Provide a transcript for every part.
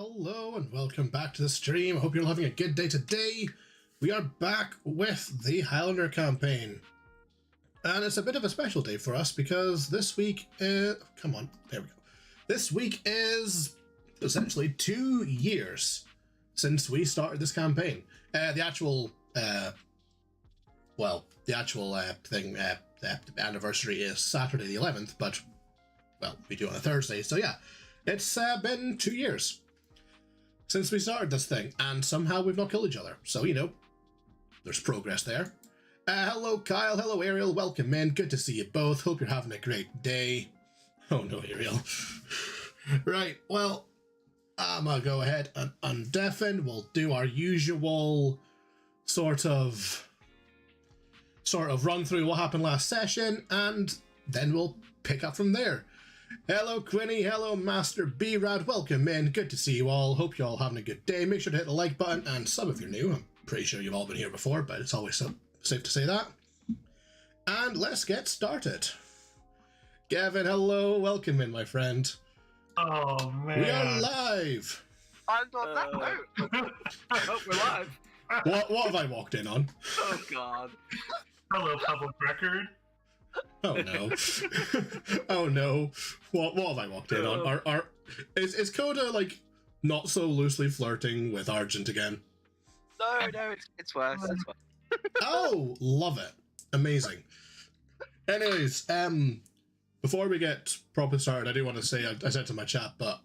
Hello and welcome back to the stream. I hope you're all having a good day today. We are back with the Highlander campaign. And it's a bit of a special day for us because this week is... Come on, there we go. This week is essentially 2 years since we started this campaign. The actual anniversary is Saturday the 11th, but, well, we do it on a Thursday, so yeah. It's been 2 years since we started this thing, and somehow we've not killed each other. So, you know, there's progress there. Hello, Kyle. Hello, Ariel. Welcome in. Good to see you both. Hope you're having a great day. Oh, no, Ariel. Right, well, I'm gonna go ahead and undeafen. We'll do our usual sort of run through what happened last session, and then we'll pick up from there. Hello, Quinny. Hello, Master B-Rad. Welcome in. Good to see you all. Hope you're all having a good day. Make sure to hit the like button, and some of you are new. I'm pretty sure you've all been here before, but it's always safe to say that. And let's get started. Gavin, hello. Welcome in, my friend. Oh, man. We are live. I'm not that note. Oh, we're live. What have I walked in on? Oh, God. Hello, public record. Oh no. Oh no. What have I walked in on? Is Coda like not so loosely flirting with Argent again? No, it's worse. It's worse. Oh, love it. Amazing. Anyways, before we get properly started, I do want to say I said to my chat, but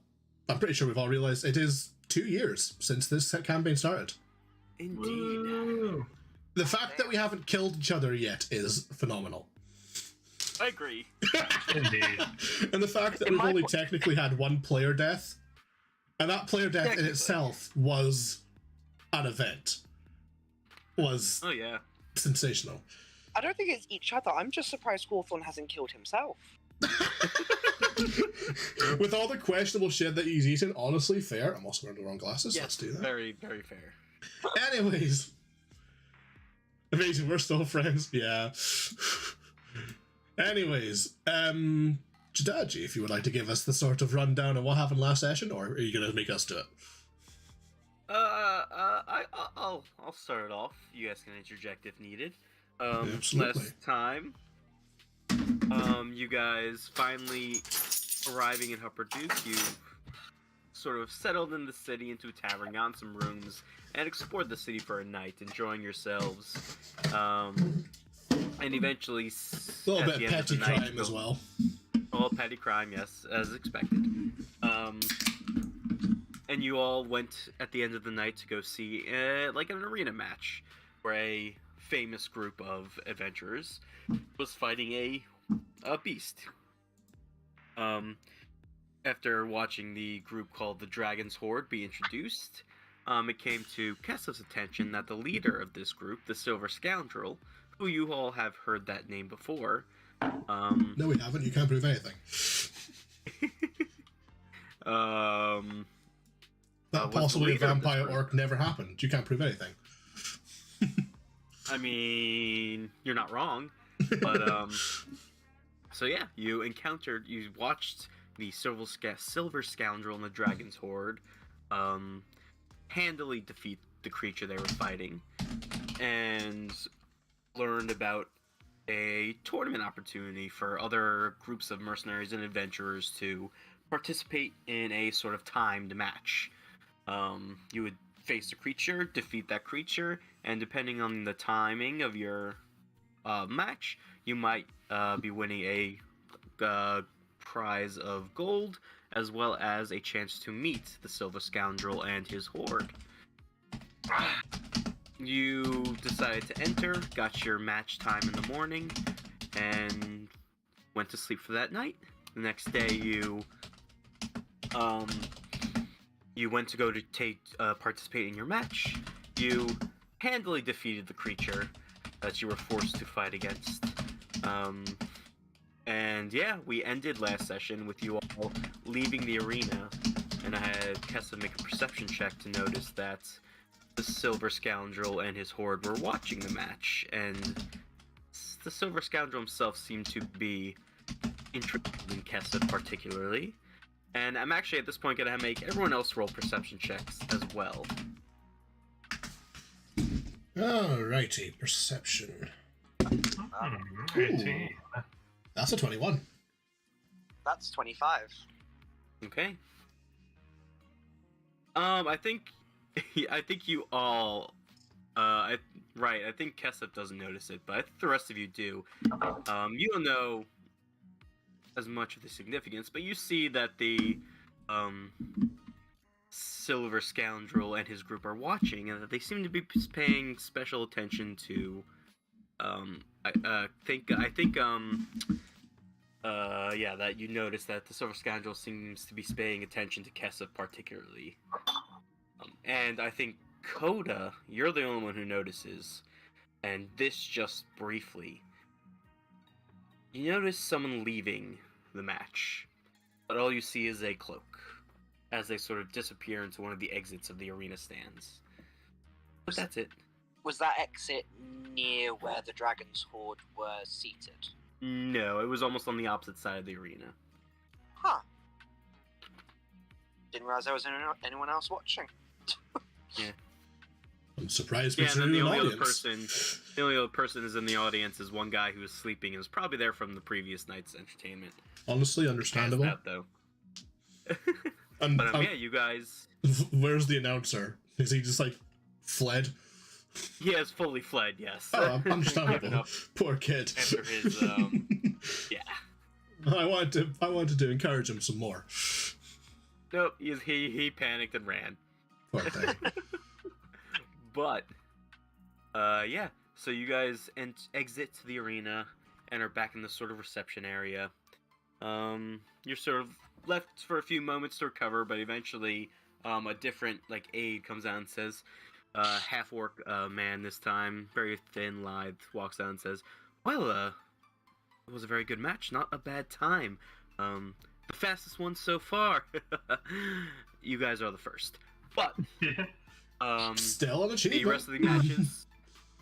I'm pretty sure we've all realized it is 2 years since this campaign started. Indeed. Woo. The fact that we haven't killed each other yet is phenomenal. I agree. Indeed. And the fact that In we've my only po- technically had one player death, and that player death in Technically. itself was an event, was Oh, yeah. sensational. I don't think it's each other. I'm just surprised Hawthorne hasn't killed himself. With all the questionable shit that he's eaten, honestly, fair. I'm also wearing the wrong glasses. Let's do that. Very, very fair. Anyways. Amazing, we're still friends. Yeah. Anyways, Jadaji, if you would like to give us the sort of rundown of what happened last session, or are you going to make us do it? I'll start it off. You guys can interject if needed. Absolutely. Last time, you guys finally arriving in Hupperduke, you sort of settled in the city into a tavern, got in some rooms, and explored the city for a night, enjoying yourselves. And eventually, A little bit of petty crime as well. A little petty crime, yes, as expected. And you all went at the end of the night to go see, like an arena match, where a famous group of adventurers was fighting a beast. After watching the group called the Dragon's Horde be introduced, it came to Kessa's attention that the leader of this group, the Silver Scoundrel, who you all have heard that name before. No, we haven't. You can't prove anything. That was the possibly a leader of this vampire group. orc never happened. You can't prove anything. I mean, you're not wrong, but so yeah, you watched the Silver Scoundrel and the Dragon's Horde handily defeat the creature they were fighting, and learned about a tournament opportunity for other groups of mercenaries and adventurers to participate in a sort of timed match. You would face a creature, defeat that creature, and depending on the timing of your match, you might be winning a prize of gold, as well as a chance to meet the Silver Scoundrel and his horde. You decided to enter, got your match time in the morning, and went to sleep for that night. The next day, you went to go to participate in your match. You handily defeated the creature that you were forced to fight against. And yeah, we ended last session with you all leaving the arena, and I had Kessa make a perception check to notice that the Silver Scoundrel and his horde were watching the match, and the Silver Scoundrel himself seemed to be interested in Kessa particularly. And I'm actually at this point gonna make everyone else roll perception checks as well. Alrighty, perception. 18. That's a 21. That's 25. Okay. I think you all, I think Kessup doesn't notice it, but I think the rest of you do. You don't know as much of the significance, but you see that the, Silver Scoundrel and his group are watching, and that they seem to be paying special attention to, that you notice that the Silver Scoundrel seems to be paying attention to Kessup particularly. And I think, Coda, you're the only one who notices, and this just briefly. You notice someone leaving the match, but all you see is a cloak, as they sort of disappear into one of the exits of the arena stands. But that's it. Was that exit near where the Dragon's Horde were seated? No, it was almost on the opposite side of the arena. Huh. Didn't realize there was anyone else watching. Yeah. I'm surprised Yeah, and then the only other audience. person is in the audience is one guy who was sleeping and was probably there from the previous night's entertainment. Honestly, understandable. That, though. And, But yeah, you guys. where's the announcer? Is he just like fled? He has fully fled. Yes. Oh, Given understandable. up Poor kid. after his yeah. I wanted to encourage him some more. Nope. He panicked and ran. Poor thing. But yeah. So you guys exit the arena and are back in the sort of reception area. You're sort of left for a few moments to recover, but eventually a different aide comes out and says, half-orc man this time, very thin, lithe, walks out and says, well, it was a very good match, not a bad time. The fastest one so far. You guys are the first. But Still an the achievement. rest of the matches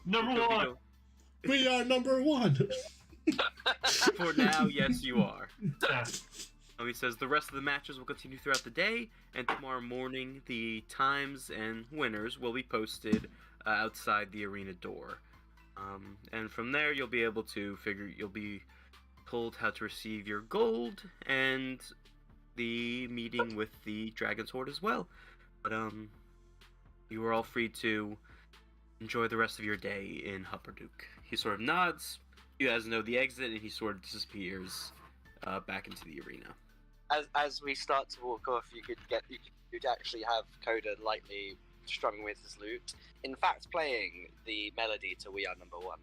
Number one. We are number one. for now, yes you are. Yeah. He says the rest of the matches will continue throughout the day, and tomorrow morning the times and winners will be posted outside the arena door. And from there you'll be able to you'll be told how to receive your gold and the meeting with the Dragon's Horde as well. But you are all free to enjoy the rest of your day in Hupperduke. He sort of nods, you guys know the exit, and he sort of disappears back into the arena. As we start to walk off, you'd actually have Coda lightly strumming with his lute. In fact, playing the melody to "We Are Number One."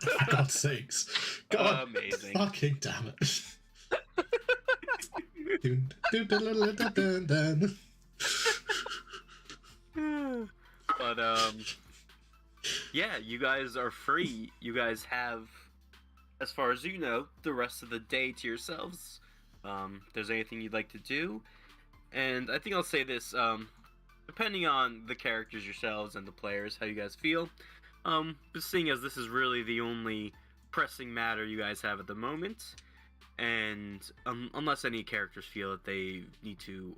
For God's sakes. God Amazing. fucking damn it. Dun, dun, dun, dun, dun, dun, dun. But yeah, you guys are free. You guys have, as far as you know, the rest of the day to yourselves. If there's anything you'd like to do, and I think I'll say this, depending on the characters yourselves and the players, how you guys feel, but seeing as this is really the only pressing matter you guys have at the moment, and unless any characters feel that they need to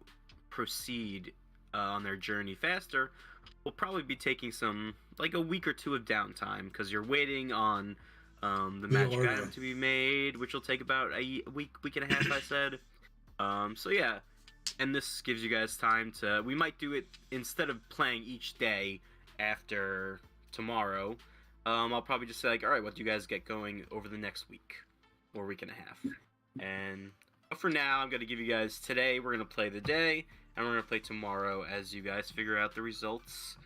proceed on their journey faster, we'll probably be taking a week or two of downtime, because you're waiting on the magic item to be made, which will take about a week and a half, I said. So yeah, and this gives you guys time to, we might do it, instead of playing each day after tomorrow, I'll probably just say alright, what do you guys get going over the next week, or week and a half? And but for now, I'm going to give you guys, today we're going to play the day, and we're going to play tomorrow as you guys figure out the results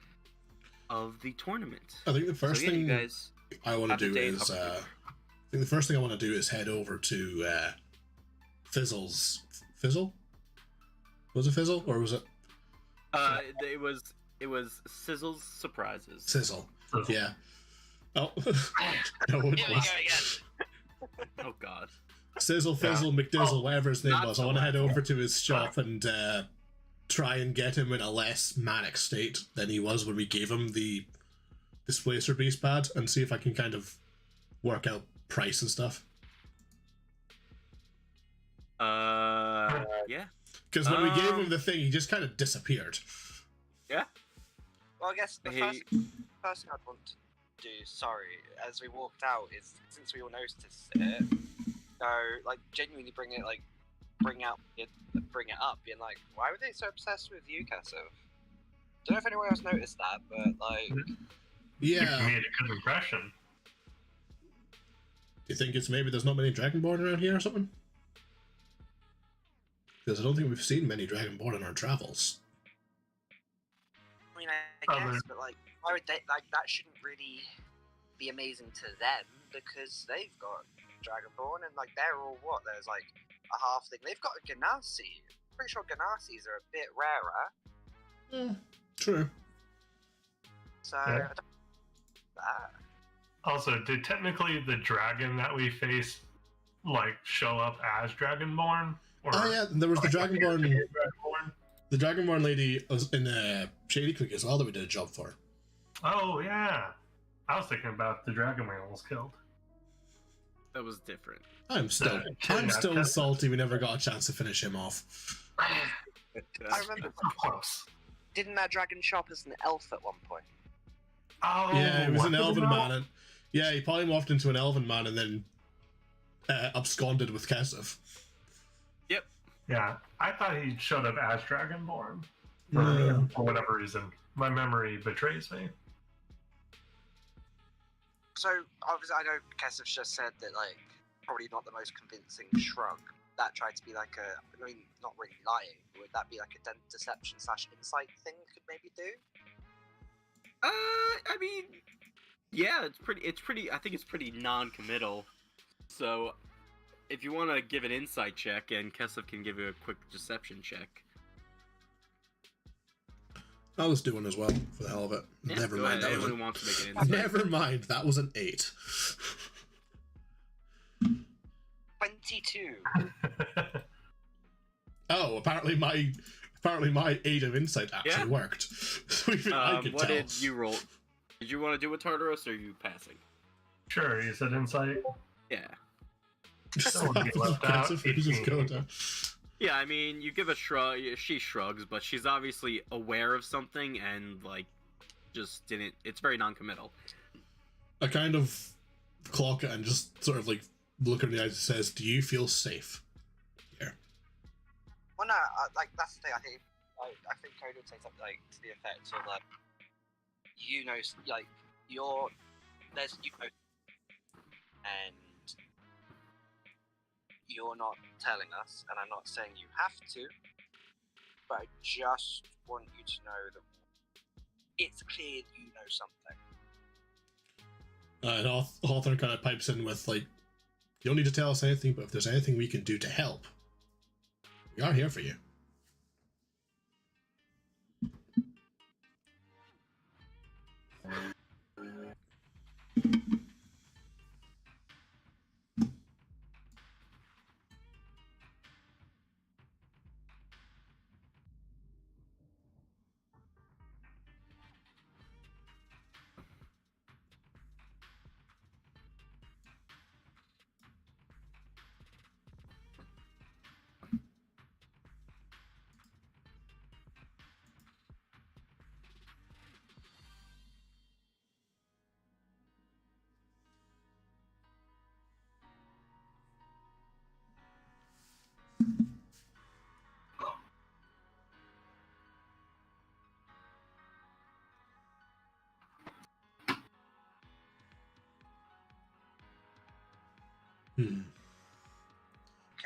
of the tournament. I think the first thing you guys I want to do is, I think the first thing I want to do is head over to Fizzle's. Fizzle? Was it Fizzle, or was it? It was Sizzle's Surprises. Sizzle. Yeah. Oh. No, it Here we was. go again. Oh God. Sizzle, Fizzle, McDizzle, whatever his name not was. so I want to head much. over to his shop and try and get him in a less manic state than he was when we gave him the Displacer Beast pad, and see if I can kind of work out price and stuff. Yeah. Because when we gave him the thing, he just kind of disappeared. Yeah. Well, I guess the He- first thing I'd want to do, sorry, as we walked out, is since we all noticed it, go like genuinely bring it up, being like, why were they so obsessed with you, Kesov? Don't know if anyone else noticed that, but like, You Yeah. made a good impression. Do you think it's maybe there's not many Dragonborn around here or something? Because I don't think we've seen many Dragonborn in our travels. I mean, I guess, but like, why would they, like, that shouldn't really be amazing to them because they've got Dragonborn and like they're all what? There's like a half thing. They've got a Ganassi. Pretty sure Ganassis are a bit rarer. True. So Yeah. I don't that. Also, did technically the dragon that we faced like show up as Dragonborn? Or Oh yeah, there was the Dragonborn. Dragonborn? The Dragonborn lady was in Shady Creek as well that we did a job for. Oh yeah, I was thinking about the dragon we almost killed. That was different. I'm still salty we never got a chance to finish him off. I remember. So close. Didn't that dragon shop as an elf at one point? Oh, Yeah, it was an what elven about- man. And, yeah, he polymorphed into an elven man and then absconded with Kesov. Yeah, I thought he showed up as Dragonborn No. for whatever reason. My memory betrays me. So obviously, I know Kesev's just said that like probably not the most convincing shrug. That tried to be like I mean, not really lying. Would that be like a deception / insight thing we could maybe do? I mean, yeah, it's pretty. I think it's pretty non-committal. So, if you want to give an insight check, and Kesef can give you a quick deception check. I'll just do one as well, for the hell of it. Yeah, Never go mind, ahead. that was Anyone an... who wants to make an insight. Never mind, that was an 8. 22. Oh, apparently my 8 of insight actually Yeah. worked. So even I could what tell. did you roll? Did you want to do with Tartarus, or are you passing? Sure, you said insight. Yeah. Don't wanna be left out. Just go down. Yeah, I mean, you give a shrug. She shrugs, but she's obviously aware of something and like just didn't. It's very non-committal. I kind of clock it and just sort of like look her in the eyes and says, "Do you feel safe?" Well, no, like that's the thing. I think Cody would say something like to the effect of like, you know, like you know, and you're not telling us, and I'm not saying you have to, but I just want you to know that it's clear you know something. And Hawthorne kind of pipes in with like, "You don't need to tell us anything, but if there's anything we can do to help, we are here for you."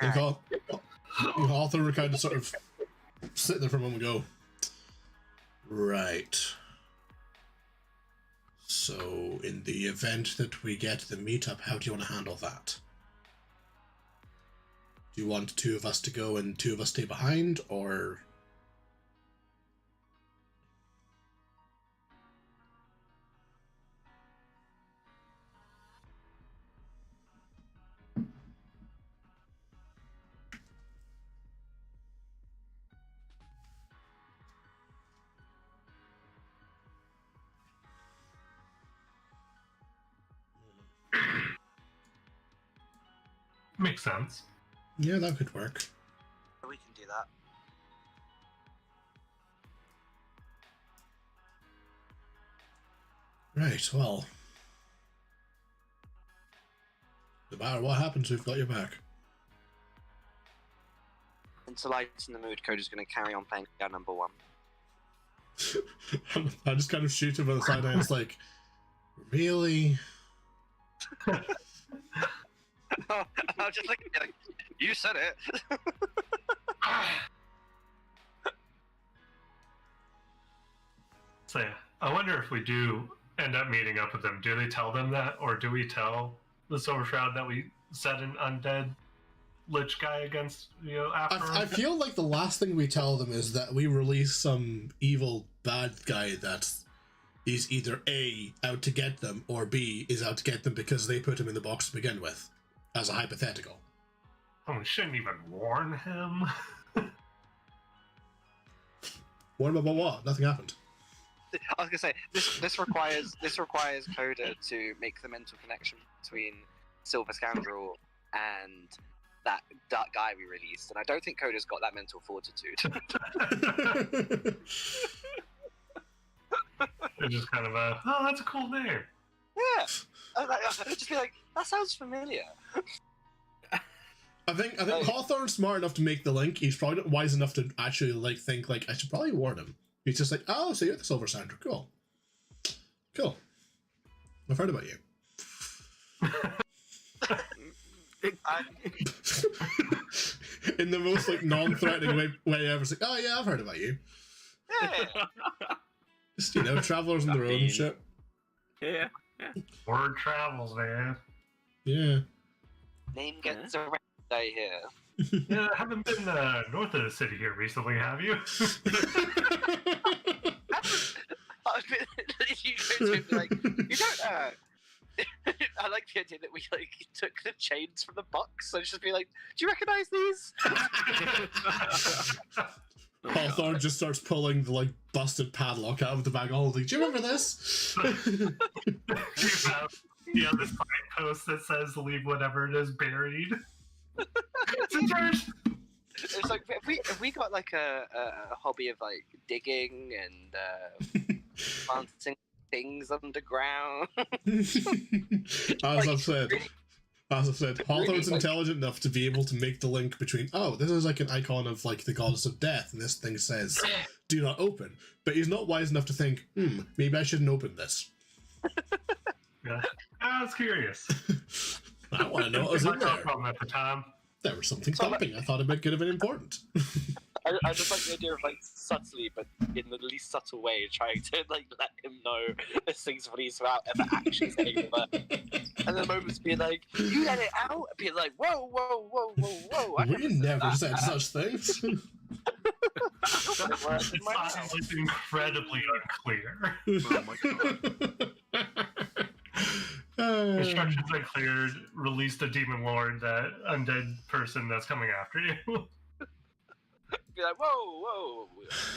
I think Hawthorne would kind of sort of sit there for a moment and go, "Right. So, in the event that we get the meetup, how do you want to handle that? Do you want 2 of us to go and 2 of us stay behind, or..." Makes sense. Yeah, that could work. that. Right, well. No matter what happens, we've got your back. And to lighten the mood, Coda's going to carry on playing guy number 1. I just kind of shoot him on the side and it's like, really? I'm just like, you said it. So yeah, I wonder if we do end up meeting up with them. Do they tell them that, or do we tell the Silver Shroud that we set an undead lich guy against, after? I feel like the last thing we tell them is that we release some evil bad guy that is either A, out to get them, or B, is out to get them because they put him in the box to begin with, as a hypothetical. Oh, we shouldn't even warn him. Warn him about what? Nothing happened. I was gonna say this requires Coda to make the mental connection between Silver Scoundrel and that dark guy we released, and I don't think Coda's got that mental fortitude. It's just kind of that's a cool name. Yeah, I'd just be like, that sounds familiar. I think Hawthorne's smart enough to make the link. He's probably not wise enough to actually think I should probably warn him. He's just like, oh, so you're the Silver Sandra. Cool. I've heard about you. In the most non-threatening way ever. It's like, oh yeah, I've heard about you. Yeah. Just travelers on the road and shit. Yeah. Word travels, man. Yeah. Name gets around day here. Yeah, haven't been north of the city here recently, have you? You go to him like, you don't. I like the idea that we took the chains from the box. So just be like, do you recognize these? Hawthorne just starts pulling the busted padlock out of the bag. Oh, do you remember this? You have this signpost that says leave whatever it is buried. It's like if we got a hobby of digging and planting things underground. As I've said, Hawthorne's intelligent enough to be able to make the link between, oh, this is an icon of the goddess of death, and this thing says, do not open. But he's not wise enough to think, maybe I shouldn't open this. Yeah, I was curious. I want to know what was in there. At the time. There was something thumping. I thought it could have been important. I just like the idea of subtly, but in the least subtle way, trying to let him know this thing's released without ever actually saying it. And the moments being like, "You let it out," and being like, "Whoa, whoa, whoa, whoa, whoa!" We never said such things. It's incredibly unclear. Oh my god. Instructions are cleared. Release the demon lord, that undead person that's coming after you. Be like, whoa,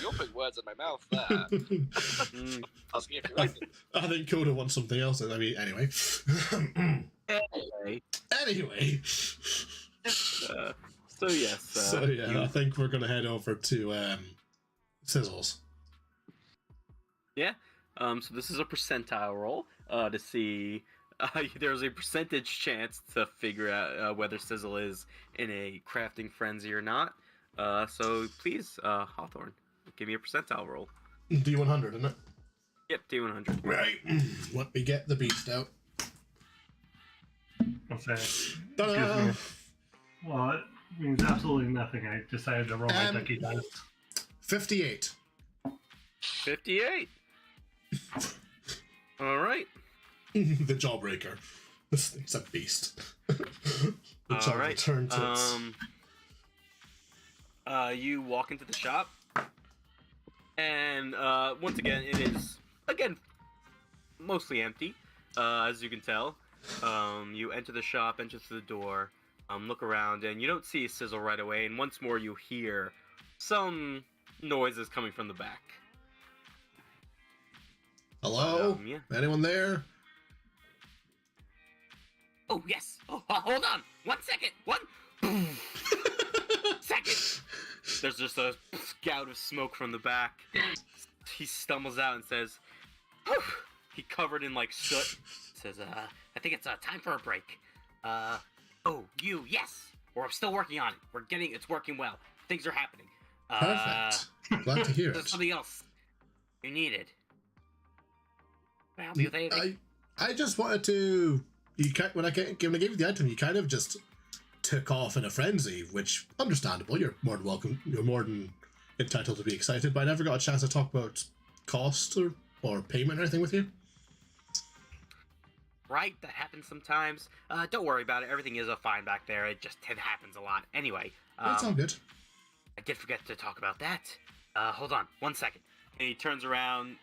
you're putting words in my mouth there. Asking if you like it. I think Coda wants something else. I mean, anyway. Anyway. So yes. I think we're gonna head over to Sizzles. Yeah. So this is a percentile roll to see. There's a percentage chance to figure out whether Sizzle is in a crafting frenzy or not. So please, Hawthorne, give me a percentile roll. D100, isn't it? Yep, D100. Right. Let me get the beast out. I'm saying. Ta-da! Well, it means absolutely nothing. I decided to roll my ducky dice. 58. 58. All right. The Jawbreaker. This thing's a beast. All right. Turn tits. You walk into the shop, and once again, it is mostly empty, as you can tell. You enter the shop, enter through the door, look around, and you don't see Sizzle right away. And once more, you hear some noises coming from the back. Hello? Yeah. Anyone there? Oh yes. Oh, hold on. 1 second. One second. There's just a gout of smoke from the back. He stumbles out and says, "Whew." He covered in like soot. Says, I think it's time for a break. Oh, yes. I'm still working on it. It's working well. Things are happening. Perfect. Glad to hear There's it. something else you needed. Can I help you with anything? I just wanted to. When I gave you the item, you kind of just took off in a frenzy, which understandable. You're more than welcome. You're more than entitled to be excited. But I never got a chance to talk about cost or payment or anything with you. Right, that happens sometimes. Don't worry about it. Everything is fine back there. It happens a lot. Anyway, It's all good. I did forget to talk about that. Hold on, 1 second. And he turns around.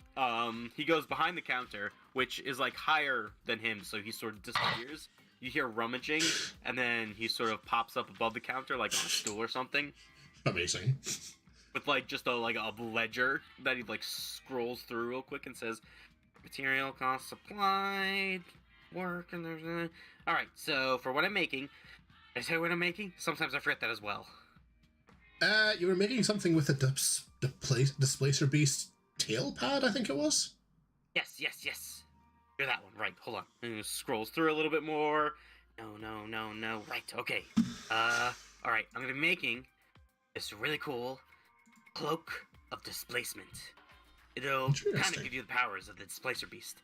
He goes behind the counter, which is like higher than him, so he sort of disappears. You hear rummaging, and then he sort of pops up above the counter, like on a stool or something, Amazing. with like just a ledger that he like scrolls through real quick and says, "Material cost supplied, work, and there's all right. So for what I'm making, did I say what I'm making? Sometimes I forget that as well." You were making something with a Displacer Beast tail pad, I think it was? Yes. You're that one, right, hold on. And he scrolls through a little bit more. No. Right, okay. Alright, I'm gonna be making this really cool Cloak of Displacement. It'll kind of give you the powers of the Displacer Beast.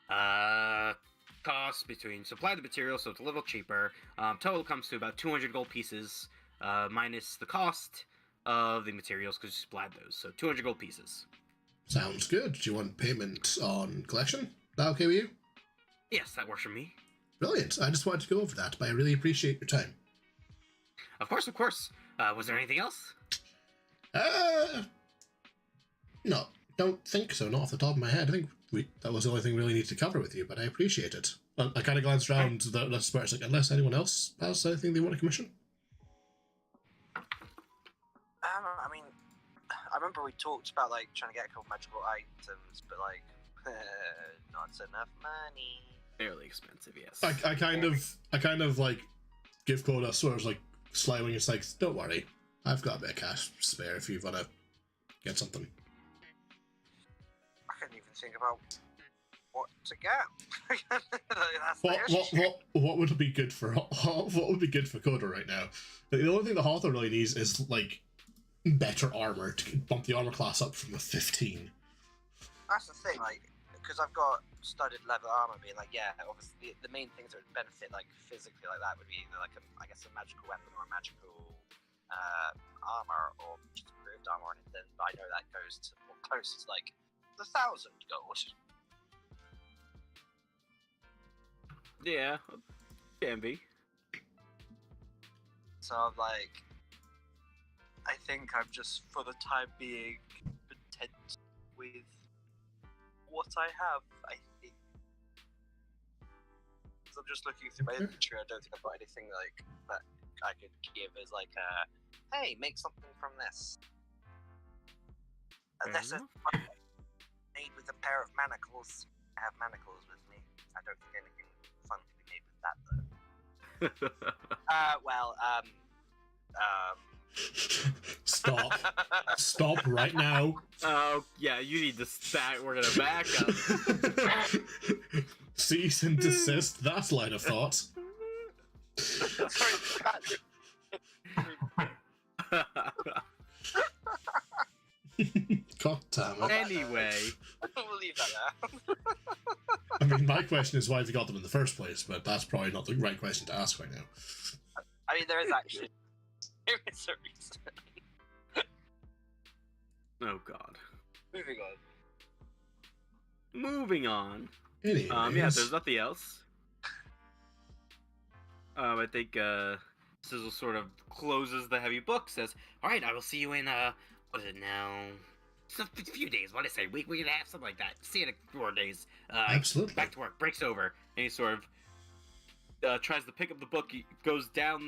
Cost between supply the material, so it's a little cheaper. Total comes to about 200 gold pieces, minus the cost of the materials, because you supplied those. So 200 gold pieces. Sounds good. Do you want payment on collection? That okay with you? Yes, that works for me. Brilliant. I just wanted to go over that, but I really appreciate your time. Of course. Was there anything else? No, don't think so. Not off the top of my head. I think that was the only thing we really needed to cover with you, but I appreciate it. I kind of glanced around the sparks, like, unless anyone else has anything they want to commission? I mean, I remember we talked about like trying to get a couple magical items, but like, not enough money. Fairly expensive, yes. I kind of like give Coda a sort of like sly wing. It's like, don't worry, I've got a bit of cash spare if you want to get something. I couldn't even think about what to get. That's What would be good for what would be good for Coda right now? The only thing the Hawthorne really needs is like better armor to bump the armor class up from a 15. That's the thing, like, because I've got studded leather armor, being like, yeah, obviously the main things that would benefit, like, physically like that would be either, like, I guess a magical weapon or a magical armor or just improved armor or anything, but I know that goes to more close to, like, 1,000 gold. Yeah, can be. So I'm like, I think I'm just, for the time being, content with what I have, I think. So I'm just looking through my inventory, I don't think I've got anything like that I could give as like a, hey, make something from this. Unless it's made with a pair of manacles. I have manacles with me. I don't think anything fun can be made with that though. Stop right now. Oh, yeah, you need to stack. We're gonna back up. Cease and desist that line of thought. God damn it. Anyway. We'll leave that there. I mean, my question is why have you got them in the first place, but that's probably not the right question to ask right now. I mean, there is a reason. Oh, God. Moving on. Anyways. Yeah, there's nothing else. I think Sizzle sort of closes the heavy book, says, "Alright, I will see you in, what is it now? It's a few days, what did I say? Week and a half, something like that. See you in 4 days. Absolutely. Back to work, breaks over." And he sort of tries to pick up the book. He goes down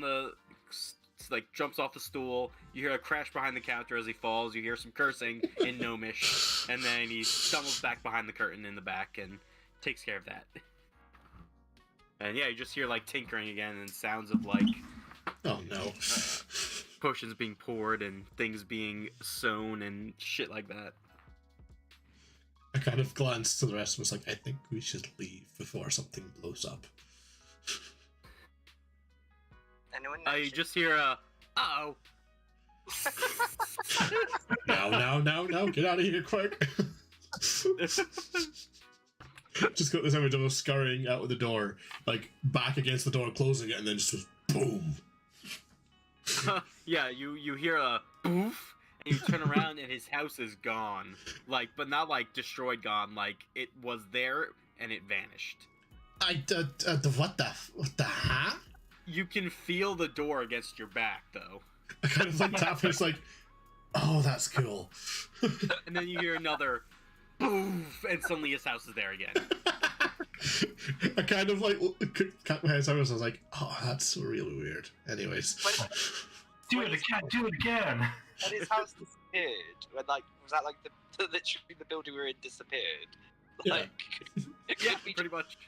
like, jumps off the stool. You hear a crash behind the counter as he falls. You hear some cursing in Gnomish. And then he stumbles back behind the curtain in the back and takes care of that. And yeah, you just hear, like, tinkering again and sounds of, like... Oh, no. potions being poured and things being sewn and shit like that. I kind of glanced to the rest of us like, I think we should leave before something blows up. Anyone know? You just hear uh-oh. Now, get out of here quick. Just got this image of us scurrying out of the door, like back against the door, closing it, and then just boom. Yeah, you hear a poof, and you turn around and his house is gone. Like, but not like destroyed, gone. Like it was there and it vanished. What the huh? You can feel the door against your back, though. I kind of like tap, and it's like, oh, that's cool. And then you hear another poof, and suddenly his house is there again. I kind of like cut my head sideways. I was like, oh, that's really weird. Anyways, Do it again. When his house disappeared, when like was that like the literally the building we were in disappeared? Like, Yeah, pretty much.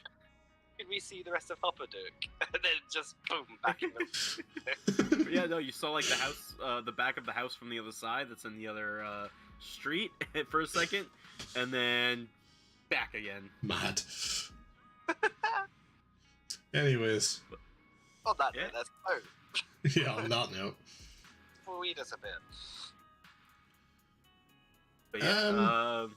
Could we see the rest of Hopperduck? And then just boom, back in the. But yeah, no, you saw like the house, the back of the house from the other side. That's in the other street for a second, and then back again. Mad. Anyways. On that Yeah. note, let's go. Yeah, on that note. Before we disappear. But yeah,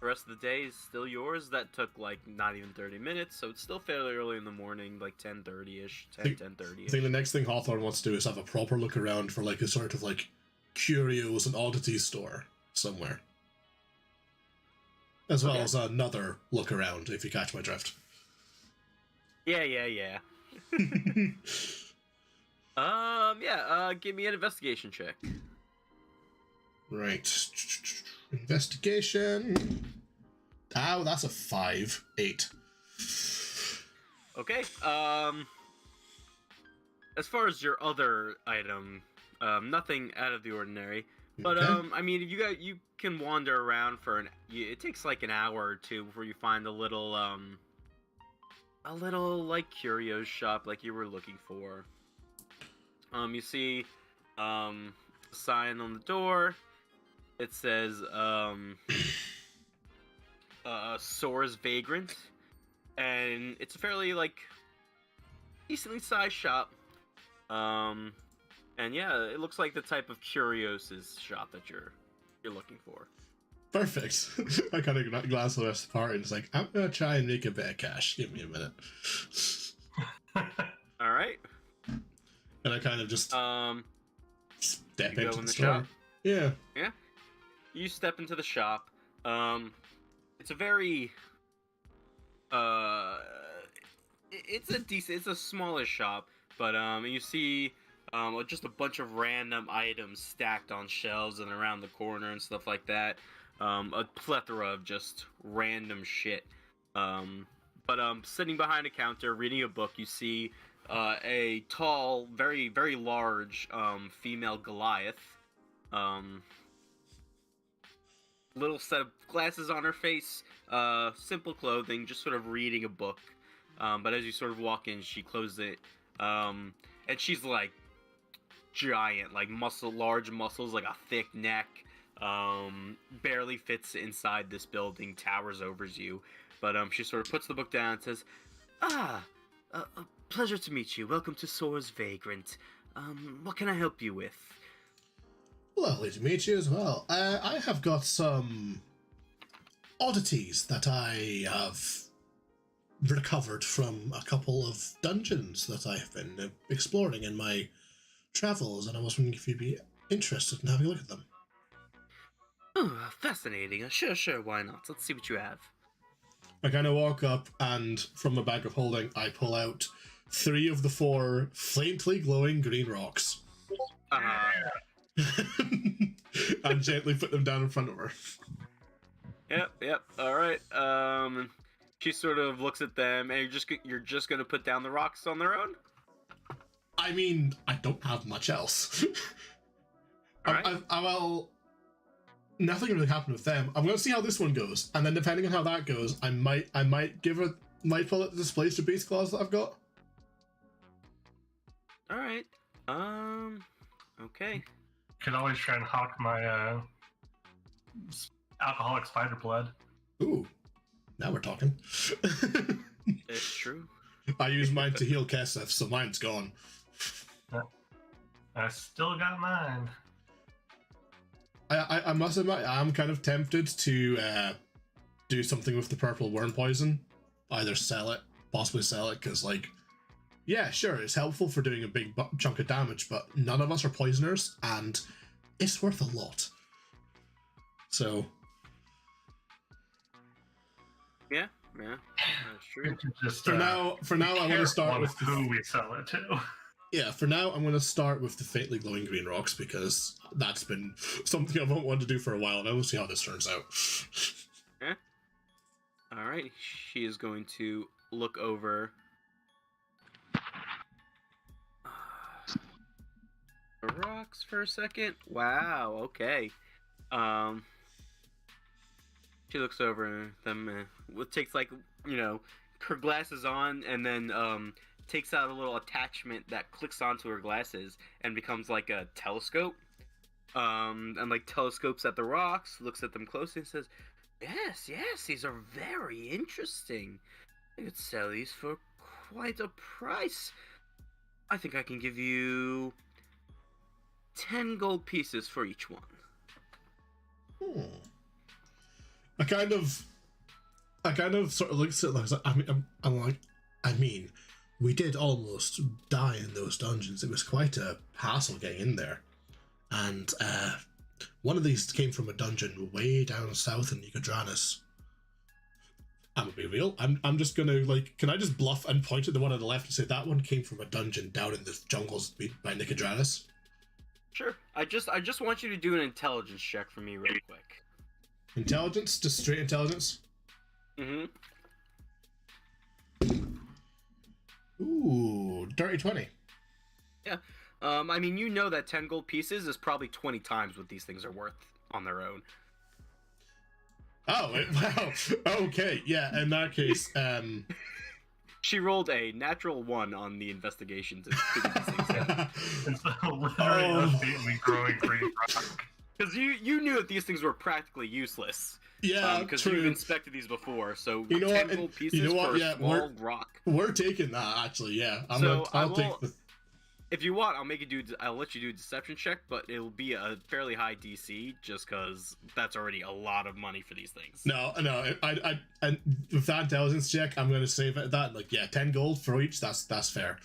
the rest of the day is still yours. That took like not even 30 minutes, so it's still fairly early in the morning, like 10:30ish, 10:30ish. I think the next thing Hawthorne wants to do is have a proper look around for like a sort of like curios and oddities store somewhere. As well as another look around, if you catch my drift. Yeah. Give me an investigation check. Right. Investigation. Oh, that's a 5. 8. Okay. As far as your other item, nothing out of the ordinary. But Okay. I mean, you can wander around for it takes like an hour or two before you find a little like curios shop like you were looking for. You see a sign on the door. It says Soar's Vagrant, and it's a fairly like decently sized shop. And yeah, it looks like the type of curios shop that you're looking for. Perfect. I kind of glance at the rest of the party and it's like, I'm gonna try and make a bit of cash. Give me a minute. All right. And I kind of just step you go into in the the store. shop? Yeah. You step into the shop. It's a very it's a smallish shop, but you see just a bunch of random items stacked on shelves and around the corner and stuff like that. A plethora of just random shit. But sitting behind a counter reading a book, you see a tall, very, very large female Goliath. Little set of glasses on her face, simple clothing, just sort of reading a book. But as you sort of walk in, she closes it. And she's like giant, like large muscles, like a thick neck. Barely fits inside this building, towers over you. But she sort of puts the book down and says, a pleasure to meet you. Welcome to Soar's Vagrant. What can I help you with? Lovely to meet you as well. I have got some oddities that I have recovered from a couple of dungeons that I've been exploring in my travels, and I was wondering if you'd be interested in having a look at them. Oh, fascinating. Sure, why not? Let's see what you have. I kind of walk up, and from the bag of holding, I pull out 3 of the 4 faintly glowing green rocks. And gently put them down in front of her. Yep. All right. She sort of looks at them, and you're just gonna put down the rocks on their own. I mean, I don't have much else. All right. Well, nothing really happened with them. I'm gonna see how this one goes, and then depending on how that goes, I might pull it to displace the beast claws that I've got. All right. Okay. Could always try and hawk my alcoholic spider blood. Ooh, now we're talking. It's true. I use mine to heal Kesef, so mine's gone. I still got mine. I must admit, I'm kind of tempted to do something with the purple worm poison. Either sell it, possibly sell it, because, like, yeah, sure, it's helpful for doing a big chunk of damage, but none of us are poisoners, and it's worth a lot. So... Yeah, that's true. Just, for now, I want to start with who we sell it to. Yeah, for now, I'm going to start with the faintly glowing green rocks because that's been something I've wanted to do for a while, and I will see how this turns out. Yeah. All right, she is going to look over the rocks for a second. Wow. Okay. She looks over them. Takes her glasses on, and then takes out a little attachment that clicks onto her glasses and becomes like a telescope. And like telescopes at the rocks, looks at them closely, and says, "Yes, these are very interesting. I could sell these for quite a price. I think I can give you 10 gold pieces for each one." I kind of sort of looks at it like, I'm like, I mean, we did almost die in those dungeons. It was quite a hassle getting in there. And one of these came from a dungeon way down south in Nicodranas. I'm gonna be real. I'm just gonna, like, can I just bluff and point at the one on the left and say that one came from a dungeon down in the jungles by Nicodranas? Sure. I just want you to do an intelligence check for me real quick. Intelligence? Just straight intelligence? Mm-hmm. Ooh, dirty 20. Yeah. I mean, you know that 10 gold pieces is probably 20 times what these things are worth on their own. Oh, wow. Okay, yeah, in that case, She rolled a natural 1 on the investigation to figure these things out. It's literally unbeatenly growing green rock. Because you knew that these things were practically useless. Yeah, because true. you've inspected these before, so You know 10 what? gold pieces You know what? for Yeah, a small rock. We're taking that, actually, yeah. I'll take the... If you want, I'll let you do a deception check, but it'll be a fairly high DC, just because that's already a lot of money for these things. No, I with that intelligence check, I'm going to save it at that. Like, yeah, 10 gold for each, that's fair.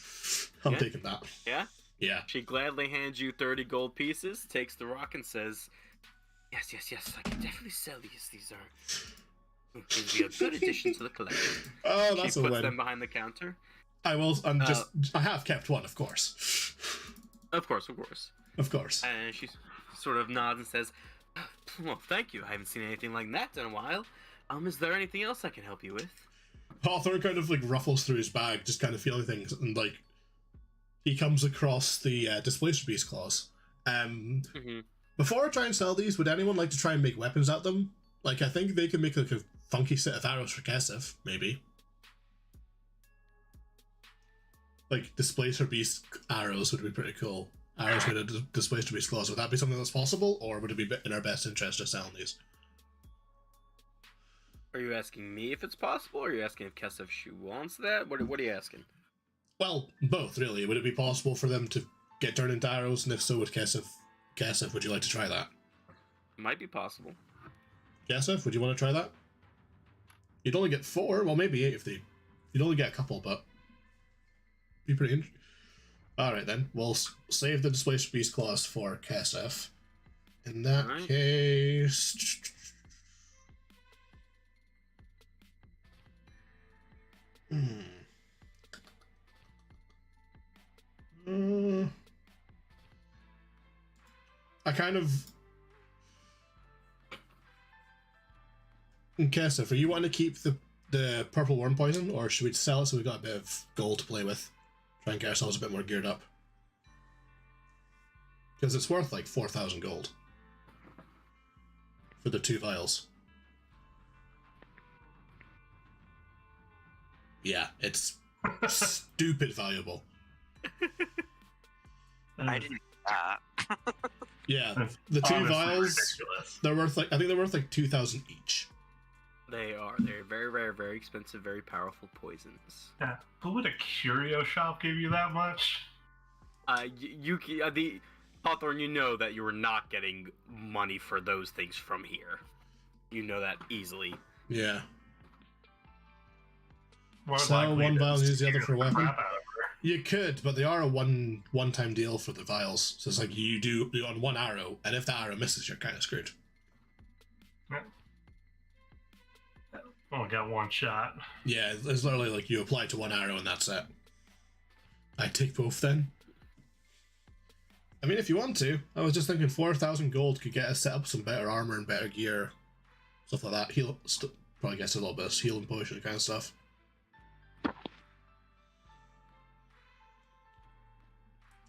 I'm taking that. Yeah? Yeah. She gladly hands you 30 gold pieces, takes the rock, and says, Yes, I can definitely sell these. These would be a good addition to the collection. Oh, that's she a puts win. them behind the counter. I will, I have kept one, of course. Of course. Of course. And she sort of nods and says, "Well, thank you. I haven't seen anything like that in a while. Is there anything else I can help you with?" Hawthorne kind of, like, ruffles through his bag, just kind of feeling things, and, like, he comes across the Displacer Beast claws. Before I try and sell these, would anyone like to try and make weapons out them? Like, I think they can make, like, a funky set of arrows for Kesef, maybe. Like, Displacer Beast arrows would be pretty cool. Arrows made of Displacer Beast claws. Would that be something that's possible, or would it be in our best interest to sell these? Are you asking me if it's possible, or are you asking if Kesef wants that? What are you asking? Well, both, really. Would it be possible for them to get turned into arrows, and if so, would Kesef, would you like to try that? Might be possible. Kesef, would you want to try that? You'd only get 4, well, maybe 8 if they... You'd only get a couple, but... Be pretty interesting. Alright then, we'll save the Displacer Beast claws for Kesef. In that case... I kind of... Kesef, are you wanting to keep the purple worm poison, or should we sell it so we've got a bit of gold to play with? Try and get ourselves a bit more geared up. Because it's worth like 4,000 gold. For the 2 vials. Yeah, it's stupid valuable. I didn't do that. Yeah, That's the two honestly vials, ridiculous. they're worth I think they're worth 2,000 each. They are. They're very rare, very expensive, very powerful poisons. Yeah, but would a curio shop give you that much? The Hawthorne, you know that you were not getting money for those things from here. You know that easily. Yeah. More Sell likely one to vial and use the other skew for a weapon? crap out of her. You could, but they are a one-time deal for the vials. So it's like you do on one arrow, and if the arrow misses, you're kind of screwed. Only got one shot. Yeah, it's literally like you apply to one arrow and that's it. I take both then. I mean, if you want to. I was just thinking 4,000 gold could get us set up some better armor and better gear. Stuff like that. Probably gets a little bit of healing potion kind of stuff.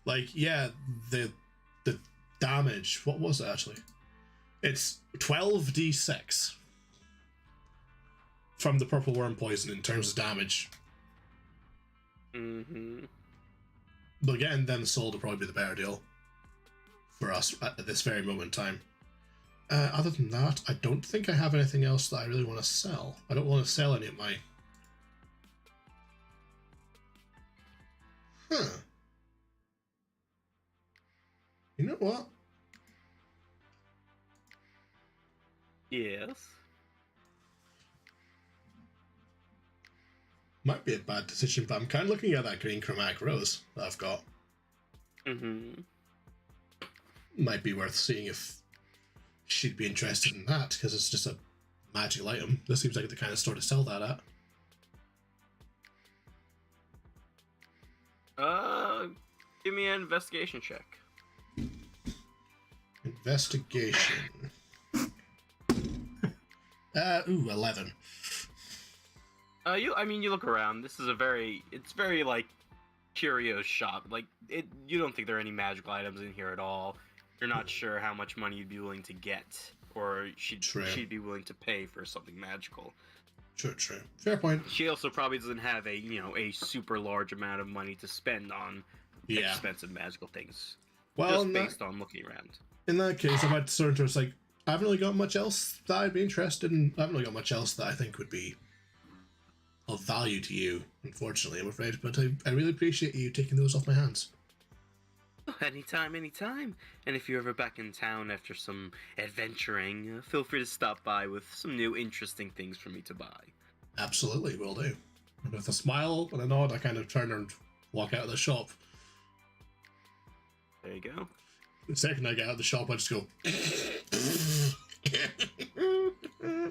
Like, yeah, the damage. What was it actually? It's 12d6 from the purple worm poison in terms of damage. Mm-hmm. But getting them sold would probably be the better deal for us at this very moment in time. Other than that, I don't think I have anything else that I really want to sell. I don't want to sell any of my... Huh. You know what? Yes. Might be a bad decision, but I'm kind of looking at that green chromatic rose that I've got. Mm-hmm. Might be worth seeing if she'd be interested in that, because it's just a magical item. This seems like the kind of store to sell that at. Give me an investigation check. Investigation. 11. You look around. This is it's very like curio shop. Like you don't think there are any magical items in here at all. You're not sure how much money you'd be willing to get, or she'd be willing to pay for something magical. True. Fair point. She also probably doesn't have a super large amount of money to spend on expensive magical things. Well, just based on looking around. In that case, I might turn to her. It's like, I haven't really got much else that I'd be interested in. I haven't really got much else that I think would be of value to you, unfortunately, I'm afraid. But I really appreciate you taking those off my hands. Anytime. And if you're ever back in town after some adventuring, feel free to stop by with some new interesting things for me to buy. Absolutely, will do. And with a smile and a nod, I kind of turn and walk out of the shop. There you go. The second I get out of the shop, I just go...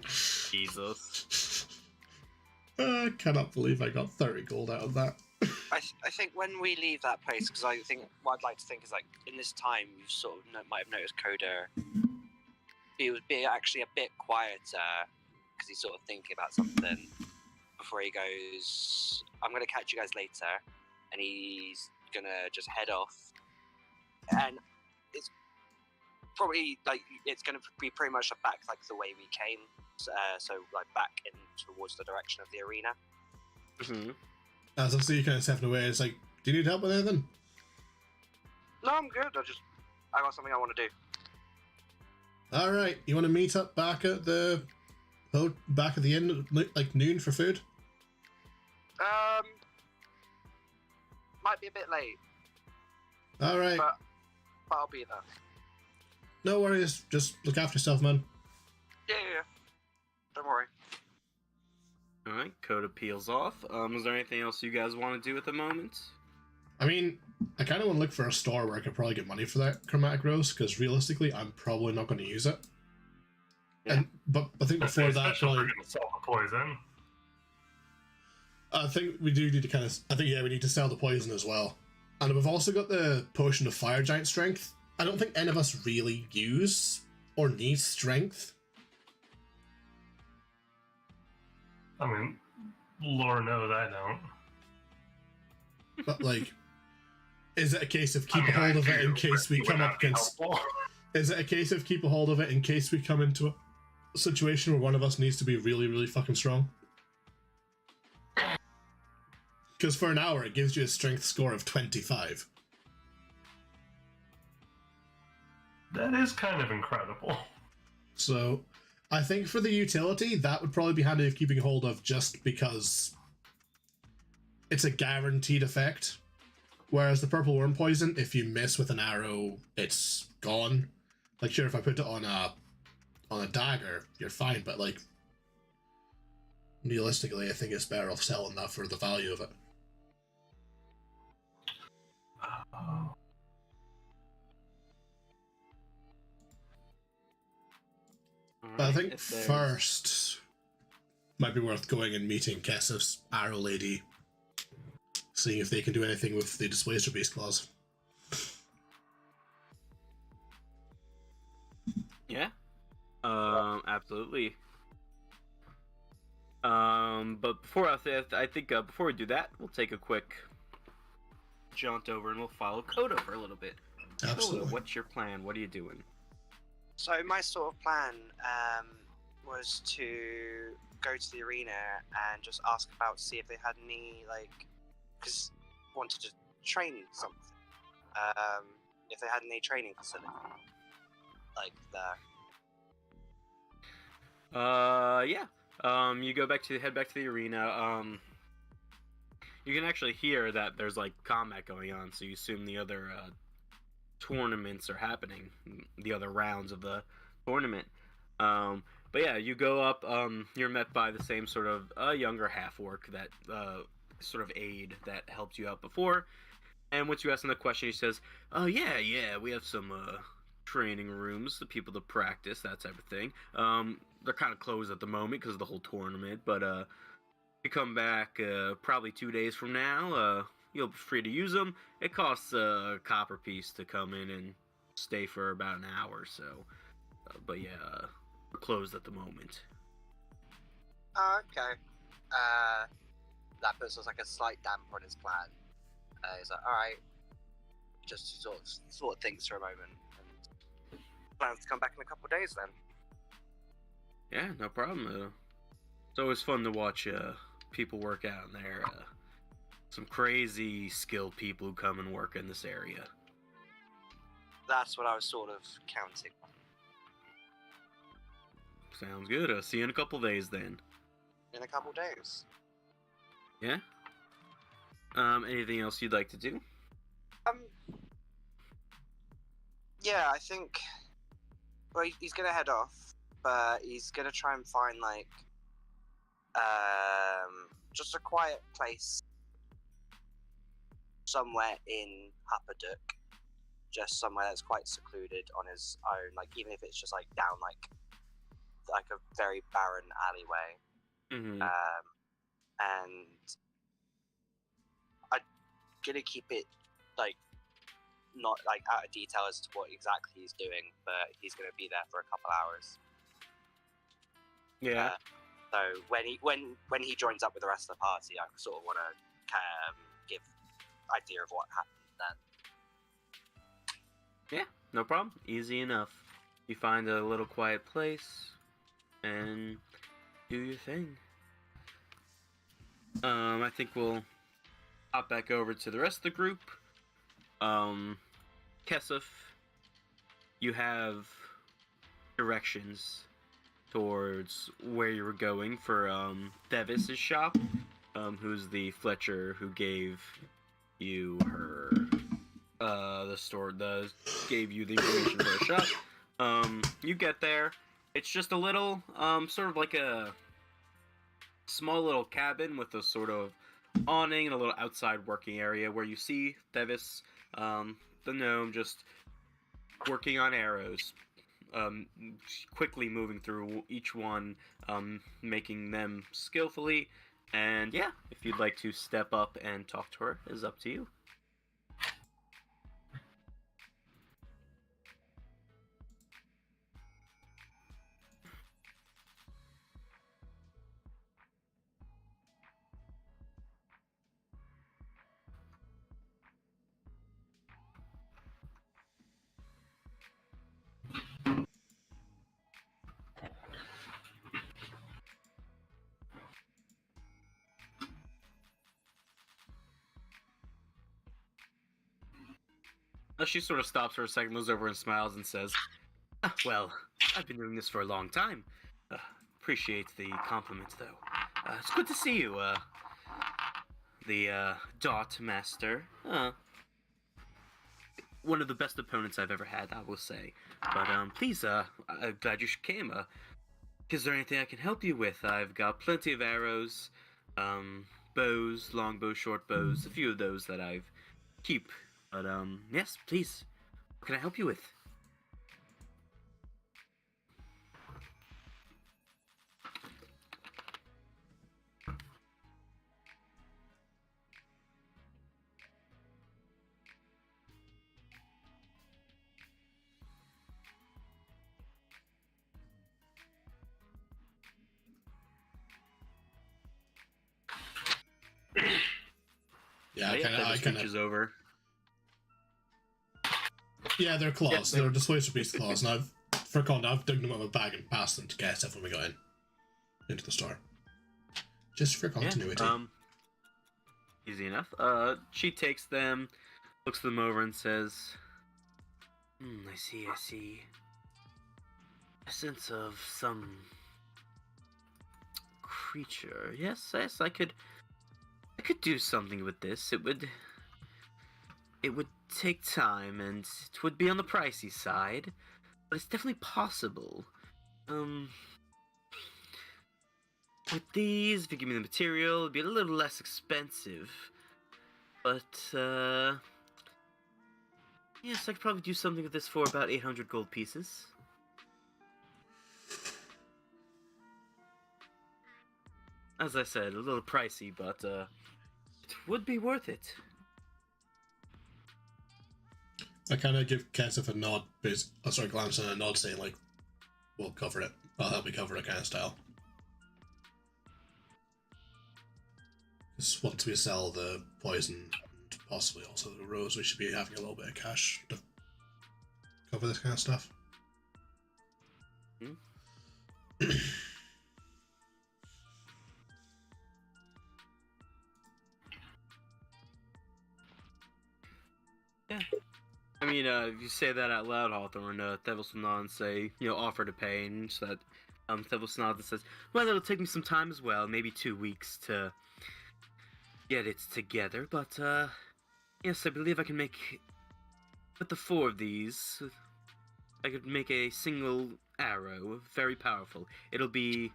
Jesus. I cannot believe I got 30 gold out of that. I think when we leave that place, because I think what I'd like to think is like in this time you sort of might have noticed Coda. He would be actually a bit quieter because he's sort of thinking about something before he goes. I'm gonna catch you guys later, and he's gonna just head off. And it's probably like it's gonna be pretty much back like the way we came, so like back in towards the direction of the arena. Mm-hmm. As I see you kind of stepping away, it's like, do you need help with anything? No, I'm good. I got something I want to do. All right, you want to meet up back at the inn like noon for food? Might be a bit late. All right, But I'll be there. no worries. Just look after yourself, man. Yeah. Don't worry. Alright, Coda peels off. Is there anything else you guys want to do at the moment? I mean, I kind of want to look for a store where I could probably get money for that chromatic rose, because realistically, I'm probably not going to use it. Yeah. But I think before that, Especially if probably, we're gonna sell the poison. I think we do need to kind of. I think we need to sell the poison as well, and we've also got the potion of fire giant strength. I don't think any of us really use or need strength. I mean, Lord knows I don't. But like, is it a case of keep a hold of it in case we come up against? Is it a case of keep a hold of it in case we come into a situation where one of us needs to be really, really fucking strong? Because for an hour, it gives you a strength score of 25. That is kind of incredible. So, I think for the utility, that would probably be handy of keeping hold of just because it's a guaranteed effect. Whereas the purple worm poison, if you miss with an arrow, it's gone. Like, sure, if I put it on a dagger, you're fine, but like, realistically, I think it's better off selling that for the value of it. Oh. But I think first might be worth going and meeting Kessif's Arrow Lady, seeing if they can do anything with the Displacer Beast clause. Yeah, absolutely. But before I think before we do that, we'll take a quick jaunt over and we'll follow Kodo for a little bit. Absolutely. Kodo, what's your plan? What are you doing? So my sort of plan was to go to the arena and just ask about, see if they had any, like, because wanted to train something. If they had any training facility, like there. Yeah. You head back to the arena. You can actually hear that there's like combat going on, so you assume the other tournaments are happening, the other rounds of the tournament. But yeah, you go up. You're met by the same sort of younger half-orc, that sort of aide that helped you out before. And once you ask him the question, he says, "Oh yeah, we have some training rooms, the people to practice, that type of thing. They're kind of closed at the moment because of the whole tournament, but you come back probably 2 days from now. You'll be free to use them. It costs a copper piece to come in and stay for about an hour or so. But yeah, we're closed at the moment." Oh, okay. That puts us like a slight damper on his plan. He's like, all right, just sort of thinks for a moment and plans to come back in a couple of days then. Yeah, no problem. It's always fun to watch people work out in there. Some crazy skilled people who come and work in this area. That's what I was sort of counting on. Sounds good. See you in a couple days then. In a couple days. Yeah? Anything else you'd like to do? Yeah, I think, well, he's gonna head off, but he's gonna try and find, like, just a quiet place somewhere in Huppaduk, just somewhere that's quite secluded on his own, like, even if it's just, like, down, like a very barren alleyway. Mm-hmm. And I'm gonna keep it, like, not, like, out of detail as to what exactly he's doing, but he's gonna be there for a couple hours. Yeah. So when he joins up with the rest of the party, I sort of want to give idea of what happened then. Yeah, no problem. Easy enough. You find a little quiet place and do your thing. I think we'll hop back over to the rest of the group. Kessif, you have directions towards where you were going for Devis's shop, who's the Fletcher who gave you her gave you the information for her shop. You get there. It's just a little sort of like a small little cabin with a sort of awning and a little outside working area where you see Devis, the gnome, just working on arrows, quickly moving through each one, making them skillfully. And yeah, if you'd like to step up and talk to her, is up to you. She sort of stops for a second, looks over and smiles and says, well, I've been doing this for a long time. Appreciate the compliment, though. It's good to see you, the Dot Master. One of the best opponents I've ever had, I will say. But, please, I'm glad you came. Is there anything I can help you with? I've got plenty of arrows, bows, long bows, short bows, a few of those that I keep. But, yes, please. What can I help you with? Yeah, I kind of over. Yeah, they're claws. They're displacer beast claws, and for content, I've dug them out of a bag and passed them to Kesef when we got into the store. Just for continuity. Yeah, easy enough. She takes them, looks them over, and says, I see. A sense of some creature. Yes, I could do something with this. It would take time, and it would be on the pricey side, but it's definitely possible. With these, if you give me the material, it'd be a little less expensive. But, yes, I could probably do something with this for about 800 gold pieces. As I said, a little pricey, but, it would be worth it. I kind of give Kesef a nod, glance and a nod saying, like, we'll cover it. I'll help you cover it kind of style. Just once we sell the poison and possibly also the rose, we should be having a little bit of cash to cover this kind of stuff. Yeah. I mean, if you say that out loud, Hawthorne, Thevils will nod and say, offer to pay, and so that, Thevils nods and says, well, it'll take me some time as well, maybe 2 weeks to get it together, but, yes, I believe I can make, with the 4 of these, I could make a single arrow, very powerful. It'll be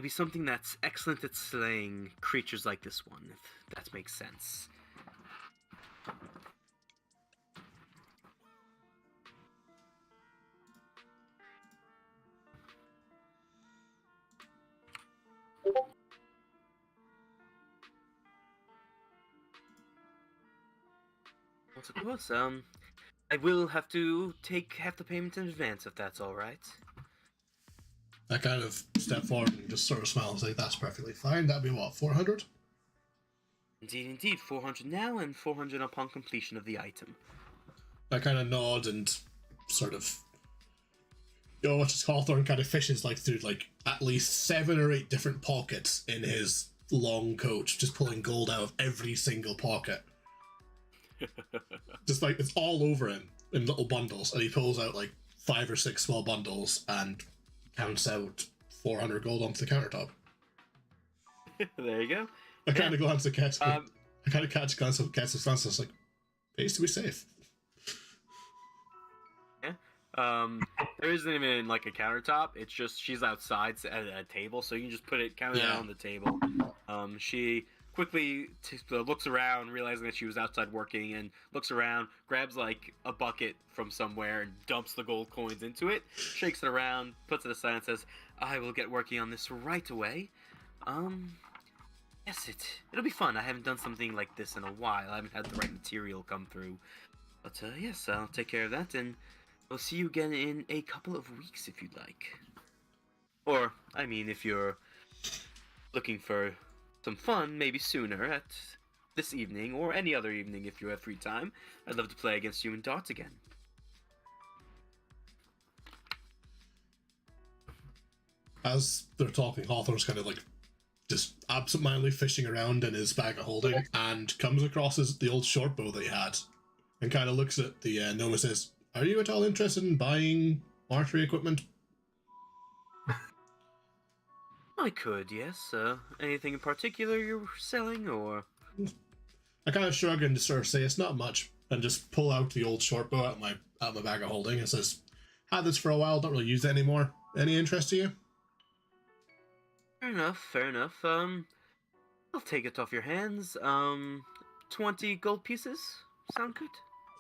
something that's excellent at slaying creatures like this one, if that makes sense. Of course, I will have to take half the payment in advance if that's alright. I kind of step forward and just sort of smile and say, that's perfectly fine. That'd be what, 400? Indeed, 400 now and 400 upon completion of the item. I kind of nod and sort of, what's his Hawthorne kind of fishes through at least 7 or 8 different pockets in his long coat, just pulling gold out of every single pocket. Just it's all over him in little bundles, and he pulls out 5 or 6 small bundles and counts out 400 gold onto the countertop. There you go. I kind of glance at Kets. I kind of glance at Kets' glance. I was like, pays to be safe. Yeah. There isn't even a countertop. It's just she's outside at a table, so you can just put it out on the table. She quickly looks around, realizing that she was outside working, and looks around, grabs a bucket from somewhere and dumps the gold coins into it, shakes it around, puts it aside and says, I will get working on this right away. Yes, it'll be fun. I haven't done something like this in a while. I haven't had the right material come through. But yes, I'll take care of that, and we'll see you again in a couple of weeks if you'd like. Or, I mean, if you're looking for some fun, maybe sooner, at this evening, or any other evening if you have free time. I'd love to play against you and Dot again. As they're talking, Hawthorne's kind of just absentmindedly fishing around in his bag of holding and comes across the old short bow that he had and kind of looks at the gnome and says, "Are you at all interested in buying archery equipment?" I could, yes. Anything in particular you're selling, or? I kind of shrug and just sort of say it's not much, and just pull out the old short bow out of my bag of holding and says, "Had this for a while, don't really use it anymore. Any interest to you?" Fair enough, fair enough. I'll take it off your hands. 20 gold pieces? Sound good?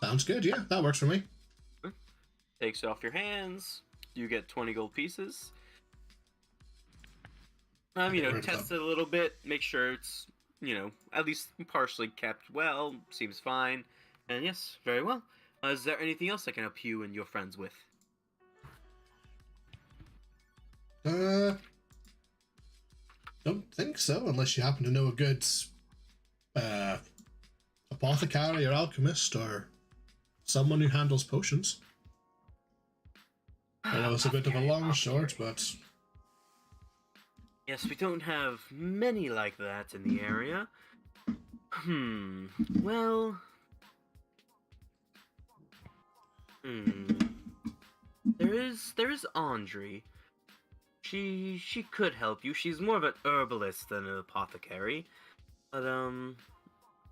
Sounds good, yeah, that works for me. Takes it off your hands. You get 20 gold pieces. Test it a little bit, make sure it's, at least partially kept well, seems fine. And yes, very well. Is there anything else I can help you and your friends with? Don't think so, unless you happen to know a good apothecary or alchemist or someone who handles potions. I know it's a bit of a long short, but... Yes, we don't have many like that in the area. Well... There is Andre. She could help you. She's more of an herbalist than an apothecary. But,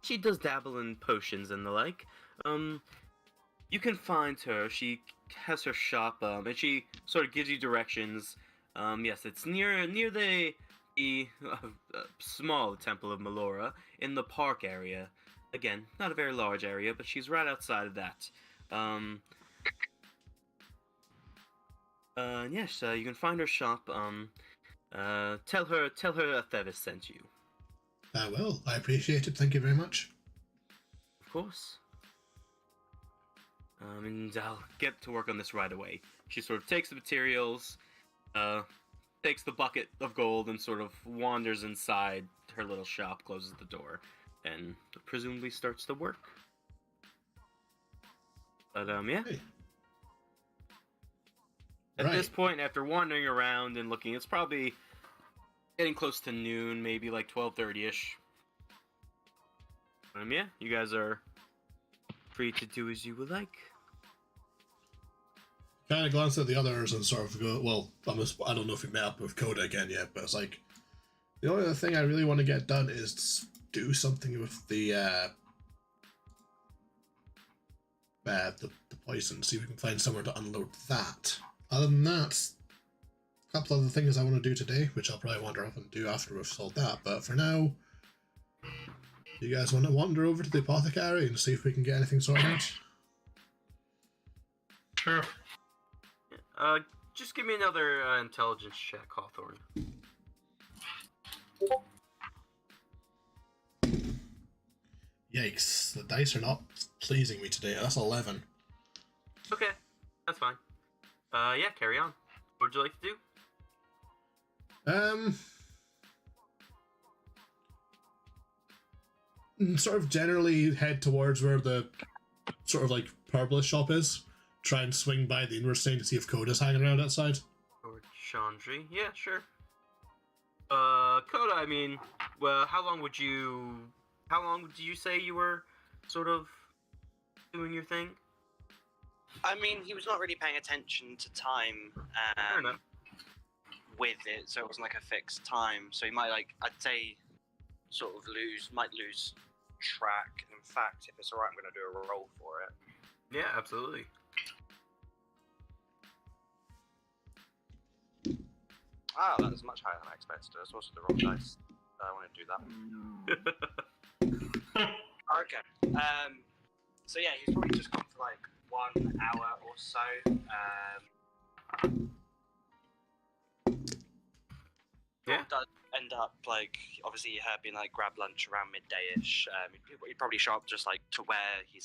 she does dabble in potions and the like. You can find her. She has her shop, and she sort of gives you directions. Yes, it's near the small Temple of Melora in the park area. Again, not a very large area, but she's right outside of that. Yes, you can find her shop. Tell her Thevis sent you. I will. I appreciate it. Thank you very much. Of course. And I'll get to work on this right away. She sort of takes the materials, takes the bucket of gold, and sort of wanders inside her little shop, closes the door, and presumably starts the work. But, yeah. Hey. At this point, after wandering around and looking, it's probably getting close to noon, maybe like 12:30-ish. Yeah, you guys are free to do as you would like. Kind of glance at the others and sort of go, well, I don't know if we met up with Coda again yet, but it's like, the only other thing I really want to get done is do something with the poison, see if we can find somewhere to unload that. Other than that, a couple other things I want to do today, which I'll probably wander off and do after we've sold that, but for now, you guys want to wander over to the apothecary and see if we can get anything sorted out? Sure. Just give me another intelligence check, Hawthorne. Yikes, the dice are not pleasing me today. That's 11. Okay, that's fine. Yeah, carry on. What would you like to do? Sort of generally head towards where the sort of like herbalist shop is. Try and swing by the inward stain to see if Coda's hanging around outside. Or Chandri? Yeah, sure. Coda, I mean, well, how long would you say you were sort of doing your thing? I mean, he was not really paying attention to time Fair enough. with it, so it wasn't like a fixed time. So he might, I'd say, sort of might lose track. In fact, if it's alright, I'm going to do a roll for it. Yeah, absolutely. Ah, that was much higher than I expected. That's also the wrong dice. I want to do that. Okay. So yeah, he's probably just gone for like 1 hour or so. Yeah. Does end up obviously he had been grab lunch around midday-ish. He'd probably show up just to where he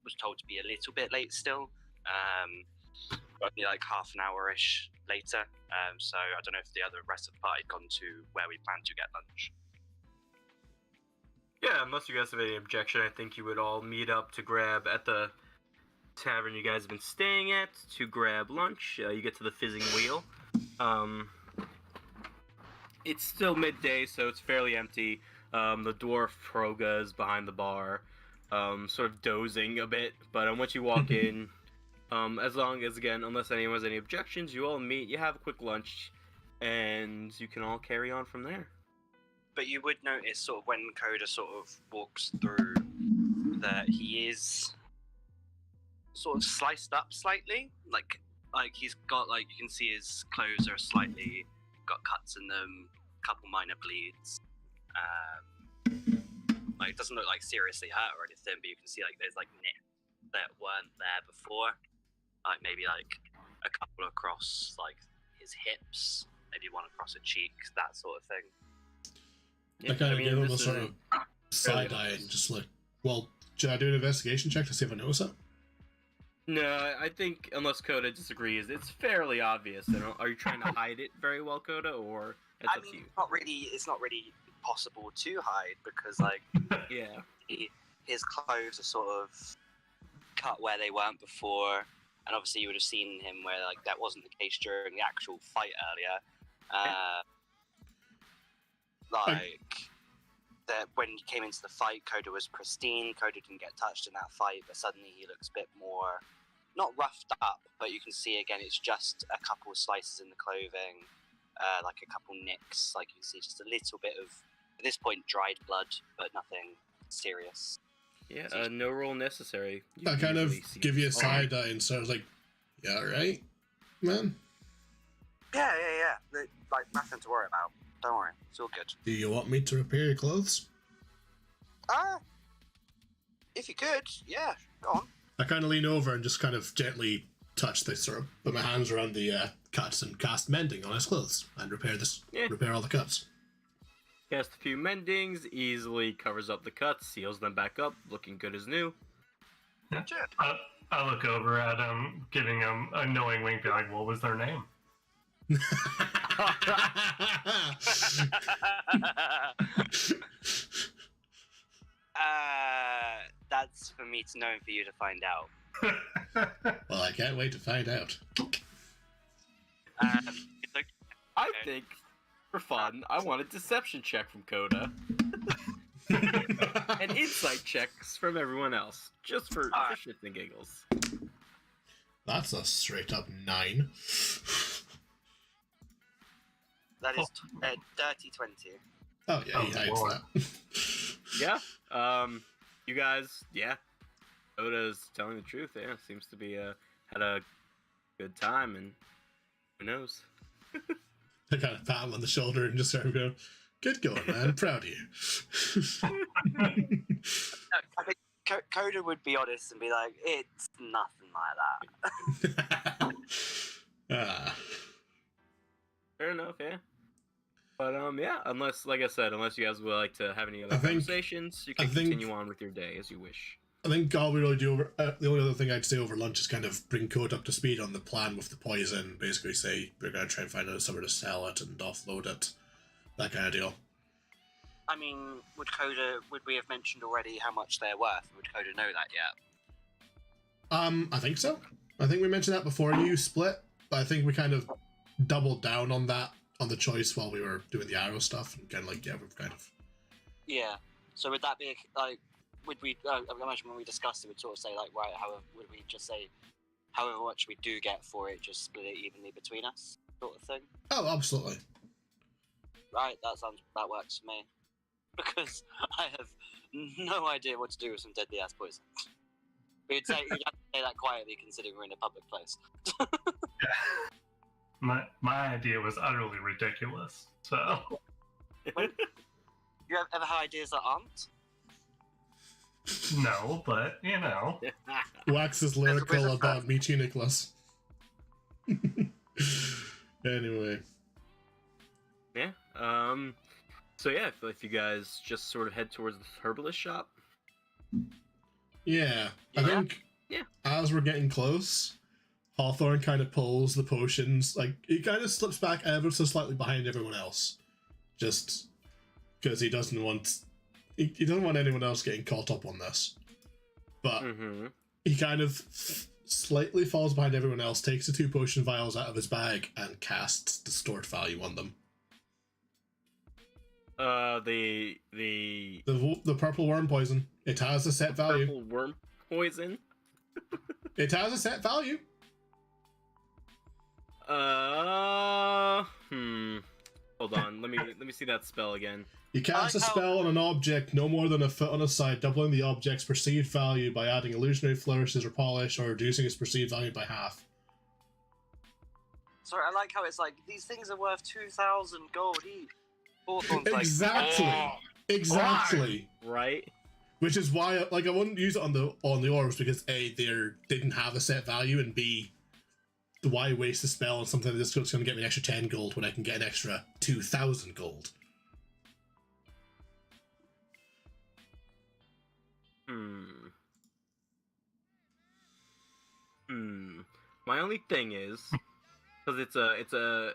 was told to be a little bit late still. Only half an hour-ish later. So I don't know if the rest of the party had gone to where we planned to get lunch. Yeah, unless you guys have any objection, I think you would all meet up to grab at the tavern you guys have been staying at to grab lunch. You get to the Fizzing Wheel. It's still midday, so it's fairly empty. The dwarf Froga is behind the bar. sort of dozing a bit. But once you walk in, as long as, again, unless anyone has any objections, you all meet, you have a quick lunch, and you can all carry on from there. But you would notice sort of when Coda sort of walks through that he is sort of sliced up slightly. Like he's got, like, you can see his clothes are slightly got cuts in them, a couple minor bleeds. Like, it doesn't look like seriously hurt or anything, but you can see like there's like nips that weren't there before. Like maybe like a couple across like his hips, maybe one across a cheek, that sort of thing. I kind of give him a sort of side eye and just like, well, should I do an investigation check to see if I notice it? No, I think unless Coda disagrees, it's fairly obvious. Are you trying to hide it very well, Coda, or it's up to you? It's not really possible to hide because, like, Yeah, his clothes are sort of cut where they weren't before, and obviously you would have seen him where, like, that wasn't the case during the actual fight earlier. That when he came into the fight, Coda was pristine. Coda didn't get touched in that fight, but suddenly he looks a bit more, not roughed up, but you can see again it's just a couple of slices in the clothing, like a couple nicks. Like you can see just a little bit of, at this point, dried blood, but nothing serious. yeah, no roll necessary. I kind of give you a side eye and sort of like, yeah, right, man? Yeah. Like, nothing to worry about. Don't worry, it's all good. Do you want me to repair your clothes? If you could, yeah, go on. I kind of lean over and just kind of gently touch this, sort of put my hands around the cuts and cast mending on his clothes and repair all the cuts. Cast a few mendings, easily covers up the cuts, seals them back up, looking good as new. Gotcha. I look over at him, giving him a knowing wink, be like, what was their name? That's for me to know and for you to find out. Well, I can't wait to find out. I think, for fun, I want a deception check from Coda. And insight checks from everyone else, just for shits and giggles. That's a straight up 9. That is dirty 20. Oh yeah, he hides Lord. that. Yeah, you guys, yeah, Coda's telling the truth. Yeah, seems to be had a good time, and who knows? I kind of pat him on the shoulder and just start going, "Good going, man. Proud of you." I think Coda would be honest and be like, it's nothing like that. Fair enough, yeah. But yeah, unless, like I said, unless you guys would like to have any other conversations, you can continue on with your day as you wish. I think all we really do the only other thing I'd say over lunch is kind of bring Code up to speed on the plan with the poison. Basically, say we're going to try and find out somewhere to sell it and offload it, that kind of deal. I mean, would we have mentioned already how much they're worth? Would Coda know that yet? I think so. I think we mentioned that before you split, but I think we kind of doubled down on that, on the choice while we were doing the arrow stuff, and kind of like, yeah, we've kind of... Yeah. So would that be, like, would we, I imagine when we discussed it, we'd sort of say, like, right, however, would we just say, however much we do get for it, just split it evenly between us, sort of thing? Oh, absolutely. Right, that works for me. Because I have no idea what to do with some deadly ass poison. But you'd have to say that quietly, considering we're in a public place. My idea was utterly ridiculous. So You ever had ideas that aren't? no, but you know. Wax is lyrical about me too, Nicholas. Anyway. Yeah. So yeah, if you guys just sort of head towards the herbalist shop. Yeah. I think as we're getting close, Hawthorne kind of pulls the potions, like, he kind of slips back ever so slightly behind everyone else. Just because he doesn't want anyone else getting caught up on this. But he kind of slightly falls behind everyone else, takes the 2 potion vials out of his bag, and casts Distort Value on them. The purple worm poison. It has a set value. Purple worm poison. It has a set value. Hold on. Let me see that spell again. You cast a spell on an object no more than a foot on a side, doubling the object's perceived value by adding illusionary flourishes or polish, or reducing its perceived value by half. Sorry, I like how it's like, these things are worth 2,000 gold each. Hawthorne's Exactly. Oh, Exactly. Right? Which is why, like, I wouldn't use it on the orbs because A, they didn't have a set value, and B, why waste a spell on something that's going to get me an extra 10 gold when I can get an extra 2,000 gold? My only thing is, because it's a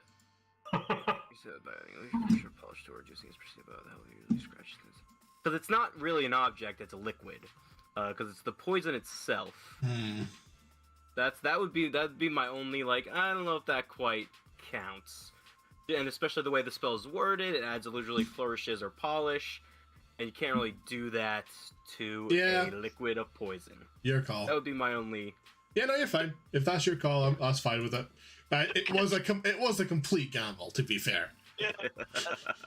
because it's not really an object; it's a liquid. Because it's the poison itself. That'd be my only, like, I don't know if that quite counts. And especially the way the spell is worded, it adds illusionary flourishes or polish, and you can't really do that to a liquid of poison. Your call. That would be my only. Yeah, no, you're fine. If that's your call, that's fine with it. It was a complete gamble, to be fair. Yeah,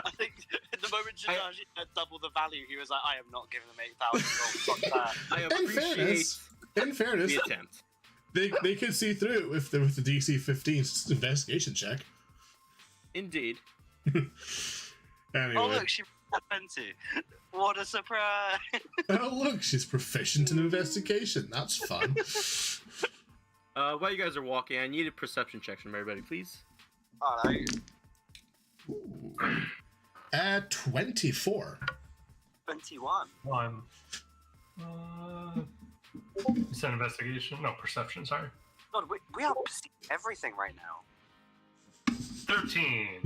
I think the moment Jiraji had double the value, he was like, I am not giving them 8,000 gold. Fuck that. I appreciate In fairness, the attempt. they could see through with the DC 15 investigation check. Indeed. Anyway. Oh look, she rolled 20. What a surprise! Oh look, she's proficient in investigation. That's fun. While you guys are walking, I need a perception check from everybody, please. Alright. 24. 21. One. It's an investigation. No, perception, sorry. God, we are perceiving everything right now. 13.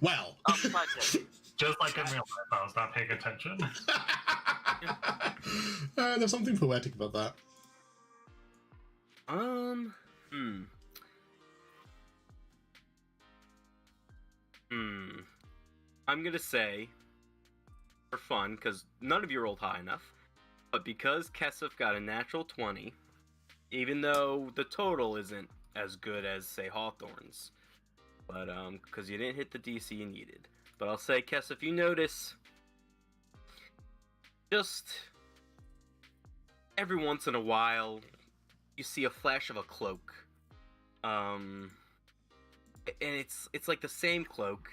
Well. Just like in real life, I was not paying attention. There's something poetic about that. I'm gonna say, for fun, because none of you rolled high enough, but because Kesef got a natural 20, even though the total isn't as good as, say, Hawthorne's, but, because you didn't hit the DC you needed. But I'll say, Kesef, you notice, just every once in a while, you see a flash of a cloak. And it's like the same cloak,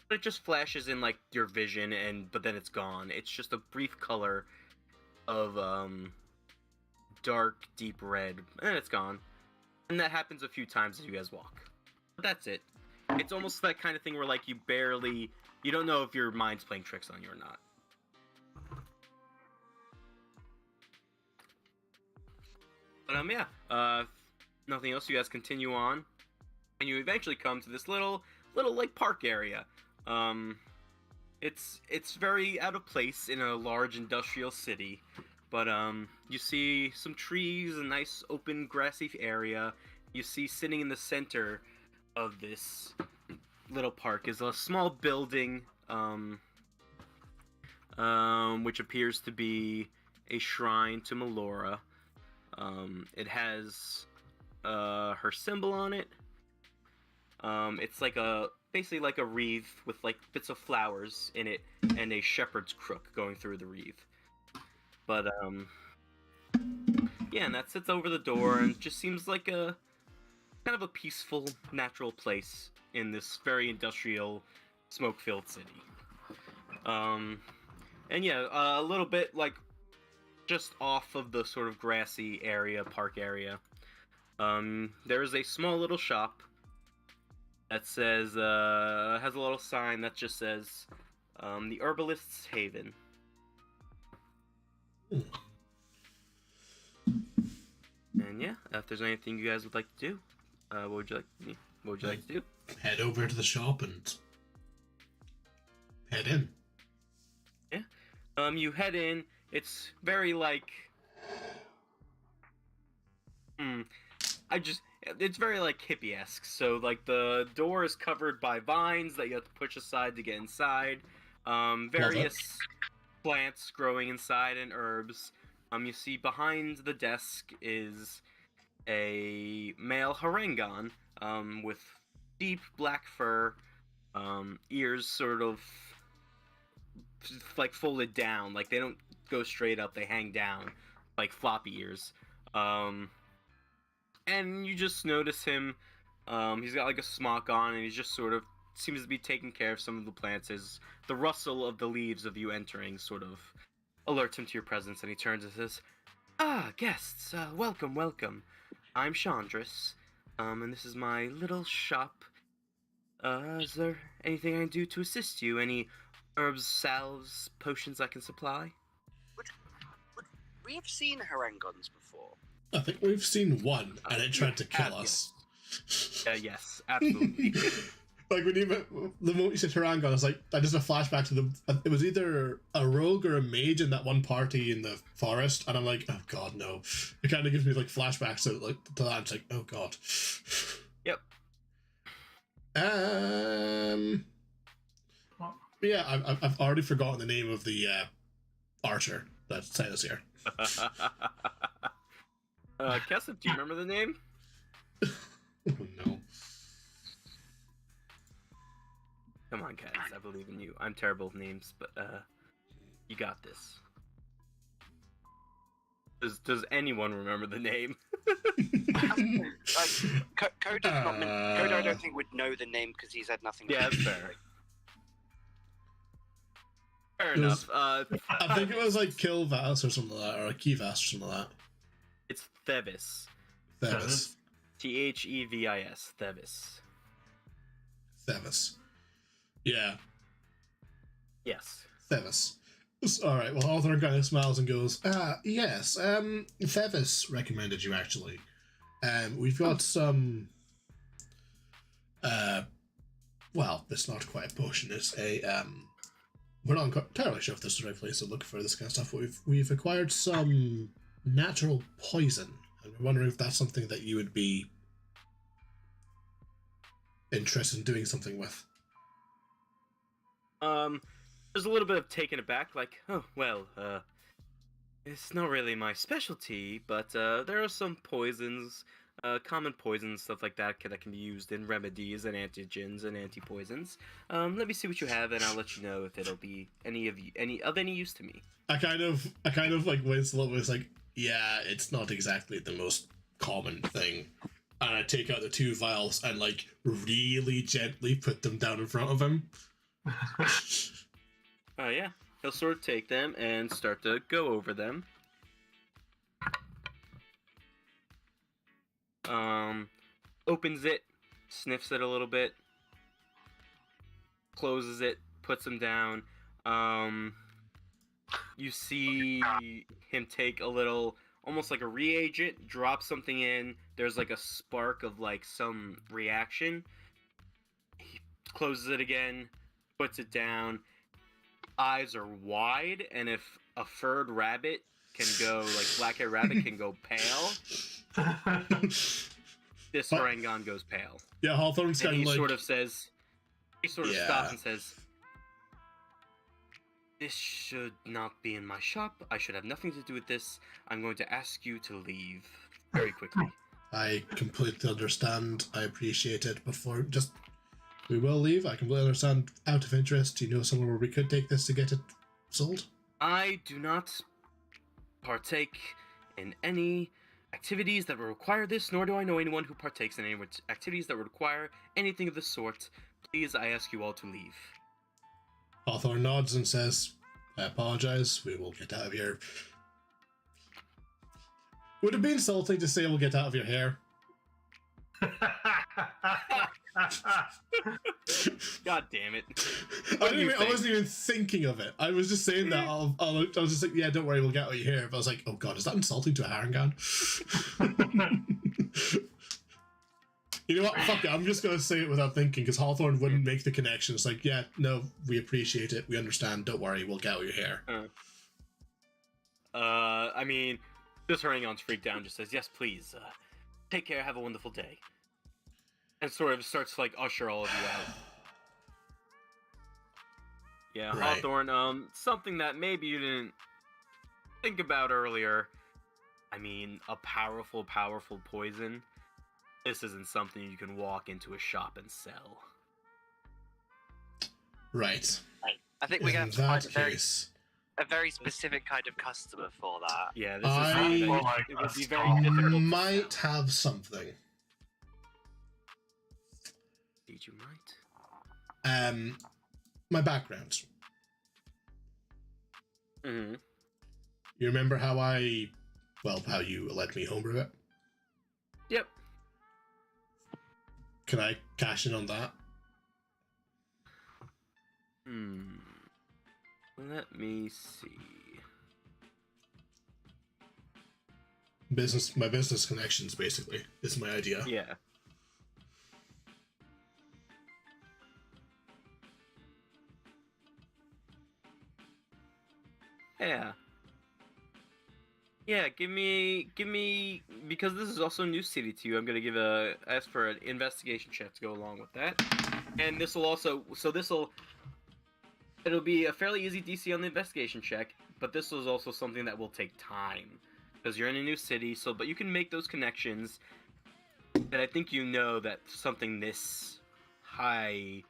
but it just flashes in, like, your vision, but then it's gone. It's just a brief color of, dark, deep red, and it's gone. And that happens a few times as you guys walk. But that's it. It's almost that kind of thing where, like, you don't know if your mind's playing tricks on you or not. But, yeah, nothing else, you guys continue on, and you eventually come to this little, like, park area. It's very out of place in a large industrial city, but, you see some trees, a nice open grassy area. You see sitting in the center of this little park is a small building, which appears to be a shrine to Melora. It has, her symbol on it. It's like basically like a wreath with, like, bits of flowers in it and a shepherd's crook going through the wreath. But, yeah, and that sits over the door and just seems like a kind of a peaceful, natural place in this very industrial, smoke-filled city. And yeah, a little bit, like, just off of the sort of grassy area, park area, there is a small little shop that says, has a little sign that just says, the Herbalist's Haven. And yeah, if there's anything you guys would like to do, what would you like to do? Head over to the shop and head in. Yeah. You head in. It's very, like, it's very, like, hippie-esque. So, like, the door is covered by vines that you have to push aside to get inside. Various plants growing inside and herbs. You see behind the desk is a male harangon, with deep black fur, ears sort of like folded down, like they don't go straight up, they hang down, like floppy ears. And you just notice him, he's got like a smock on, and he just sort of seems to be taking care of some of the plants as the rustle of the leaves of you entering sort of alerts him to your presence, and he turns and says, "Ah, guests, welcome, welcome. I'm Chandris, and this is my little shop. Is there anything I can do to assist you? Any herbs, salves, potions I can supply?" Would we have seen Harangons before? I think we've seen one, and it tried to kill us. Yes, absolutely. Like, when the moment you said Harangon, I was like, that is a flashback to it was either a rogue or a mage in that one party in the forest, and I'm like, oh god, no. It kind of gives me, like, flashbacks to that. It's like, oh god. Yep. Yeah, I've already forgotten the name of the archer that sent us here. Kessup, do you remember the name? Oh no. Come on, Cass, I believe in you. I'm terrible with names, but you got this. Does anyone remember the name? Coda, I don't think would know the name because he's had nothing. Yeah, that's fair. Fair enough. I think it was like Killvas or something like that, or Kivas or something like that. It's Thevis. Thevis. Thevis. Thevis. Thevis. Yeah. Yes. Thevis. Alright, well, Arthur kind of smiles and goes, yes, Thevis recommended you, actually. We've got some, well, it's not quite a potion, it's a, we're not entirely sure if this is the right place to look for this kind of stuff, but we've acquired some natural poison, and we're wondering if that's something that you would be interested in doing something with. There's a little bit of taken aback, like, oh, well, it's not really my specialty, but there are some poisons, common poisons, stuff like that can be used in remedies and antigens and anti-poisons. Let me see what you have, and I'll let you know if it'll be any of any use to me. I kind of like wince a little bit. It's like, yeah, it's not exactly the most common thing. And I take out the 2 vials and like really gently put them down in front of him. Yeah, he'll sort of take them and start to go over them. Opens it, sniffs it a little bit, closes it, puts them down. You see him take a little, almost like a reagent, drop something in. There's like a spark of like some reaction. He closes it again, puts it down. Eyes are wide, and if a furred rabbit can go, like black-haired rabbit can go pale, this Harangon goes pale. Yeah, Hawthorne's kind of like... He sort of stops and says, "This should not be in my shop. I should have nothing to do with this. I'm going to ask you to leave very quickly." I completely understand. I appreciate it. We will leave. I completely understand. Out of interest, do you know somewhere where we could take this to get it sold? I do not partake in any activities that would require this, nor do I know anyone who partakes in any activities that would require anything of the sort. Please, I ask you all to leave. Hawthorne nods and says, I apologize. We will get out of here. Would it be insulting to say we'll get out of your hair? God damn it. I wasn't even thinking of it. I was just saying that. I was just like, yeah, don't worry, we'll get out of your hair. But I was like, oh god, is that insulting to a Harangon? You know what? Fuck it. I'm just going to say it without thinking, because Hawthorne wouldn't make the connection. It's like, yeah, no, we appreciate it. We understand. Don't worry, we'll get out of your hair. I mean, this Harangon's freaked out and just says, yes, please. Take care, have a wonderful day. And sort of starts to, like, usher all of you out. Yeah, Right. Hawthorne, something that maybe you didn't think about earlier. I mean, a powerful poison. This isn't something you can walk into a shop and sell. Right. I think we're In going to have to that find case, a very specific kind of customer for that. Yeah, this is I- something that Well, like it a would be very stall. difficult to might sell. have something. Indeed, you might. My background. Mm-hmm. You remember how how you let me homebrew it? Yep. Can I cash in on that? Let me see. My business connections, basically, is my idea. Yeah. Yeah. Yeah, give me, because this is also a new city to you, I'm gonna ask for an investigation check to go along with that. And it'll be a fairly easy DC on the investigation check, but this is also something that will take time. Because you're in a new city, but you can make those connections, and I think you know that something this high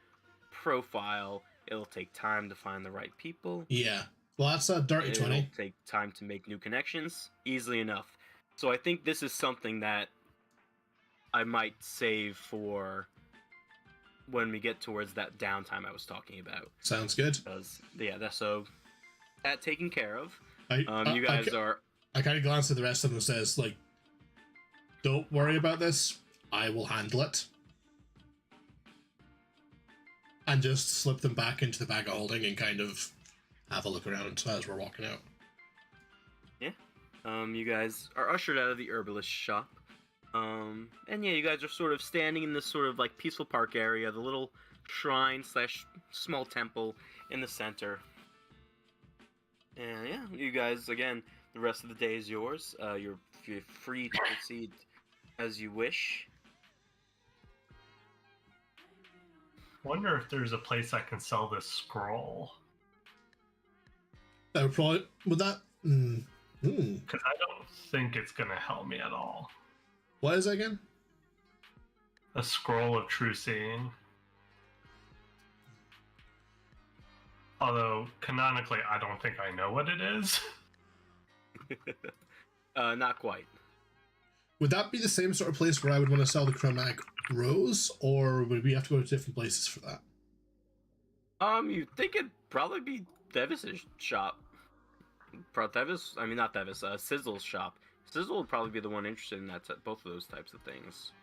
profile, it'll take time to find the right people. Yeah. Well, that's a dirty 20. It'll take time to make new connections, easily enough. So I think this is something that I might save for when we get towards that downtime I was talking about. Sounds good. Because, yeah, that taken care of. I You guys are... I kind of glance at the rest of them and says, like, don't worry about this. I will handle it. And just slip them back into the bag of holding and kind of have a look around as we're walking out. Yeah. You guys are ushered out of the herbalist shop. And yeah, you guys are sort of standing in this sort of like peaceful park area, the little shrine / small temple in the center. And yeah, you guys, again, the rest of the day is yours. You're free to proceed as you wish. Wonder if there's a place I can sell this scroll. That would probably... Would that... Because I don't think it's going to help me at all. What is it again? A scroll of true seeing. Although, canonically, I don't think I know what it is. Not quite. Would that be the same sort of place where I would want to sell the chromatic rose, or would we have to go to different places for that? You think it'd probably be Devis's shop. Not Devis, Sizzle's shop. Sizzle would probably be the one interested in both of those types of things.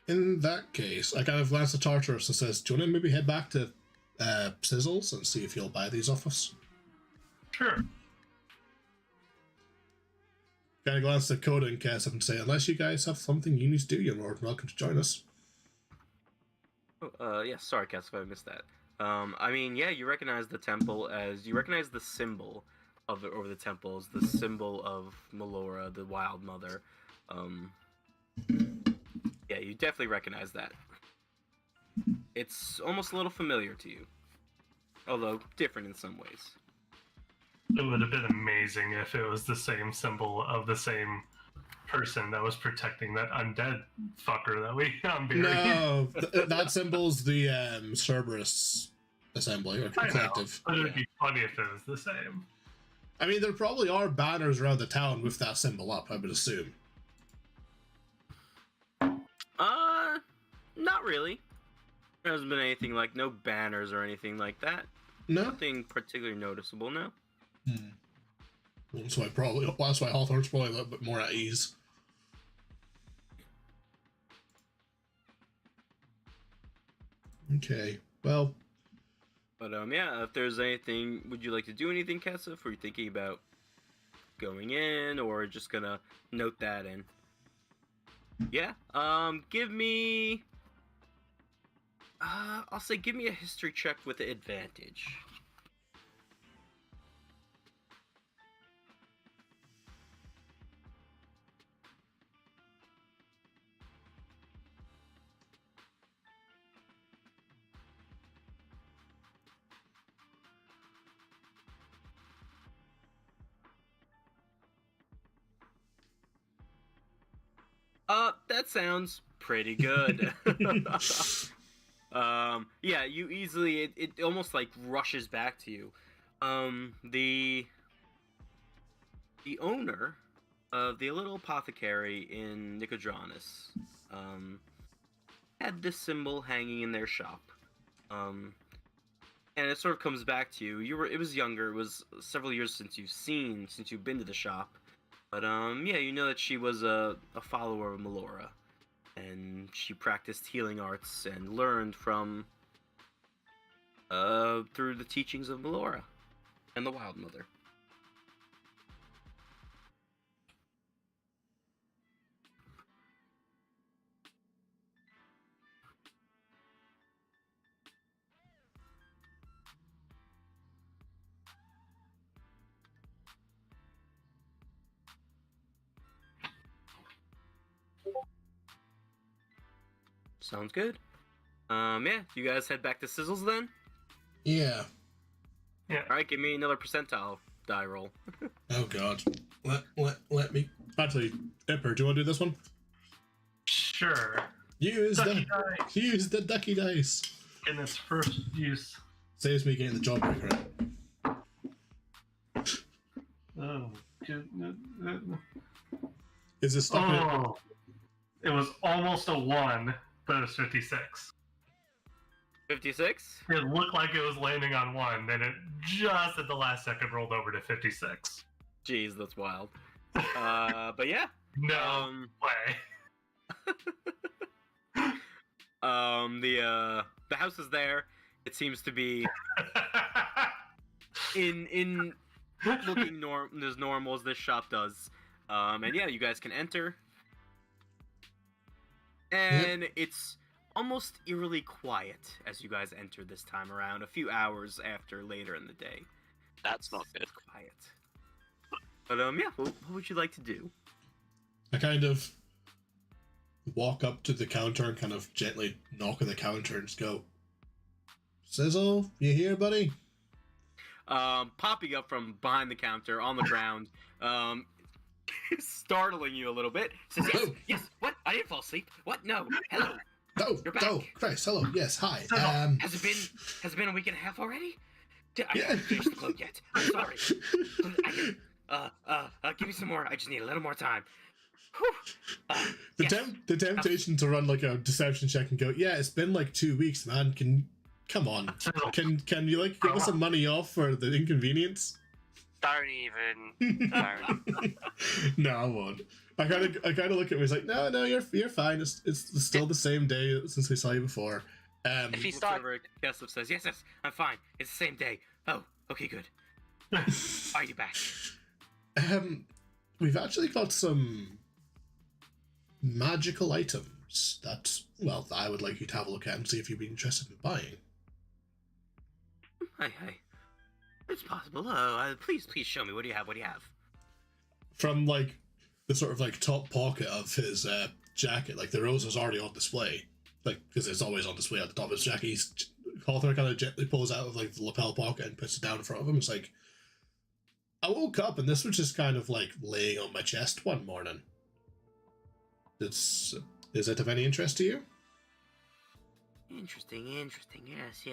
In that case, I kind of glance at Tartarus and says, do you want to maybe head back to Sizzle's and see if he'll buy these off us? Sure. Kind of glance at Coda and Kessup and say, unless you guys have something you need to do, you're more than welcome to join us. Oh, yeah, sorry, Cass, if I missed that. I mean, yeah, you recognize the temple you recognize the symbol over the temple as the symbol of Melora, the Wild Mother. Yeah, you definitely recognize that. It's almost a little familiar to you, although different in some ways. It would have been amazing if it was the same symbol of the same person that was protecting that undead fucker that we buried. No, that symbol's the Cerberus assembly, or I know, collective. but it'd be funny if it was the same. I mean, there probably are banners around the town with that symbol up, I would assume. Not really. There hasn't been anything like no banners or anything like that. No? Nothing particularly noticeable, no. That's why Hawthorne's probably a little bit more at ease. Okay, well... But, yeah, if there's anything, would you like to do anything, Kessup? Or are you thinking about going in, or just gonna note that in? Yeah, give me... I'll say give me a history check with advantage. That sounds pretty good. Yeah, you easily, it almost like rushes back to you. The owner of the little apothecary in Nicodranus, had this symbol hanging in their shop. And it sort of comes back to you. It was younger, it was several years since you've been to the shop. But, yeah, you know that she was a follower of Melora. And she practiced healing arts and learned from, through the teachings of Melora and the Wild Mother. Sounds good. Yeah, you guys head back to Sizzles then? Yeah. Yeah. Alright, give me another percentile die roll. Oh god. Let me. Actually, Ipper, do you want to do this one? Sure. Use Ducky dice. use the ducky dice. In its first use. Saves me getting the jawbreaker out. Oh, goodness. Is this stuck in it? Oh, it was almost a 1, but it was 56. 56? It looked like it was landing on 1, then it just at the last second rolled over to 56. Jeez, that's wild. But yeah. No way. The house is there. It seems to be in looking as normal as this shop does. And yeah, you guys can enter. And it's almost eerily quiet as you guys enter this time around, a few hours after later in the day. That's not good. It's quiet. But yeah, what would you like to do? I kind of walk up to the counter and kind of gently knock on the counter and just go, Sizzle, you here, buddy? Popping up from behind the counter on the ground, startling you a little bit. Says, yes, yes, what? I didn't fall asleep. What? No. Hello. You're back. Oh, Christ, hello, yes, hi. Has it been a week and a half already? I haven't finished the cloak yet. I'm sorry. Give me some more. I just need a little more time. The temptation to run like a deception check and go, yeah, it's been like 2 weeks, man. Come on. Can you like give us some money off for the inconvenience? Don't even. Don't. No, I won't. I kind of look at him. He's like, no, you're fine. It's still the same day since we saw you before. If he starts, Keslev says, yes, I'm fine. It's the same day. Oh, okay, good. Are you back? We've actually got some magical items that, well, I would like you to have a look at and see if you'd be interested in buying. Hi. It's possible. Please show me. What do you have? From, like, the sort of, like, top pocket of his jacket, like, the rose is already on display. Like, because it's always on display at the top of his jacket. Hawthorne kind of gently pulls out of, like, the lapel pocket and puts it down in front of him. It's like, I woke up and this was just kind of, like, laying on my chest one morning. Is it of any interest to you? Interesting. Yes. He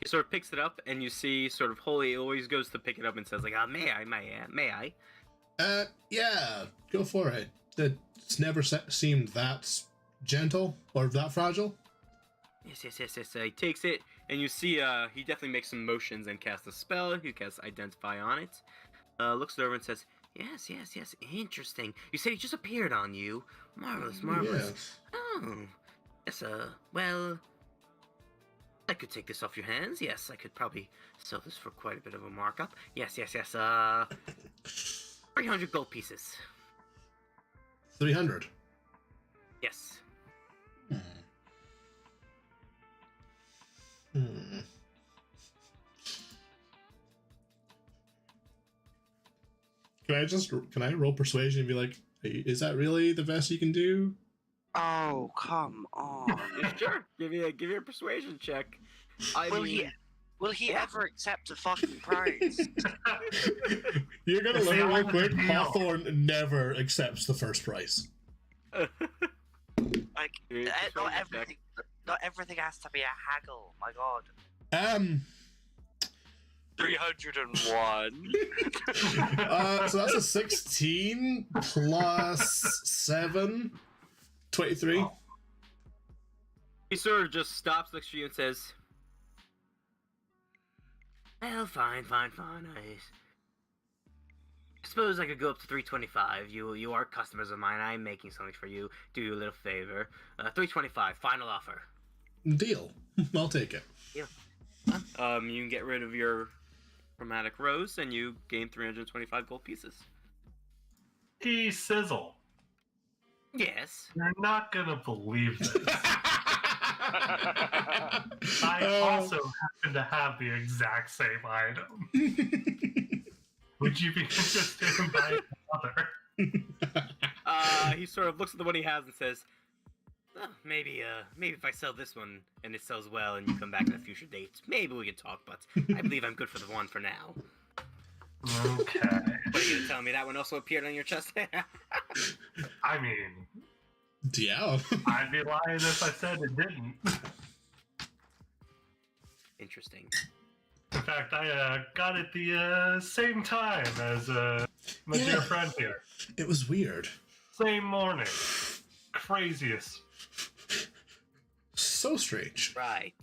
sort of picks it up, and you see sort of Holy always goes to pick it up and says, like, may I? Yeah, go for it. It's never seemed that gentle or that fragile. Yes. He takes it, and you see he definitely makes some motions and casts a spell. He casts Identify on it. Looks it over and says, yes. Interesting. You said he just appeared on you. Marvelous. Yes. Oh. Yes, well, I could take this off your hands. Yes, I could probably sell this for quite a bit of a markup. Yes. 300 gold pieces. 300? Yes. Can I roll persuasion and be like, hey, is that really the best you can do? oh, come on. Sure. Give me a persuasion check. Will he ever accept a fucking prize? You're gonna learn real quick. Hawthorne never accepts the first price. Like, Dude, just not roll your everything. Not everything has to be a haggle. My God. 301. So that's a 16 plus 7, 23. Oh. He sort of just stops next to you and says, "Well, fine. I suppose I could go up to 325. You are customers of mine. I'm making something for you. Do you a little favor. 325, final offer." Deal. I'll take it. You can get rid of your chromatic rose, and you gain 325 gold pieces. Hey, Sizzle. Yes. You're not gonna believe this. I also happen to have the exact same item. Would you be interested in buying another? He sort of looks at the one he has and says, "Oh, maybe if I sell this one and it sells well and you come back in a future date, maybe we can talk, but I believe I'm good for the one for now." Okay. What are you gonna tell me? That one also appeared on your chest? I mean, Yeah. I'd be lying if I said it didn't. Interesting. In fact, I got it the same time as my dear friend here. It was weird. Same morning. Craziest. So strange. Right.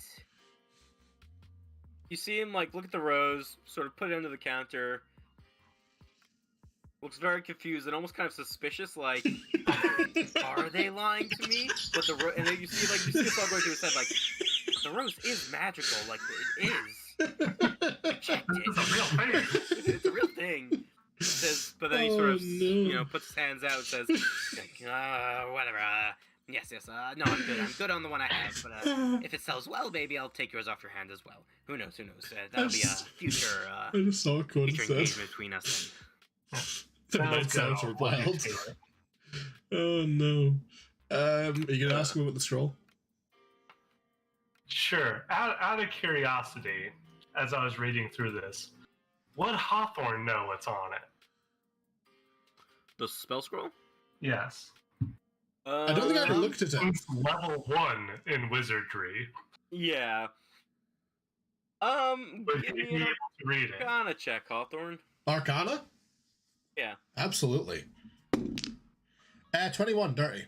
You see him, like, look at the rose, sort of put it under the counter. Looks very confused and almost kind of suspicious, like, are they lying to me? But and then you see a thought going through his head, like, the rose is magical, like, it is. Checked it. It's a real thing. It's a real thing. Says, but then he sort of, puts his hands out and says, whatever, yes, no, I'm good on the one I have, but if it sells well, maybe I'll take yours off your hand as well. Who knows, that'll be a future, I just saw what future engagement between us then. That sounds wild. Oh no. Are you gonna ask him about the scroll? Sure. Out of curiosity, as I was reading through this, would Hawthorne know what's on it? The spell scroll? Yes. I don't think I ever looked at it. It's level 1 in wizardry. Yeah. But Give you'd me be able an to read it. Arcana check, Hawthorne. Arcana? Yeah. Absolutely. 21, dirty.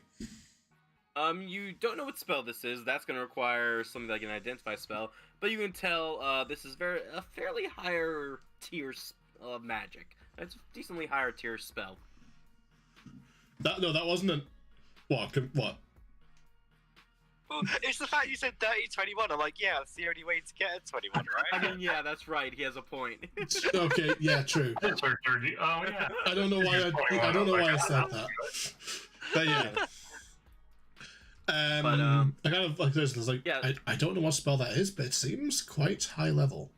You don't know what spell this is. That's going to require something like an identify spell, but you can tell this is a fairly higher tier of magic. It's a decently higher tier spell. That wasn't a... What? Well, it's the fact you said 30-21. I'm like, yeah, that's the only way to get a 21, right? I mean, yeah, that's right. He has a point. Okay, yeah, true. Those are dirty. Oh, yeah. I don't know why I said that. But yeah. I kind of like this. Like, yeah. I don't know what spell that is, but it seems quite high level.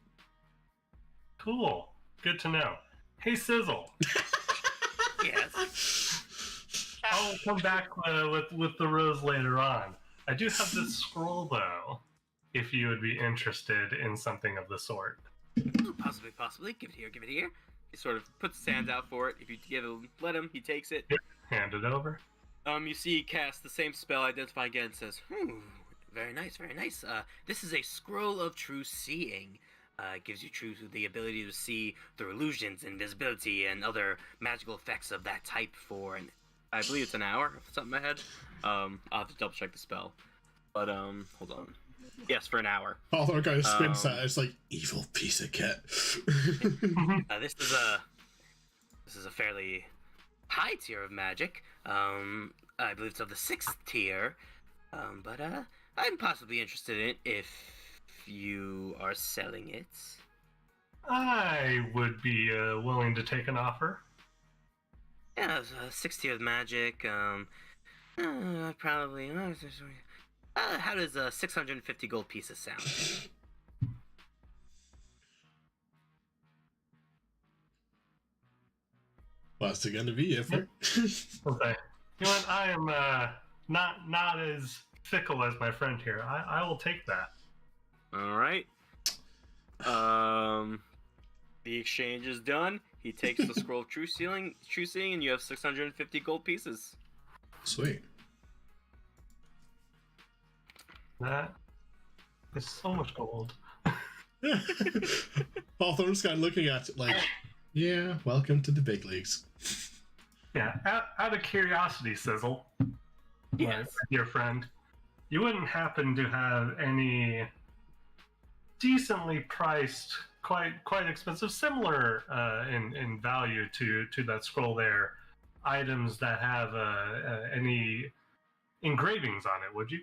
Cool. Good to know. Hey, Sizzle. Yes. I'll come back with the rose later on. I do have this scroll, though, if you would be interested in something of the sort. Possibly. Give it here. He sort of puts his hands out for it. If you let him, he takes it. Yep. Hand it over. You see he casts the same spell, identify again, and says, very nice. This is a scroll of true seeing. It gives you the ability to see through illusions, invisibility, and other magical effects of that type for I believe it's an hour, off the top of my head. I'll have to double check the spell. But, hold on. Yes, for an hour. Hawthorne kind of squints at it. It's like, evil piece of kit. This is a fairly high tier of magic. I believe it's of the 6th tier. But I'm possibly interested in it if you are selling it. I would be willing to take an offer. Yeah, it's 6th tier of magic. Probably. How does 650 gold pieces sound? What's it gonna be, if Okay. You know what? I am not as fickle as my friend here. I will take that. All right. The exchange is done. He takes the scroll of true seeing, and you have 650 gold pieces. Sweet. That is so much gold. Hawthorne's kind of looking at it like, yeah, welcome to the big leagues. Yeah, out of curiosity, Sizzle, Yes. your friend, you wouldn't happen to have any decently priced, quite expensive, similar in value to that scroll there, items that have any engravings on it? Would you?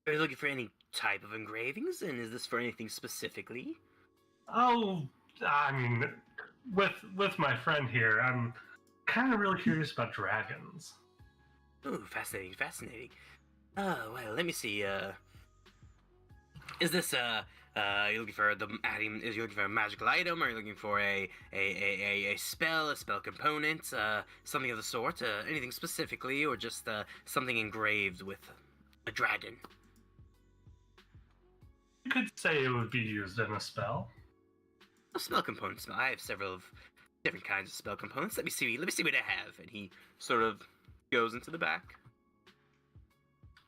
Are you looking for any type of engravings, and is this for anything specifically? Oh, I mean, with my friend here, I'm kind of really curious about dragons. Ooh, fascinating, fascinating. Oh, well, let me see, is this, are you looking for is you looking for a magical item? Are you looking for a spell, a spell component, something of the sort? Anything specifically, or just, something engraved with a dragon? You could say it would be used in a spell. A spell component. I have several of different kinds of spell components. Let me see what I have. And he sort of goes into the back.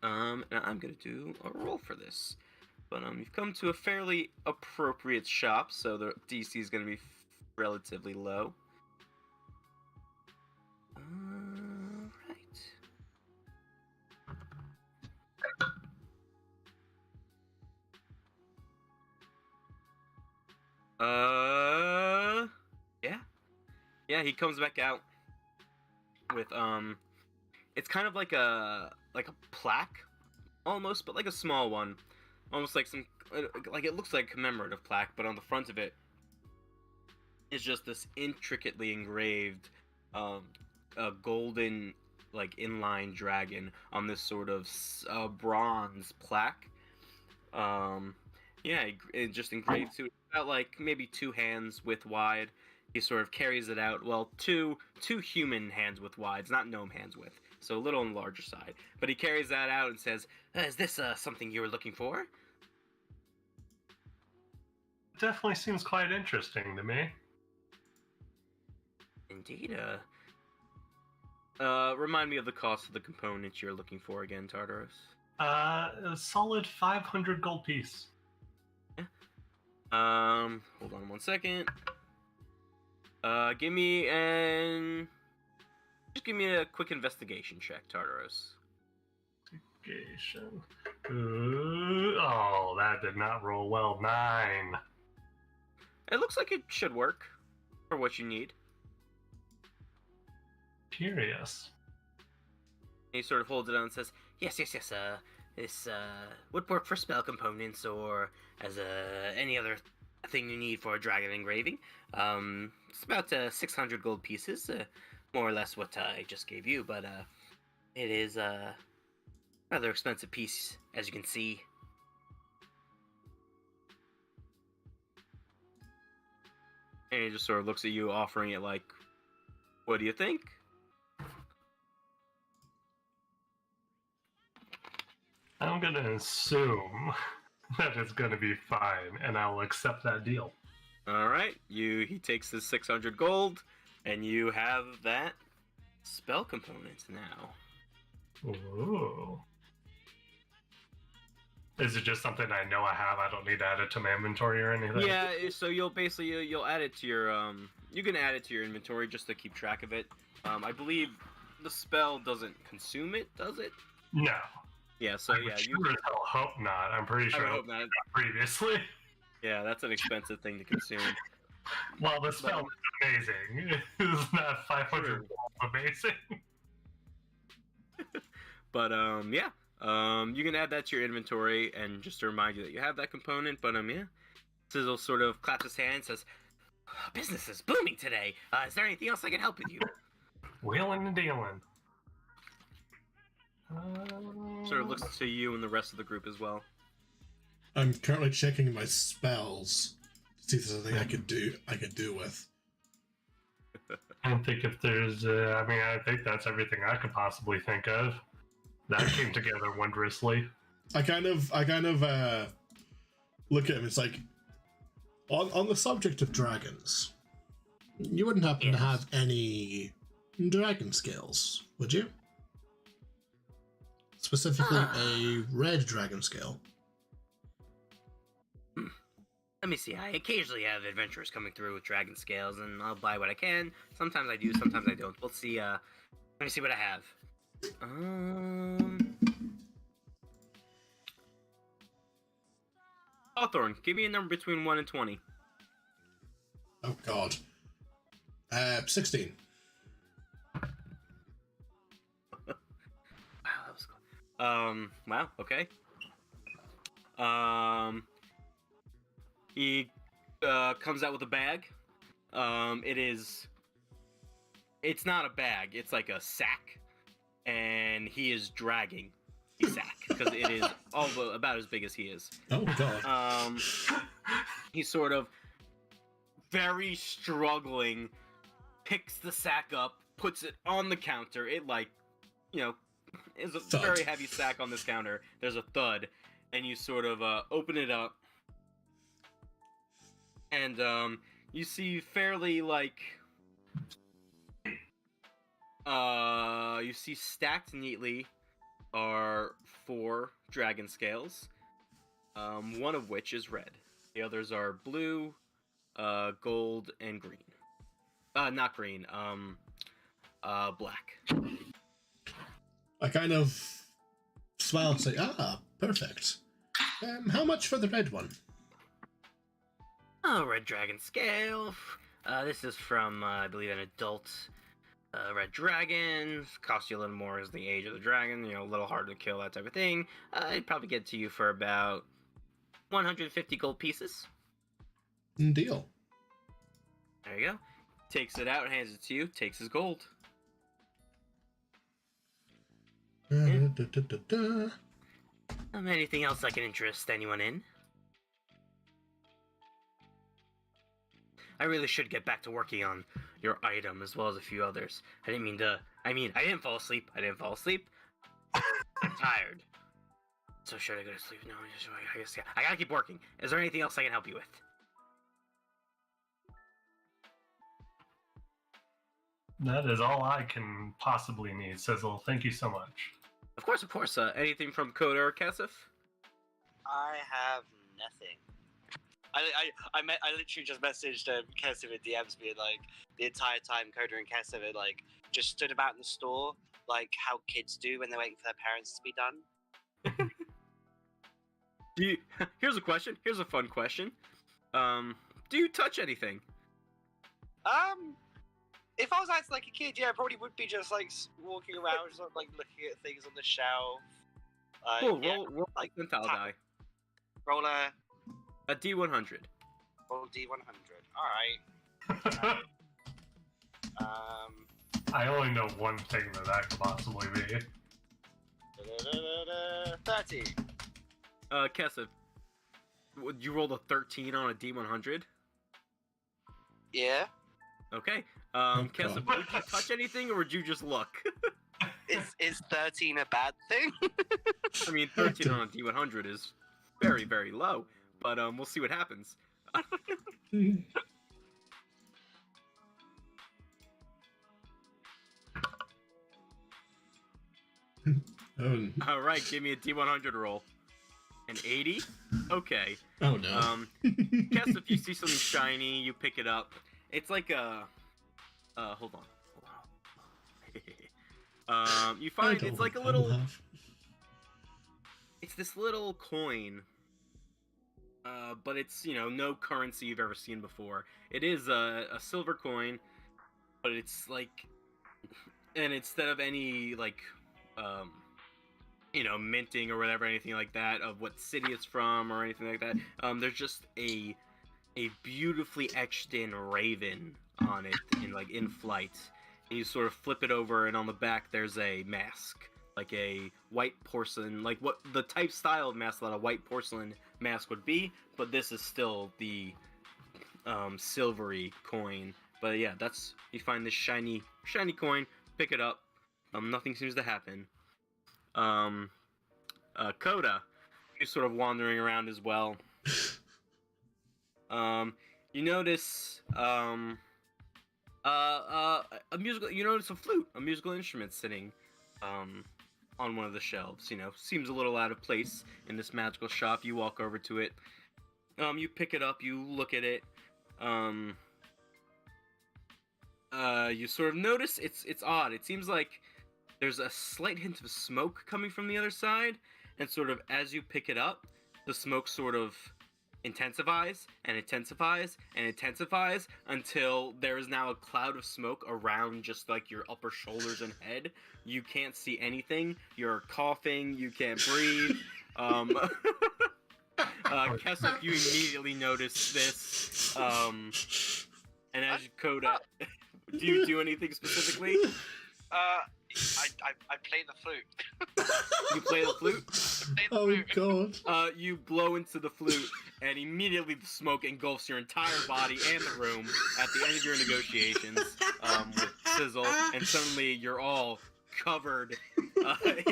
And I'm gonna do a roll for this. But you've come to a fairly appropriate shop, so the DC is gonna be relatively low. Yeah, he comes back out with it's kind of like a plaque almost, but like a small one, almost like some like it looks like a commemorative plaque, but on the front of it is just this intricately engraved a golden like inline dragon on this sort of bronze plaque. Yeah, it just engraved to about like maybe 2 hands width wide. He sort of carries it out. Well, two human hands width wide. It's not gnome hands width, so a little on the larger side. But he carries that out and says, "Is this something you were looking for?" Definitely seems quite interesting to me. Indeed. Remind me of the cost of the components you're looking for again, Tartaros. A solid 500 gold piece. Yeah. Hold on 1 second. Give me a quick investigation check, Tartaros. Investigation. Ooh, oh, that did not roll well. 9. It looks like it should work for what you need. Curious. He sort of holds it out and says, yes, this would work for spell components or as any other thing you need for a dragon engraving. It's about 600 gold pieces, more or less what I just gave you, but it is a rather expensive piece, as you can see. And he just sort of looks at you, offering it like, what do you think? I'm gonna assume that it's gonna be fine, and I'll accept that deal. All right, he takes his 600 gold, and you have that spell component now. Ooh. Is it just something I know I have? I don't need to add it to my inventory or anything? Yeah, so you'll add it to your you can add it to your inventory just to keep track of it. I believe the spell doesn't consume it, does it? No. Yeah, so I sure as hell hope not. I'm pretty sure I hope not. Previously. Yeah, that's an expensive thing to consume. Well, the spell is amazing. It's not 500 amazing. But yeah, you can add that to your inventory, and just to remind you that you have that component. But yeah, Sizzle sort of claps his hand and says, "Business is booming today. Is there anything else I can help with you?" Wheeling and dealing. Sort of looks to you and the rest of the group as well. I'm currently checking my spells to see if there's anything I could do with. I don't think if there's. I think that's everything I could possibly think of. That came together wondrously. I kind of look at him. It's like on the subject of dragons. You wouldn't happen to have any dragon skills, would you? Specifically, a red dragon scale. Let me see. I occasionally have adventurers coming through with dragon scales, and I'll buy what I can. Sometimes I do, sometimes I don't. We'll see. Let me see what I have. Hawthorne, give me a number between 1 and 20. Oh God. 16. Wow, that was cool. Wow, okay. He comes out with a bag. It's not a bag, it's like a sack, and he is dragging the sack because it is about as big as he is. Oh God. He's sort of very struggling, picks the sack up, puts it on the counter. It is a Thud. very heavy sack on this counter. There's a thud, and you sort of open it up, and you see fairly you see stacked neatly are 4 dragon scales, one of which is red. The others are blue, gold, and green. Not green, black. I kind of smile and say, perfect. How much for the red one? Oh, red dragon scale. This is from, I believe, an adult red dragon. Costs you a little more as the age of the dragon, a little harder to kill, that type of thing. I'd probably get to you for about 150 gold pieces. Deal. There you go. Takes it out, hands it to you, takes his gold. Anything else I can interest anyone in? I really should get back to working on your item as well as a few others. I didn't fall asleep. I'm tired. So should I go to sleep? No, I guess, yeah. I gotta keep working. Is there anything else I can help you with? That is all I can possibly need, Sizzle. Thank you so much. Of course. Anything from Coda or Kasif? I have nothing. I literally just messaged Kessev in DMs being like, the entire time Coda and Kessev had just stood about in the store like how kids do when they're waiting for their parents to be done. Here's a question. Here's a fun question. Do you touch anything? If I was acting like a kid, yeah, I probably would be just walking around, just looking at things on the shelf. Cool. Yeah, Roll a percentile die. Roll A D100. Roll D100. All right. I only know one thing that could possibly be. 30. Kessev, you rolled a 13 on a D100? Yeah. Okay. Oh, Kessev, God. would you touch anything or would you just look? Is 13 a bad thing? I mean, 13 on a D100 is very, very low, but we'll see what happens. All right, give me a D100 roll. An 80? Okay. Oh no. Guess if you see something shiny, you pick it up. It's like a... hold on. You find it's like a little... It's this little coin. But it's, no currency you've ever seen before. It is a silver coin, but it's like... And instead of any, minting or whatever, anything like that, of what city it's from or anything like that, there's just a beautifully etched in raven on it in flight. And you sort of flip it over, and on the back there's a mask, like a white porcelain, like what the type style of mask that a white porcelain mask would be, but this is still the silvery coin. But yeah, you find this shiny coin, pick it up. Nothing seems to happen. Coda, you're sort of wandering around as well. You notice a musical. You notice a flute, a musical instrument sitting on on one of the shelves. You know, seems a little out of place in this magical shop. You walk over to it. You pick it up. You look at it. You sort of notice it's odd. It seems like there's a slight hint of smoke coming from the other side, and sort of as you pick it up, the smoke sort of intensifies and intensifies and intensifies until there is now a cloud of smoke around just like your upper shoulders and head. You can't see anything. You're coughing. You can't breathe. Kessup, you immediately notice this. And as Coda, do you do anything specifically? I play the flute. You play the flute? Oh god. You blow into the flute, and immediately the smoke engulfs your entire body and the room at the end of your negotiations with Sizzle, and suddenly you're all covered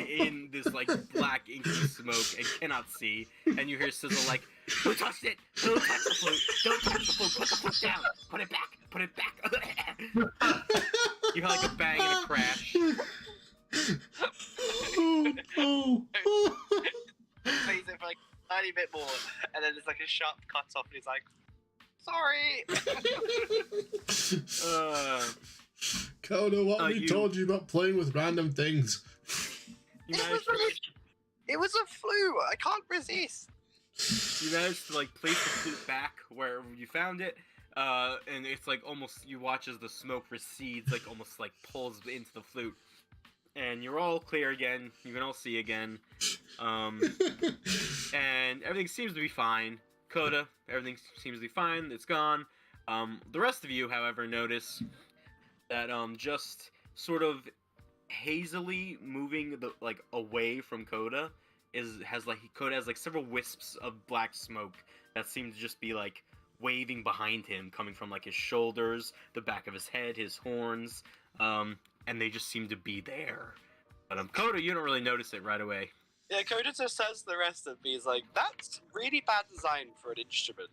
in this like black inky smoke and cannot see, and you hear Sizzle like, "Who touched it? Don't touch the flute! Don't touch the flute! Put the flute down! Put it back! Put it back!" You hear like a bang and a crash. Plays it for like a tiny bit more, and then there's like a sharp cut off, and he's like, "Sorry." Coda, what we told you about playing with random things? It was a flu. I can't resist. You managed to like place the flute back where you found it, and it's like almost you watch as the smoke recedes, like almost like pulls into the flute, and you're all clear again. You can all see again, and everything seems to be fine. Coda, everything seems to be fine. It's gone. The rest of you, however, notice that just sort of hazily moving the like away from Coda has several wisps of black smoke that seem to just be like waving behind him, coming from like his shoulders, the back of his head, his horns, and they just seem to be there. But Coda, you don't really notice it right away. Yeah, Coda just says to the rest of me, he's like, "That's really bad design for an instrument.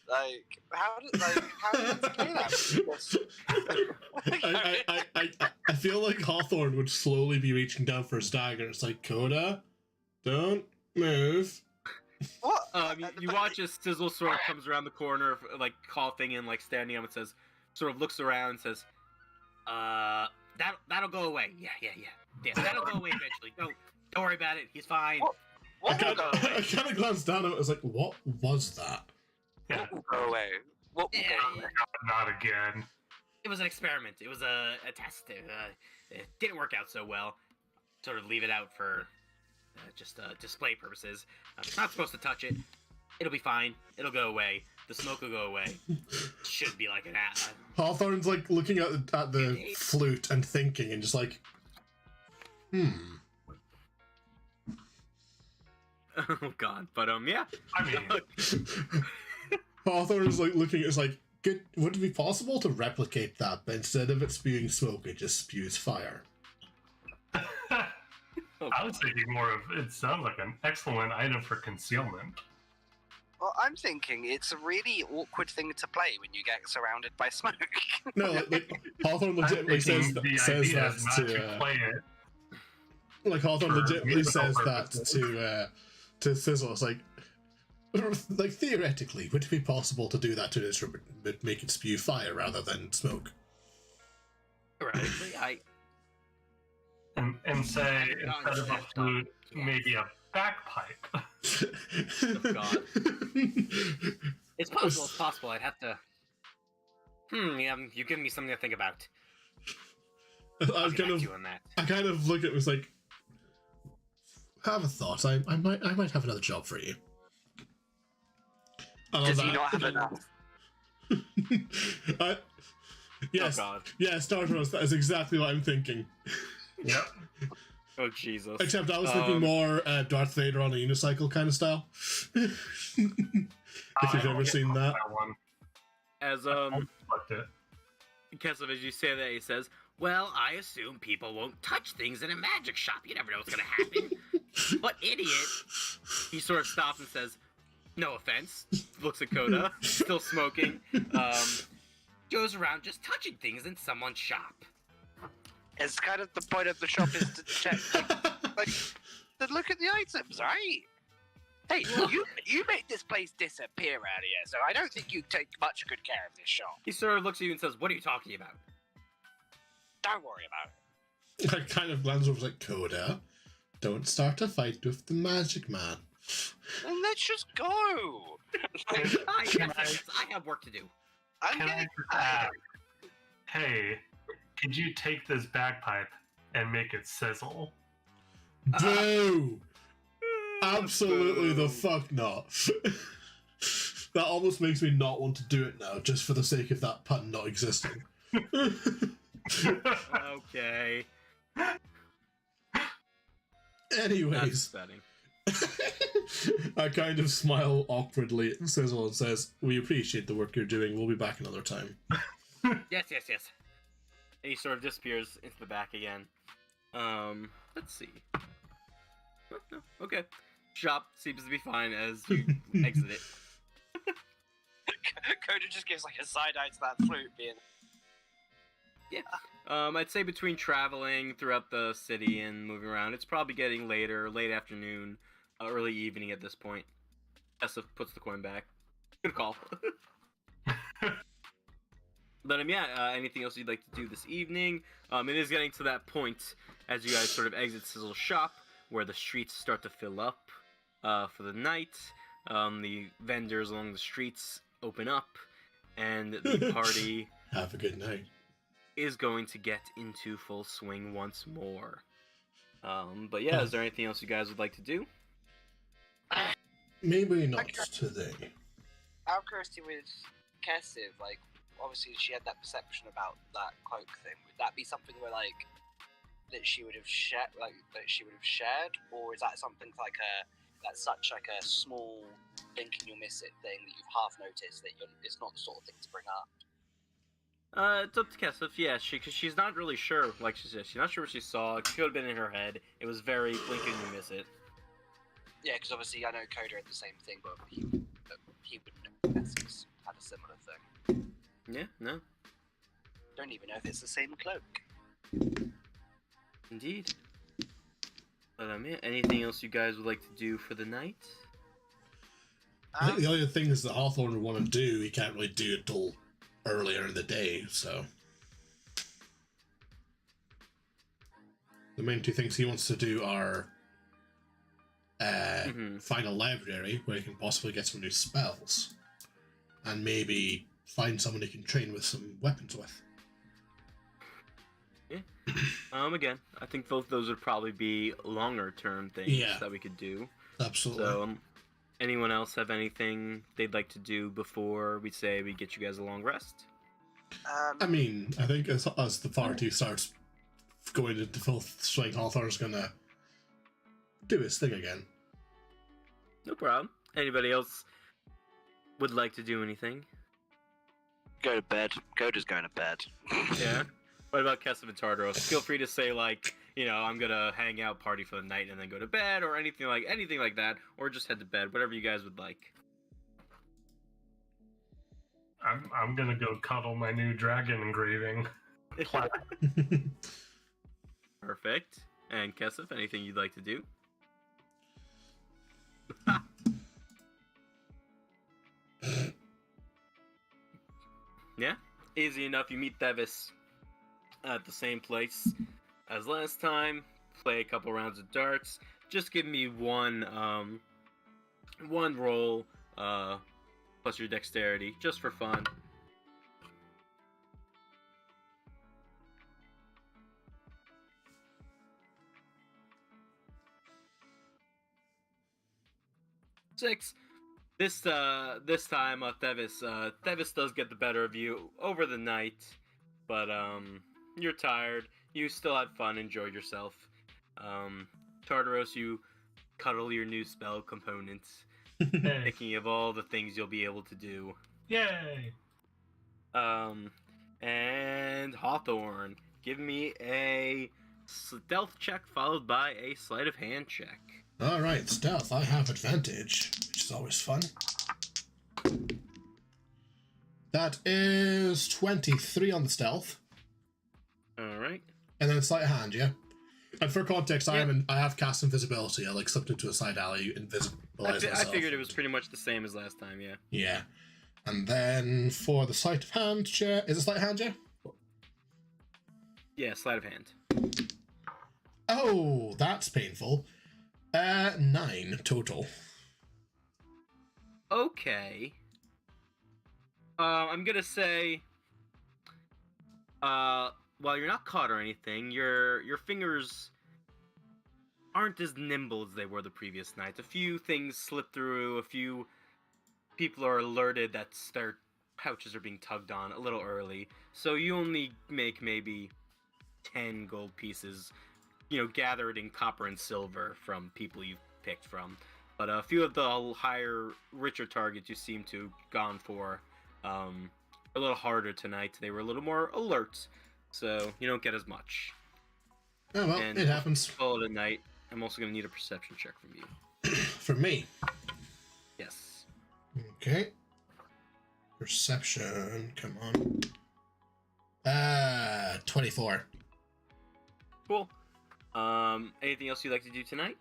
Like, how do you play that?" I feel like Hawthorne would slowly be reaching down for his dagger. It's like, Coda, don't move. What? You watch as Sizzle sort of comes around the corner, like coughing and like standing up, and says, sort of looks around and says, that'll go away. Yeah, that'll go away eventually. Don't worry about it. He's fine. I kind of glanced down at it. I was like, what was that? Yeah. What will go away? What will go away? Not again. It was an experiment. It was a test. It didn't work out so well. Sort of leave it out for just display purposes. I'm not supposed to touch it. It'll be fine. It'll go away. The smoke will go away. Should be like an Hawthorne's like looking at the flute and thinking, and just like, Oh god, but yeah. I mean, Hawthorne's like looking at it, like, would it be possible to replicate that, but instead of it spewing smoke, it just spews fire? I was thinking more of, it sounds like an excellent item for concealment. Well, I'm thinking it's a really awkward thing to play when you get surrounded by smoke. No, like Hawthorne legitimately says that play it. Like Hawthorne legitimately says that to Sizzle. It's like theoretically, would it be possible to do that to an instrument, but make it spew fire rather than smoke? Theoretically, and say instead of a flute, maybe a bagpipe. Oh god. It's possible. I'd have to. Yeah, you're giving me something to think about. I kind of look at it, was like, have a thought. I might have another job for you. Does he not have enough? Yes. Oh god. Yeah, Star Wars, that is exactly what I'm thinking. Yep. Oh Jesus. Except I was thinking more Darth Vader on a unicycle kind of style. If you've ever seen that. One. As Kessup, as you say that, he says, "Well, I assume people won't touch things in a magic shop. You never know what's gonna happen." But idiot, he sort of stops and says, "No offense." Looks at Coda, still smoking. Goes around just touching things in someone's shop. It's kind of the point of the shop is to check. Like, then look at the items, right? Hey, you made this place disappear out here, so I don't think you take much good care of this shop. He sort of looks at you and says, "What are you talking about?" Don't worry about it. I kind of glance over like, Coda, don't start a fight with the magic man. Then let's just go. I have work to do. I'm Can I getting just ask, hey, could you take this bagpipe and make it sizzle? Boo! Absolutely the fuck not. That almost makes me not want to do it now, just for the sake of that pun not existing. Okay. Anyways, That's upsetting. I kind of smile awkwardly at Sizzle and says, "We appreciate the work you're doing. We'll be back another time." Yes. And he sort of disappears into the back again. Let's see. Oh, no. Okay. Shop seems to be fine as you exit it. Coda just gives like a side eye to that flute being. I'd say between traveling throughout the city and moving around, it's probably getting later, late afternoon, early evening at this point. Tessa puts the coin back. Good call. But anything else you'd like to do this evening? It is getting to that point as you guys sort of exit Sizzle's shop, where the streets start to fill up for the night. The vendors along the streets open up, and the party Have a good night. is going to get into full swing once more. But yeah, is there anything else you guys would like to do? Maybe not today. Out of curiosity with Kessiv, like, obviously she had that perception about that cloak thing. Would that be something where, like, that she would have shared, or is that something like that's such like a small blink and you'll miss it thing that you've half noticed that it's not the sort of thing to bring up? It's up to Kessif, yeah, because she's not really sure, like she said, she's not sure what she saw, it could have been in her head, it was very blink and you miss it. Yeah, because obviously I know Coda had the same thing, but he would know Kessiv's had a similar thing. Yeah, no. Don't even know if it's the same cloak. Indeed. But yeah, anything else you guys would like to do for the night? I think the only thing is that Hawthorne would want to do, he can't really do it till earlier in the day, so. The main two things he wants to do are find a library where he can possibly get some new spells, and maybe find someone he can train with some weapons with. Yeah. Again, I think both those would probably be longer term things that we could do. Absolutely. So, anyone else have anything they'd like to do before we say we get you guys a long rest? I mean, I think as the party starts going into full swing, Hawthorne's gonna do his thing again. No problem. Anybody else would like to do anything? Go to bed. Coda's going to bed. Yeah. What about Kessif and Tartaros? Feel free to say, like, you know, I'm gonna hang out, party for the night, and then go to bed, or anything like that, or just head to bed, whatever you guys would like. I'm gonna go cuddle my new dragon engraving. Perfect. And Kessif, anything you'd like to do? Yeah, easy enough. You meet Thevis at the same place as last time. Play a couple rounds of darts. Just give me one roll plus your dexterity, just for fun. Six. This time, Thevis does get the better of you over the night, but you're tired. You still had fun, enjoyed yourself. Tartaros, you cuddle your new spell components, Hey. thinking of all the things you'll be able to do. Yay! And Hawthorne, give me a stealth check followed by a sleight of hand check. Alright, stealth. I have advantage, which is always fun. That is 23 on the stealth. Alright. And then sleight of hand, yeah? And for context, I have cast invisibility. I like slipped into a side alley, invisibilized myself. I figured it was pretty much the same as last time. Yeah. Yeah. And then for the sleight of hand check, is it sleight of hand, Jay? Yeah, sleight of hand. Oh, that's painful. 9 total. Okay. I'm gonna say, while you're not caught or anything, your fingers aren't as nimble as they were the previous night. A few things slip through. A few people are alerted that their pouches are being tugged on a little early. So you only make maybe 10 gold pieces, gathered in copper and silver from people you've picked from. But a few of the higher, richer targets you seem to have gone for a little harder tonight. They were a little more alert, so you don't get as much. Oh, well, and it happens. Call it a night. I'm also going to need a perception check from you. From me? Yes. Okay. Perception, come on. 24. Cool. Anything else you'd like to do tonight?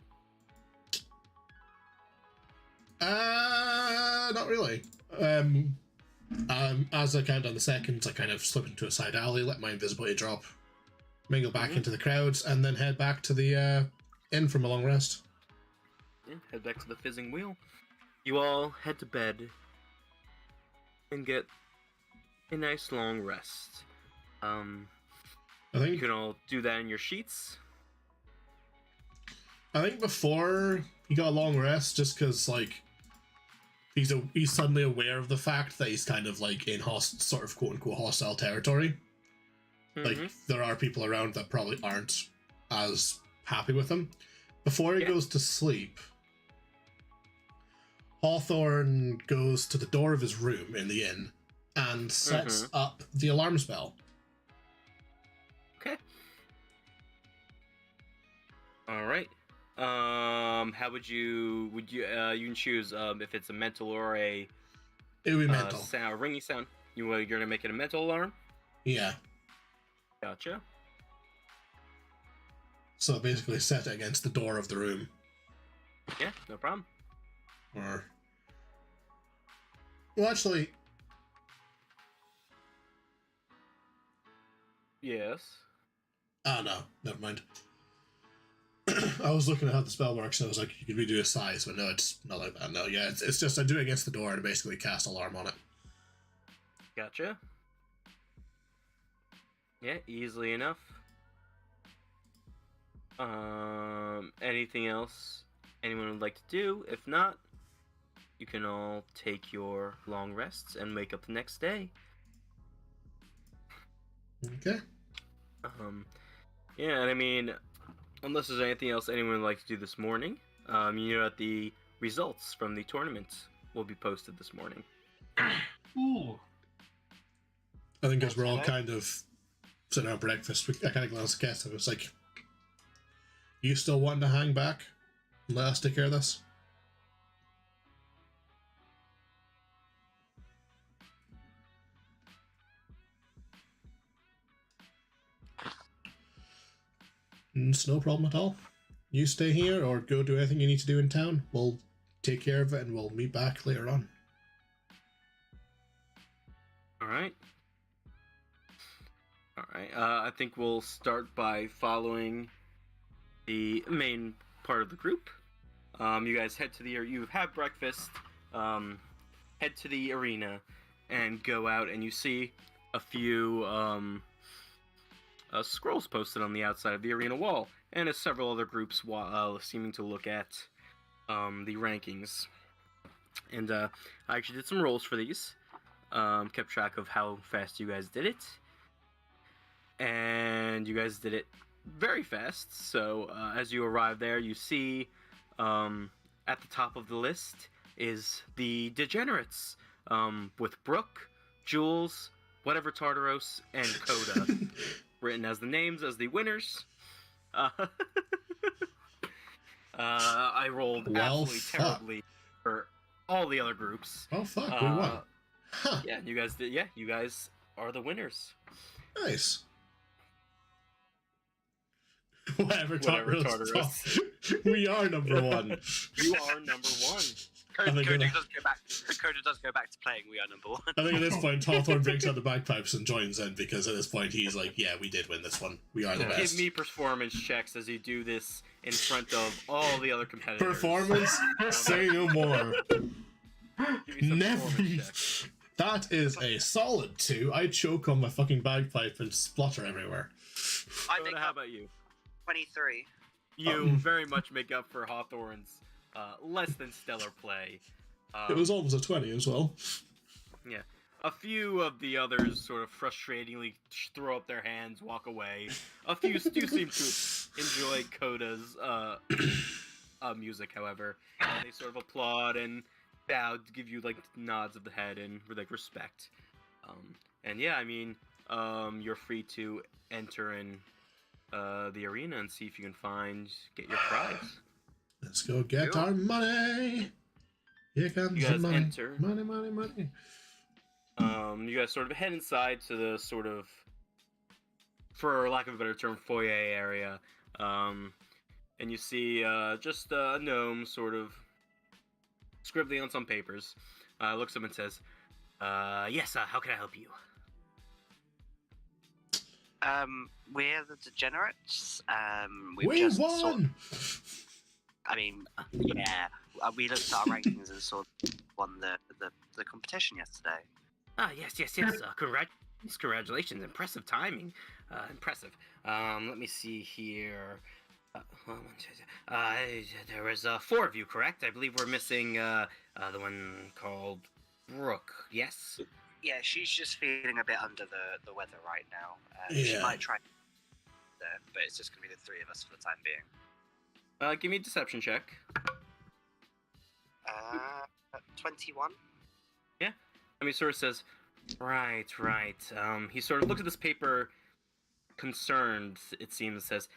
Not really. As I count down the seconds, I kind of slip into a side alley, let my invisibility drop, mingle back into the crowds, and then head back to the inn from a long rest. Yeah, head back to the fizzing wheel. You all head to bed and get a nice long rest. I You think can all do that in your sheets. before he got a long rest, just because like he's suddenly aware of the fact that he's kind of like in sort of quote unquote hostile territory. Like there are people around that probably aren't as happy with him. Before he goes to sleep, Hawthorne goes to the door of his room in the inn and sets up the alarm spell. Okay. All right. How would you you can choose if it's a mental or a It would be mental. sound, ringing sound. You're gonna make it a mental alarm. Yeah. Gotcha. So basically set it against the door of the room. Yeah, no problem. Or well, actually, Yes. oh no, never mind. I was looking at how the spell works, and I was like, you could redo a size, but no, it's not like that. No, yeah, it's just I do it against the door and basically cast alarm on it. Gotcha. Yeah, easily enough. Anything else anyone would like to do? If not, you can all take your long rests and wake up the next day. Okay. Yeah, and I mean, unless there's anything else anyone would like to do this morning, that the results from the tournament will be posted this morning. Ooh. I think as we're all kind of sitting around breakfast, I kind of glanced at Kess and was like, you still wanting to hang back and let us take care of this? It's no problem at all. You stay here or go do anything you need to do in town. We'll take care of it and we'll meet back later on. Alright. I think we'll start by following the main part of the group. You guys you have breakfast, head to the arena, and go out, and you see a few scrolls posted on the outside of the arena wall, and several other groups seeming to look at the rankings. And I actually did some rolls for these, kept track of how fast you guys did it, and you guys did it very fast. So as you arrive there, you see at the top of the list is the Degenerates, with Brooke, Jules, Whatever Tartaros, and Coda written as the names as the winners. I rolled absolutely terribly for all the other groups. Oh fuck, we won. Huh. Yeah, you guys did. Yeah, you guys are the winners. Nice. Whatever Whatever Tartarus. We are number one. You are number one. I think Coda it- does go back. Coda does go back to playing We Are Number One. I think at this point, Hawthorne breaks out the bagpipes and joins in because at this point he's like, yeah, we did win this one. We are the Yeah. best. Give me performance checks as you do this in front of all the other competitors. Performance, say no more. Give me some Never. performance checks. That is a solid 2. I choke on my fucking bagpipe and splutter everywhere. I Coda, make how up about you? 23. You very much make up for Hawthorne's less than stellar play. It was almost a 20 as well. A few of the others sort of frustratingly throw up their hands, walk away. A few do seem to enjoy Coda's music, however. They sort of applaud and bow to give you like nods of the head and like respect. And yeah, I mean, you're free to enter in the arena and see if you can get your prize. Let's go get our money. Here comes You the guys money. enter. Money, money, money. You guys sort of head inside to the sort of, for lack of a better term, foyer area. And you see just a gnome sort of scribbling on some papers. Looks up and says, yes, how can I help you? We're the degenerates. We just won! I mean, yeah. We looked at our rankings and sort of won the competition yesterday. Yes. Congratulations. Impressive timing. Impressive. Let me see here. There was 4 of you, correct? I believe we're missing the one called Brooke, yes? Yeah, she's just feeling a bit under the weather right now. Yeah. She might try there, but it's just going to be the 3 of us for the time being. Give me a deception check. 21? I mean, sort of says, right. He sort of looks at this paper, concerned, it seems, says,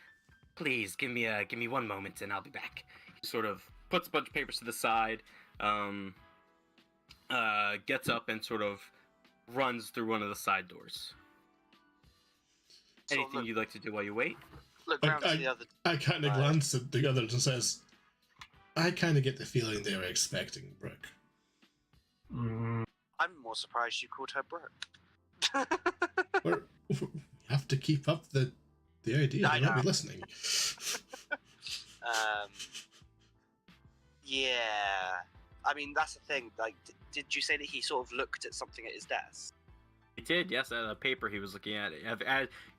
please, give me 1 moment and I'll be back. He sort of puts a bunch of papers to the side, gets up and sort of runs through one of the side doors. So Anything look- you'd like to do while you wait? Look round to the other. I kind of glance at the others and says, I kind of get the feeling they were expecting Brooke. Mm, I'm more surprised you called her Brooke. We have to keep up the idea. I They might know. be listening. Yeah. I mean, that's the thing. Like, did you say that he sort of looked at something at his desk? He did, yes, the paper he was looking at.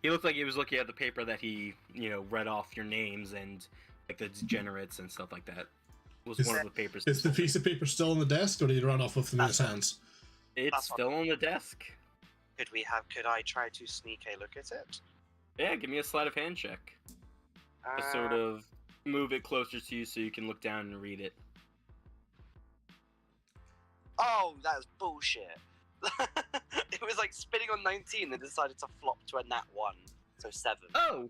He looked like he was looking at the paper that he, read off your names and, like, the degenerates and stuff like that. Was one of the papers. Is the piece of paper still on the desk, or did he run off with them in his hands? It's That's still on the desk. Could I try to sneak a look at it? Yeah, give me a sleight of hand check. To sort of move it closer to you so you can look down and read it. Oh, that's bullshit. It was like spinning on 19 and decided to flop to a nat 1. So 7. Oh!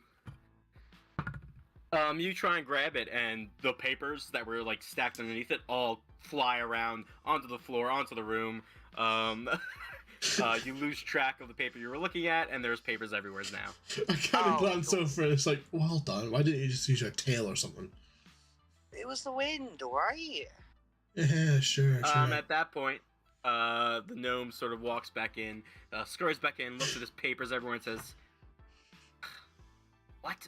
You try and grab it, and the papers that were, like, stacked underneath it all fly around onto the floor, onto the room. You lose track of the paper you were looking at, and there's papers everywhere now. I kind of Oh, glance over and it's like, well done. Why didn't you just use your tail or something? It was the wind, alright? Yeah, sure. At that point, the gnome sort of walks back in, scurries back in, looks at his papers everywhere, and says, "What?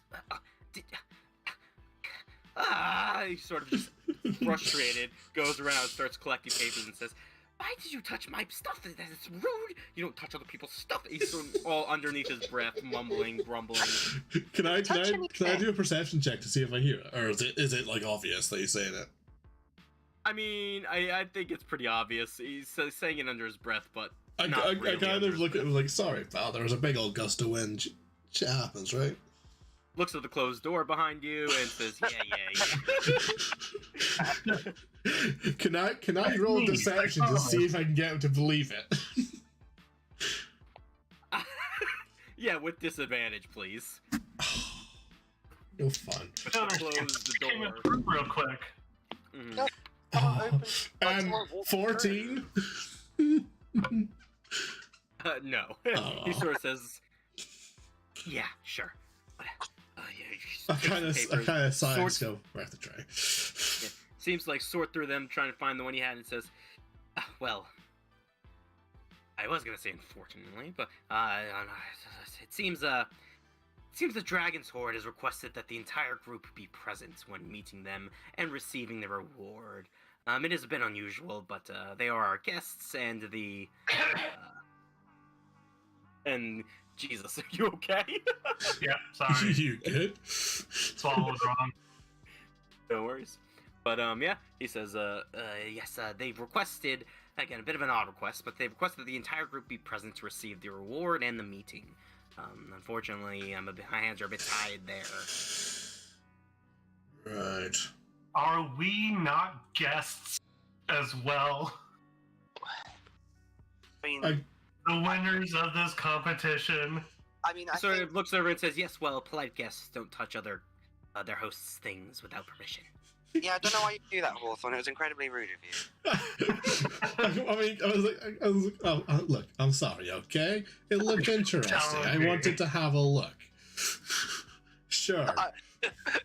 He's sort of just frustrated, goes around, starts collecting papers, and says, why did you touch my stuff? That's rude. You don't touch other people's stuff. He's sort of all underneath his breath, mumbling, grumbling. Can I do a perception check to see if I hear it, or is it like obvious that he's saying it? I mean, I think it's pretty obvious. He's saying it under his breath, but I kind of look at him like, sorry, pal. There was a big old gust of wind. Shit happens, right? Looks at the closed door behind you and says, yeah. Can I roll deception to see if I can get him to believe it? Yeah, with disadvantage, please. No fun. Close the came door. in real quick. Mhm. And 14? No. He sort of says, yeah, sure. I kind of sigh and go, worth the try. Yeah. Seems like sort through them, trying to find the one he had, and says, well, I was gonna say unfortunately, but it seems the Dragon's Horde has requested that the entire group be present when meeting them and receiving the reward. It is a bit unusual, but they are our guests, and and Jesus, are you okay? Yeah, sorry. You good? Swallowed wrong. No worries. But yeah, he says, yes, they've requested, again, a bit of an odd request, but they've requested that the entire group be present to receive the reward and the meeting. Unfortunately, my hands are a bit tied there. Right. Are we not guests as well? I mean, The winners of this competition. I mean, I Sort think of looks over and says, yes, well, polite guests don't touch their hosts' things without permission. yeah, I don't know why you do that, Hawthorne. It was incredibly rude of you. I mean, I was like, oh, look, I'm sorry, okay? It looked interesting. I wanted to have a look. Sure.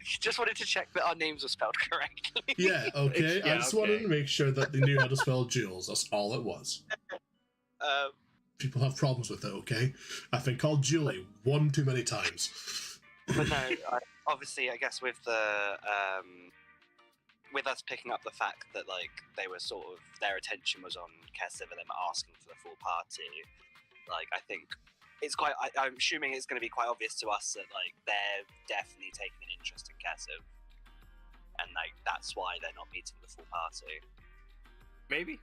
Just wanted to check that our names were spelled correctly. Yeah, okay. Yeah, I just wanted to make sure that they knew how to spell Jules. That's all it was. People have problems with it, okay? I've been called Julie one too many times. But no, obviously, I guess with the with us picking up the fact that like they were sort of their attention was on Kessev and them asking for the full party, like I think it's quite. I'm assuming it's going to be quite obvious to us that like they're definitely taking an interest in Kessev, and like that's why they're not meeting the full party. Maybe.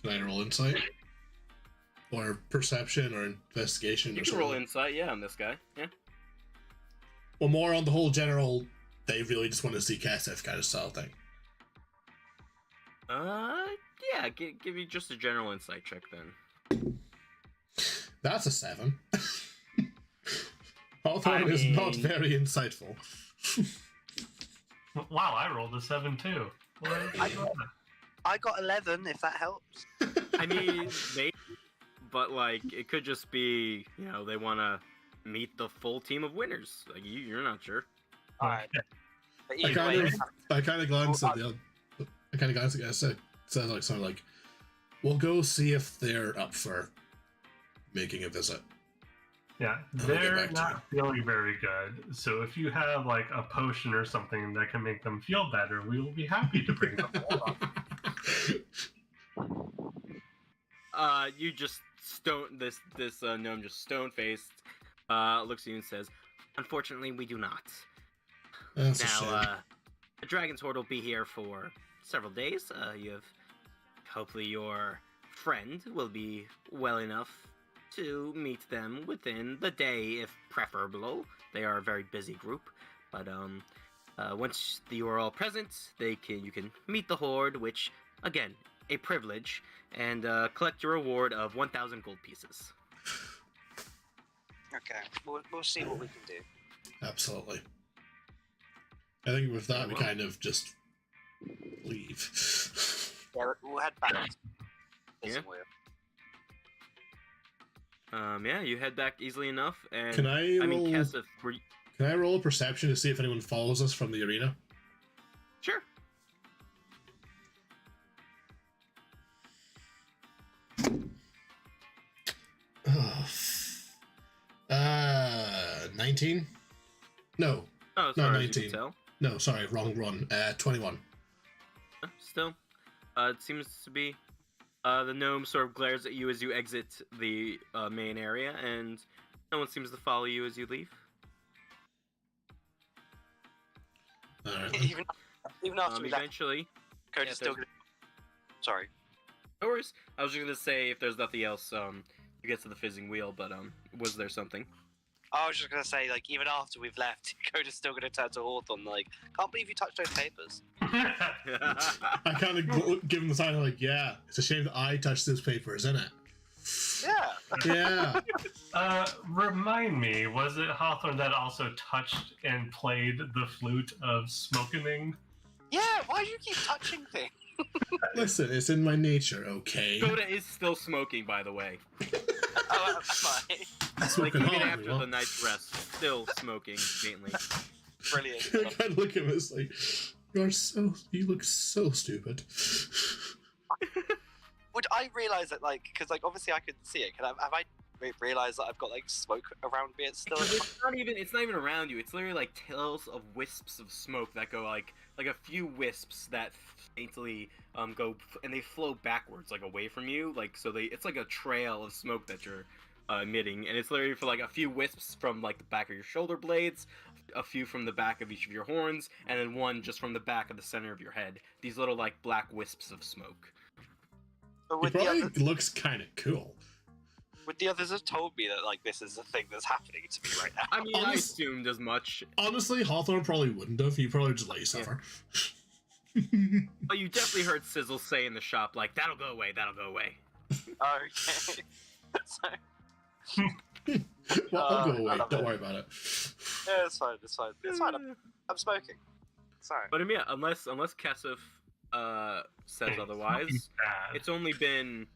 Can I roll insight? Or perception or investigation? You or can roll something? insight, yeah, on this guy. Yeah. Well, more on the whole general, they really just want to see Kessev kind of style thing. Yeah, give you just a general insight check then. That's a 7. Hawthorne is not very insightful. Wow, I rolled a 7 too. I got 11, if that helps. I mean, maybe, but like, it could just be, you know, they want to meet the full team of winners. Like, you're not sure. Alright. But I either kind way, of glanced at the other. I kind of glanced at the guy. Said like something like, "We'll go see if they're up for making a visit." Yeah, I'll get they're back to not feeling very good. So if you have like a potion or something that can make them feel better, we will be happy to bring them along. You just this gnome just stone faced looks at you and says, "Unfortunately, we do not. That's a Now, shame. the Dragon's Horde will be here for several days. Hopefully your friend will be well enough to meet them within the day, if preferable. They are a very busy group, but once you are all present, you can meet the Horde, which, again, a privilege, and collect your reward of 1,000 gold pieces." okay, we'll see what we can do. Absolutely. I think with that, we Well. kind of just leave. Yeah, we'll head back. Yeah. Yeah, you head back easily enough, and Can I roll? mean, Kessev, Can I roll a perception to see if anyone follows us from the arena? sure. 19? No. Oh, as No, far as you 19. can tell. No, sorry, wrong one. 21. Still, it seems to be the gnome sort of glares at you as you exit the main area, and no one seems to follow you as you leave. Alright. Even after we left, Eventually, Coda's yeah, still there's- gonna... Sorry. no worries. I was just gonna say if there's nothing else, you get to the fizzing wheel, but was there something? I was just gonna say, like, even after we've left, Coda's still gonna turn to Hawthorne, like, can't believe you touched those papers. I kind of give him the sign like, yeah, it's a shame that I touched those papers, isn't it? Yeah. Yeah. Remind me, was it Hawthorne that also touched and played the flute of Smokening? Yeah, why do you keep touching things? Listen, it's in my nature, okay? Coda is still smoking, by the way. Oh, that's fine. That's Like, fucking even hard, after well. the night's rest. still smoking faintly. Brilliant. I kind of look at him and it's like, you look so stupid. Would I realize that, like, because, like, obviously I couldn't see it. Have I realized that I've got, like, smoke around me? It's still. It's not even around you. It's literally like tails of wisps of smoke that go like a few wisps that faintly go and they flow backwards like away from you. Like so it's like a trail of smoke that you're emitting, and it's literally for like a few wisps from like the back of your shoulder blades, a few from the back of each of your horns, and then one just from the back of the center of your head. These little like black wisps of smoke. It probably looks kind of cool. Would the others have told me that, like, this is the thing that's happening to me right now? I mean, I assumed as much. Honestly, Hawthorne probably wouldn't have. He probably just let you suffer. But you definitely heard Sizzle say in the shop, like, that'll go away, that'll go away. Okay. Well, I'll go away. Don't worry about it. Yeah, it's fine. It's fine. It's fine. I'm smoking. Sorry. But I mean, yeah, unless Kesef says otherwise, it's only been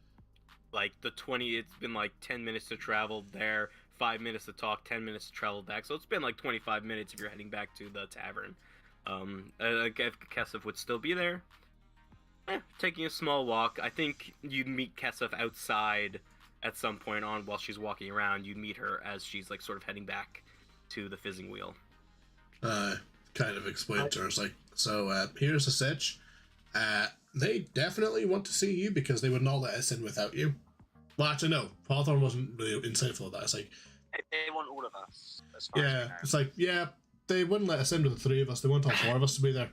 like it's been like 10 minutes to travel there, 5 minutes to talk, 10 minutes to travel back. So it's been like 25 minutes if you're heading back to the tavern. If Kesef would still be there, taking a small walk. I think you'd meet Kesef outside at some point on while she's walking around. You meet her as she's like sort of heading back to the fizzing wheel. Kind of explained to her, it's like, so here's the sitch. They definitely want to see you because they would not let us in without you. Well, actually, no. Hawthorne wasn't really insightful of that. It's like, they want all of us. As far as we know. it's like, yeah, they wouldn't let us in with the three of us. They want all four of us to be there.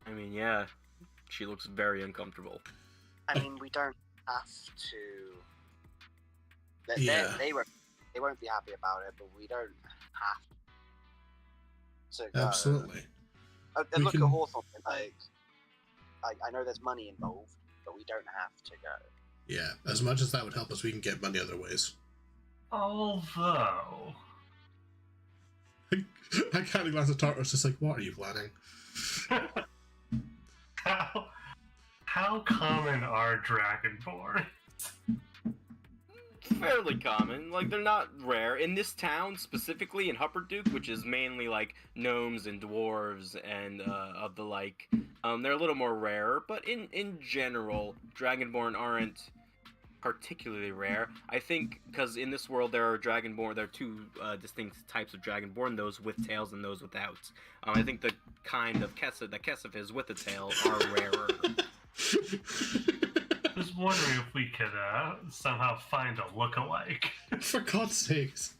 I mean, yeah, she looks very uncomfortable. I mean, we don't have to. They won't be happy about it, but we don't have to go. Absolutely. And look at Hawthorne, like, I know there's money involved, but we don't have to go. Yeah, as much as that would help us, we can get money other ways. Although... I kind of glance at Tartarus, just like, what are you planning? How common are Dragonborn? Fairly common. Like, they're not rare. In this town, specifically in Hupperduke, which is mainly, like, gnomes and dwarves and, of the like, they're a little more rare, but in general, Dragonborn aren't particularly rare. I think, because in this world there are two distinct types of Dragonborn, those with tails and those without. I think the kind of Kesef that Kesef is with the tail are rarer. I was wondering if we could somehow find a look-alike. For God's sakes.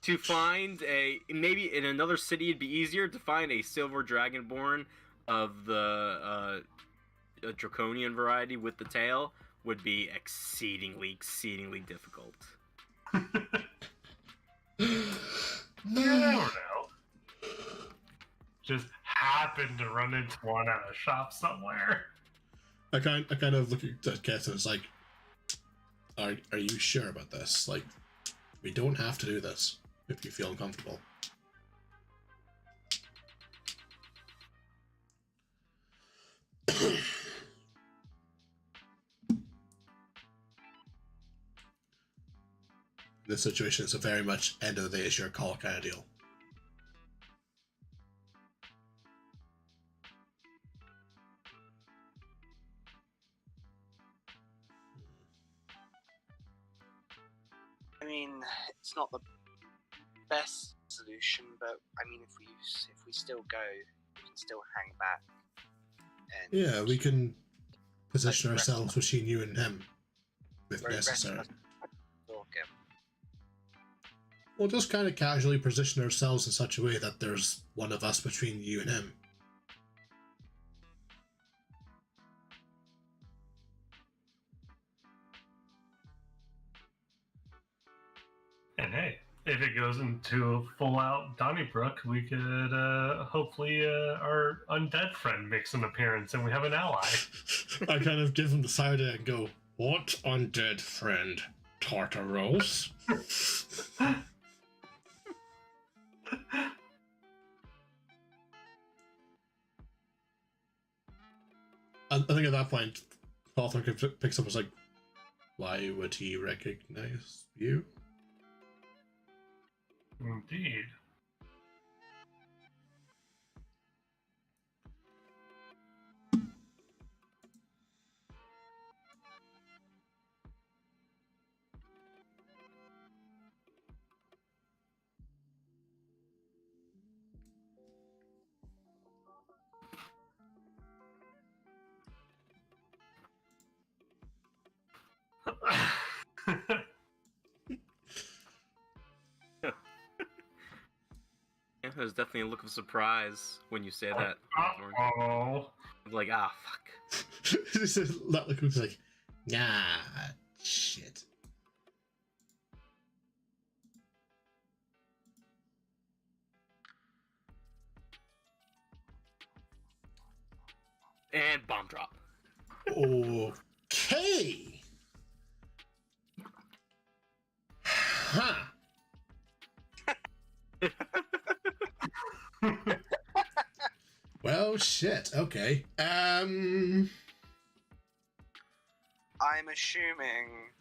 To find maybe in another city it'd be easier to find a silver Dragonborn of the draconian variety with the tail would be exceedingly difficult. You never know. Just happen to run into one at a shop somewhere. I kind of look at Kess and it's like, are you sure about this? Like, we don't have to do this if you feel uncomfortable. This situation is a very much end of the day is your call kind of deal. I mean, it's not the best solution, but I mean, if we still go, we can still hang back. And Yeah, we can position ourselves between you and him, if necessary. We'll just kind of casually position ourselves in such a way that there's one of us between you and him. And hey, if it goes into a full-out Donnybrook, we could hopefully our undead friend makes an appearance and we have an ally. I kind of give him the side eye and go, "What undead friend?" Tartaros. I think at that point, Hawthorne picks up and is like, why would he recognize you? Indeed. Yeah, there's definitely a look of surprise when you say that. Hawthorne. Oh. Like, fuck. That look was like, shit. And bomb drop. Okay. Huh. Well, shit. Okay. I'm assuming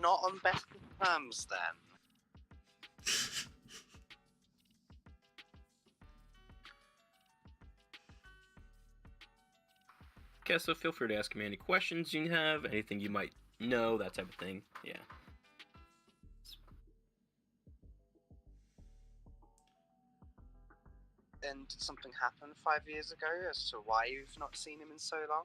not on best terms then. Okay, so feel free to ask me any questions you have, anything you might know, that type of thing. Yeah. And did something happen 5 years ago as to why you've not seen him in so long?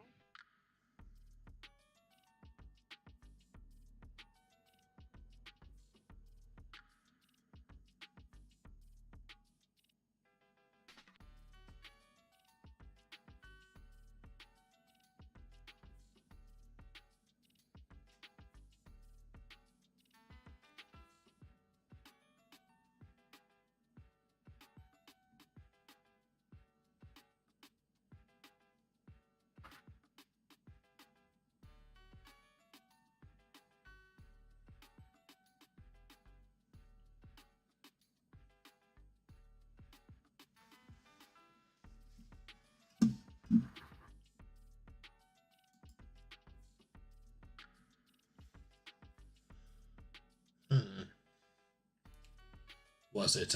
Was it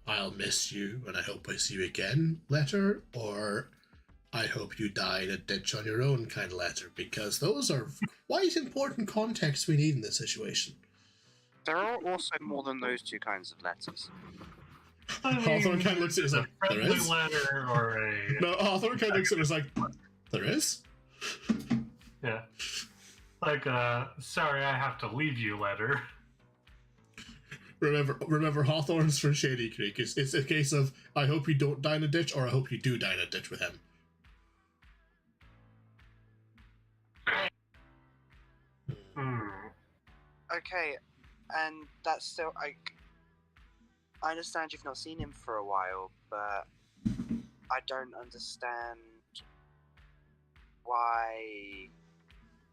I'll miss you and I hope I see you again letter, or I hope you die in a ditch on your own kind of letter? Because those are quite important contexts we need in this situation. There are also more than those two kinds of letters. Hawthorne kind of looks at it as like, there friendly is? letter or a... No, Hawthorne kind of looks at it as like, there is? Yeah. Like, sorry I have to leave you letter. Remember, Hawthorne's from Shady Creek. It's a case of, I hope you don't die in a ditch, or I hope you do die in a ditch with him. Okay, and that's still I understand you've not seen him for a while, but I don't understand why.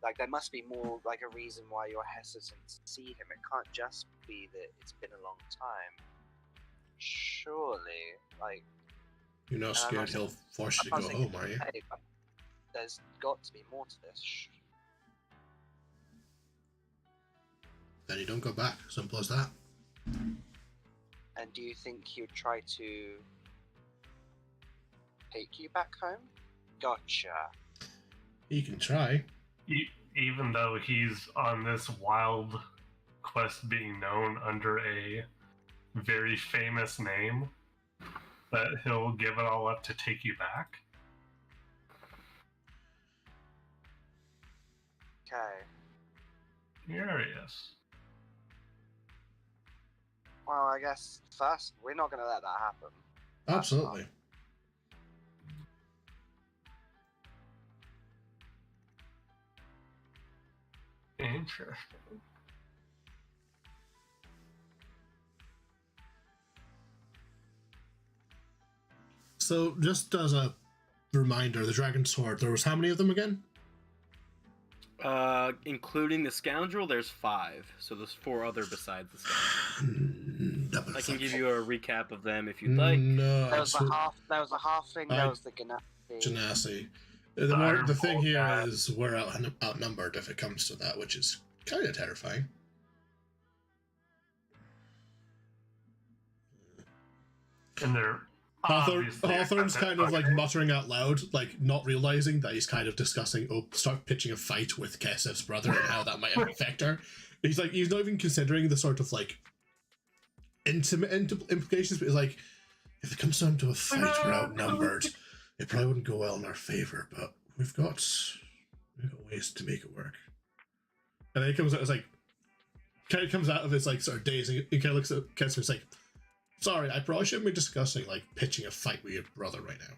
Like, there must be more, like, a reason why you're hesitant to see him. It can't just be that it's been a long time. Surely, like... You're not scared he'll force you to go home, are you? Hey, but there's got to be more to this. Then you don't go back. Simple as that. And do you think he'd try to take you back home? Gotcha. You can try. Even though he's on this wild quest being known under a very famous name, that he'll give it all up to take you back? Okay. Curious. Well, I guess first, we're not going to let that happen. Absolutely. Interesting. So, just as a reminder, the Dragon Sword, there was how many of them again? Including the scoundrel, there's 5. So there's 4 other besides the scoundrel. I can give you a recap of them if you'd like. No, There was a halfling. There was the Genasi. Iron The thing Bolt here guy. is we're outnumbered if it comes to that, which is kind of terrifying. And they're Hawthorne's kind of like muttering out loud, like not realizing that he's kind of discussing, start pitching a fight with Kesev's brother and how that might affect her. He's not even considering the sort of like intimate implications, but he's like, if it comes down to a fight, we're outnumbered. It probably wouldn't go well in our favor, but we've got ways to make it work. And then he comes out, it's like, kind of comes out of his like sort of daze, and he kind of looks at Kesev, it's like, sorry, I probably shouldn't be discussing like pitching a fight with your brother right now.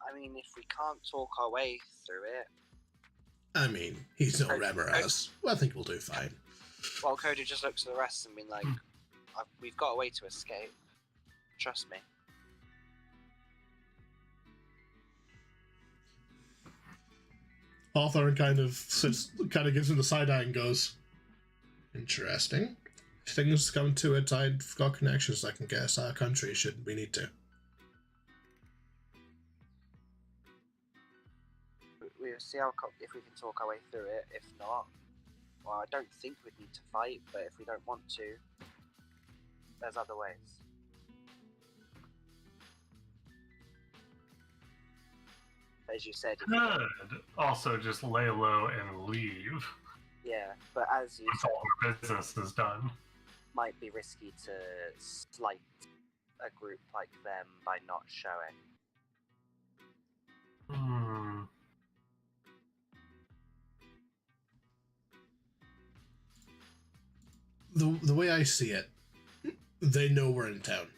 I mean, if we can't talk our way through it... I mean, he's no Remoraz. Well, I think we'll do fine. Well, Coda just looks at the rest and been like, we've got a way to escape. Trust me. Hawthorne kind of gives him the side eye and goes, interesting. If things come to it, I've got connections that can get us out of country should we need to. We'll see if we can talk our way through it. If not, well, I don't think we'd need to fight, but if we don't want to, there's other ways. As you said, Could also just lay low and leave. Yeah, but as you Once said, all the business is done. might be risky to slight a group like them by not showing. Hmm. The way I see it, they know we're in town,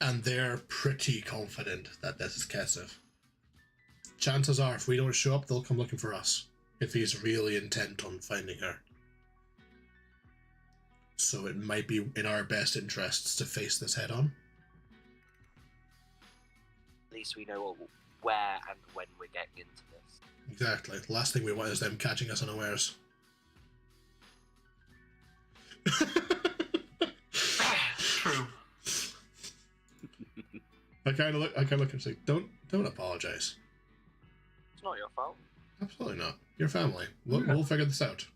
and they're pretty confident that this is Kesev. Chances are, if we don't show up, they'll come looking for us, if he's really intent on finding her. So it might be in our best interests to face this head on. At least we know where and when we're getting into this. Exactly. The last thing we want is them catching us unawares. True. I kind of look and say, don't apologize. It's not your fault. Absolutely not. Your family. We'll figure this out.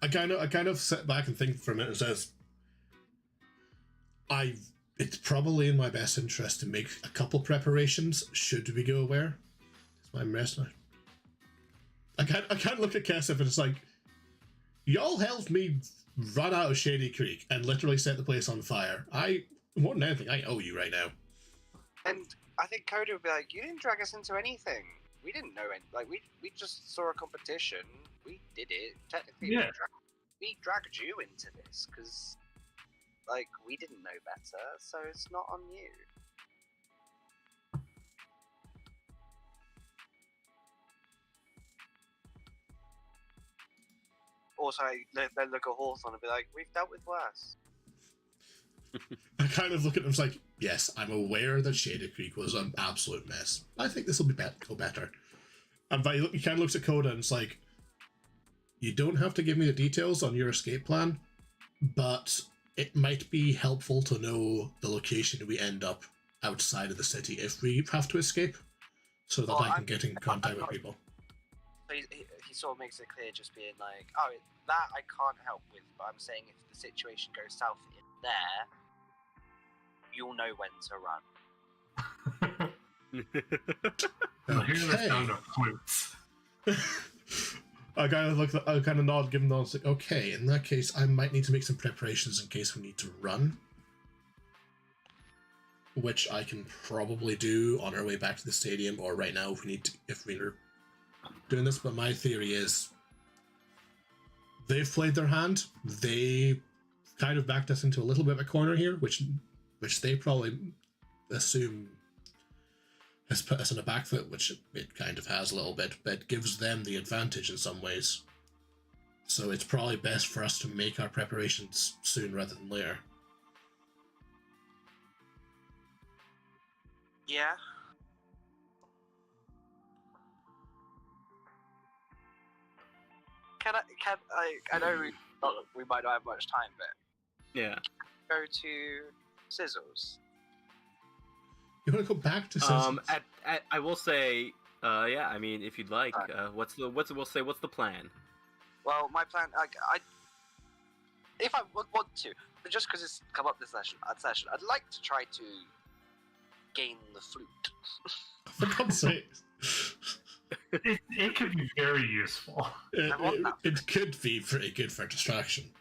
I kind of sit back and think for a minute and says, it's probably in my best interest to make a couple preparations should we go where. It's my mess now. I can't look at Kesev and it's like, y'all helped me run out of Shady Creek and literally set the place on fire. More than anything, I owe you right now. And I think Coda would be like, you didn't drag us into anything. We didn't know any. Like, we just saw a competition. We did it. Technically, Yeah. we dragged you into this because, like, we didn't know better, so it's not on you. Also, then look at Hawthorne and be like, we've dealt with worse. I kind of look at him and like, yes, I'm aware that Shady Creek was an absolute mess. I think this will go better. And he kind of looks at Coda and it's like, you don't have to give me the details on your escape plan, but it might be helpful to know the location we end up outside of the city if we have to escape, so that I can get in contact with people. So he sort of makes it clear, just being like, oh, that I can't help with, but I'm saying if the situation goes south in there, you'll know when to run. Well, here's the Okay. sound of flutes. I kind of nod, give them nods, like, okay, in that case, I might need to make some preparations in case we need to run. Which I can probably do on our way back to the stadium, or right now if we're doing this. But my theory is they've played their hand. They kind of backed us into a little bit of a corner here, which they probably assume has put us in a back foot, which it kind of has a little bit, but gives them the advantage in some ways. So it's probably best for us to make our preparations soon rather than later. Yeah. I know we might not have much time, but Yeah. go to Sizzles. You want to go back to Sizzles? I will say, yeah. I mean, if you'd like, what's the plan? Well, my plan, if I would want to, but just because it's come up this session, I'd like to try to gain the flute. For God's sake. It could be very useful. It could be pretty good for distraction.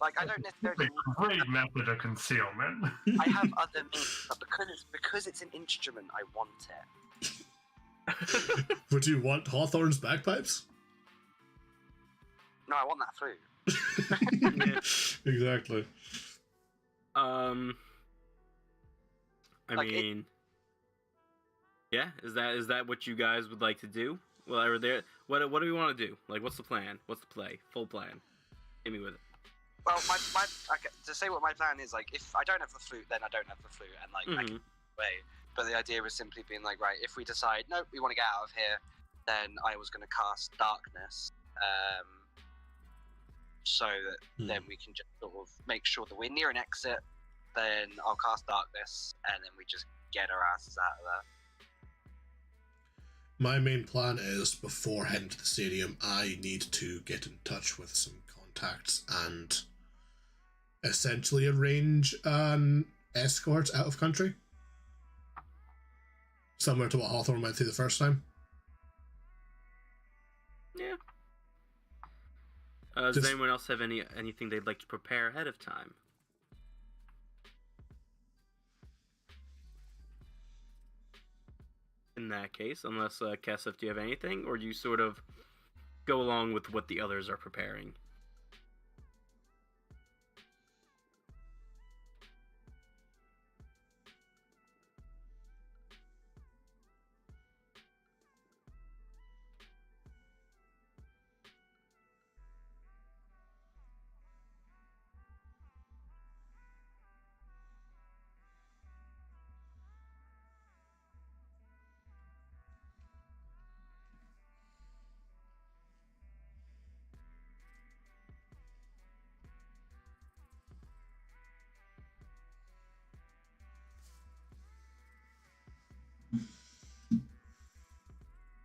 Like, I don't necessarily. It's a great method of concealment. I have other means, but because it's an instrument, I want it. Would you want Hawthorne's bagpipes? No, I want that flute. Yeah. Exactly. I Like, mean, yeah. Is that what you guys would like to do? Well, are there? What do we want to do? Like, what's the plan? What's the play? Full plan. Hit me with it. Well, to say what my plan is, like, if I don't have the flute, then I don't have the flute, and like I can wait. But the idea was simply being like, right, if we decide no, we want to get out of here, then I was going to cast darkness, so that then we can just sort of make sure that we're near an exit. Then I'll cast darkness, and then we just get our asses out of there. My main plan is, before heading to the stadium, I need to get in touch with some contacts and essentially arrange an escort out of country. Similar to what Hawthorne went through the first time. Yeah. Does anyone else have anything they'd like to prepare ahead of time? In that case, unless Kesef, do you have anything, or do you sort of go along with what the others are preparing?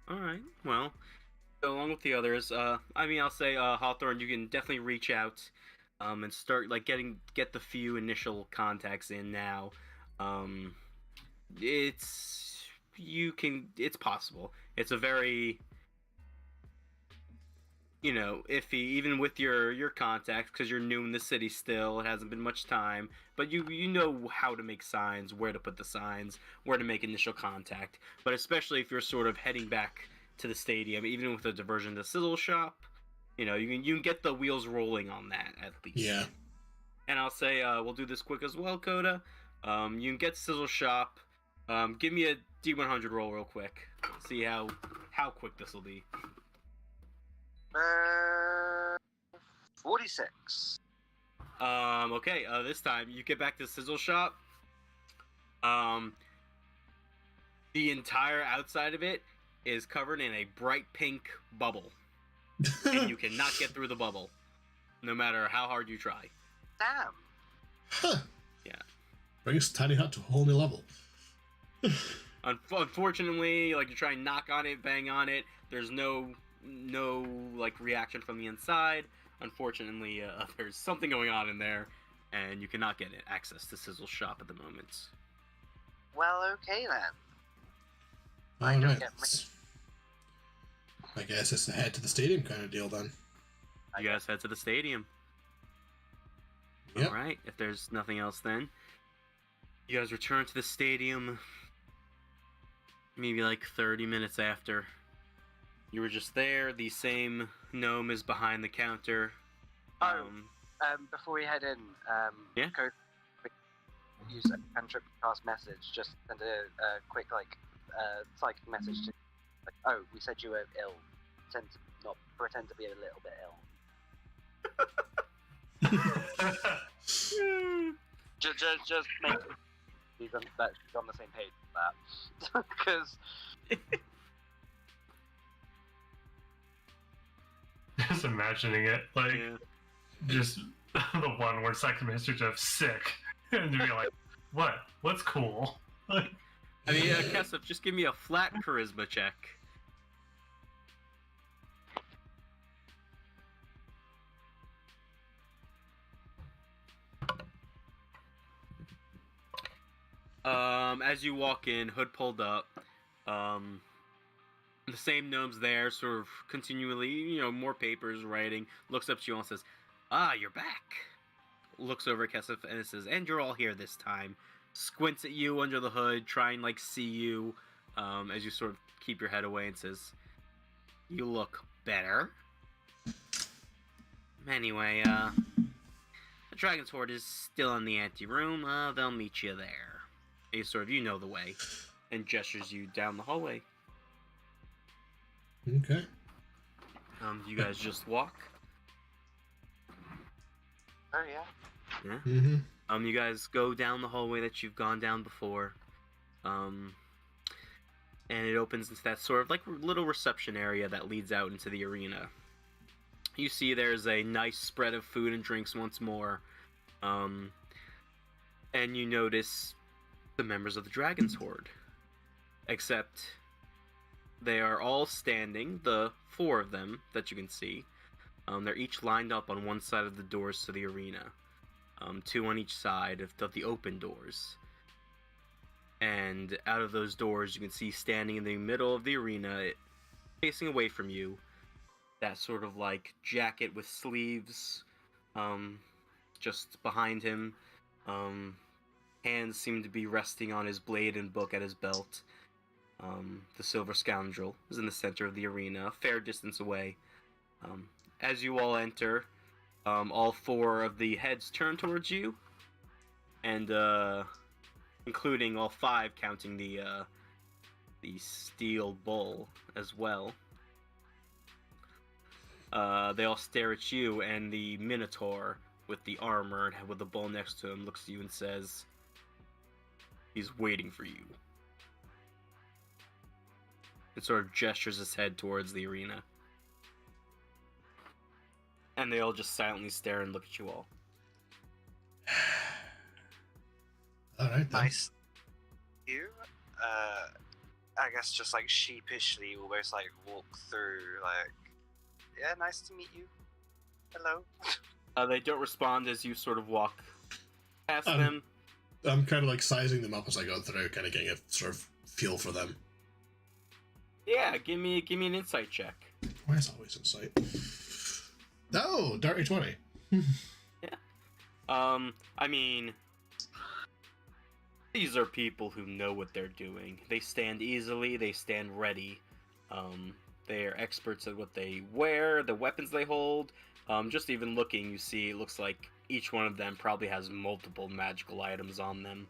Alright, well, go along with the others. I mean, I'll say, Hawthorne, you can definitely reach out, and start, like, get the few initial contacts in now. It's possible. It's a very, iffy, even with your contacts, because you're new in the city still, it hasn't been much time, but you know how to make signs, where to put the signs, where to make initial contact, but especially if you're sort of heading back to the stadium, even with a diversion to Sizzle Shop, you can get the wheels rolling on that, at least. Yeah. And I'll say, we'll do this quick as well, Coda. You can get Sizzle Shop, give me a D100 roll real quick, see how quick this will be. 46. Okay, this time you get back to Sizzle Shop. The entire outside of it is covered in a bright pink bubble. And you cannot get through the bubble, no matter how hard you try. Damn. Huh. Yeah. Brings Tiny Hut to a whole new level. Unfortunately, like, you try and knock on it, bang on it, there's no like reaction from the inside. Unfortunately, there's something going on in there, and you cannot get access to Sizzle Shop at the moment. Well, okay then. All right. I guess it's a head to the stadium kind of deal then. You guys head to the stadium. Yep. Alright, if there's nothing else then. You guys return to the stadium maybe like 30 minutes after. You were just there, the same gnome is behind the counter. Before we head in, Yeah? Code, use a cantrip cast message, just send a quick, psychic message to, oh, we said you were ill. Pretend to be a little bit ill. just make he's on the same page with that. Because Just imagining it, just the one word second message of sick, and to be like, what? What's cool? Like, I mean, Kesef, just give me a flat charisma check. As you walk in, hood pulled up, the same gnome's there, sort of continually, more papers, writing, looks up to you and says, "Ah, you're back." Looks over at Kesef and it says, "And you're all here this time." Squints at you under the hood, try and, see you, as you sort of keep your head away and says, "You look better." Anyway, the Dragon's Horde is still in the anteroom. They'll meet you there. He sort of, you know the way, and gestures you down the hallway. Okay. You guys just walk. oh yeah, Yeah. Mm-hmm. You guys go down the hallway that you've gone down before. And it opens into that sort of little reception area that leads out into the arena. You see there's a nice spread of food and drinks once more. And you notice the members of the Dragon's Horde. Except they are all standing, the 4 of them that you can see. They're each lined up on one side of the doors to the arena. 2 on each side of the open doors. And out of those doors, you can see standing in the middle of the arena, facing away from you, that sort of jacket with sleeves, just behind him. Hands seem to be resting on his blade and book at his belt. The Silver Scoundrel is in the center of the arena, a fair distance away. As you all enter, all 4 of the heads turn towards you, and including all 5, counting the steel bull as well. They all stare at you, and the Minotaur with the armor and with the bull next to him looks at you and says, "He's waiting for you." It sort of gestures his head towards the arena. And they all just silently stare and look at you all. Alright then. Nice. You, I guess just sheepishly almost walk through, yeah, nice to meet you. Hello. They don't respond as you sort of walk past them. I'm kind of sizing them up as I go through, kind of getting a sort of feel for them. Yeah, give me an insight check. Why is always insight? Oh, dirty 20. I mean, these are people who know what they're doing. They stand easily, they stand ready. They are experts at what they wear, the weapons they hold. Just even looking, you see, it looks like each one of them probably has multiple magical items on them.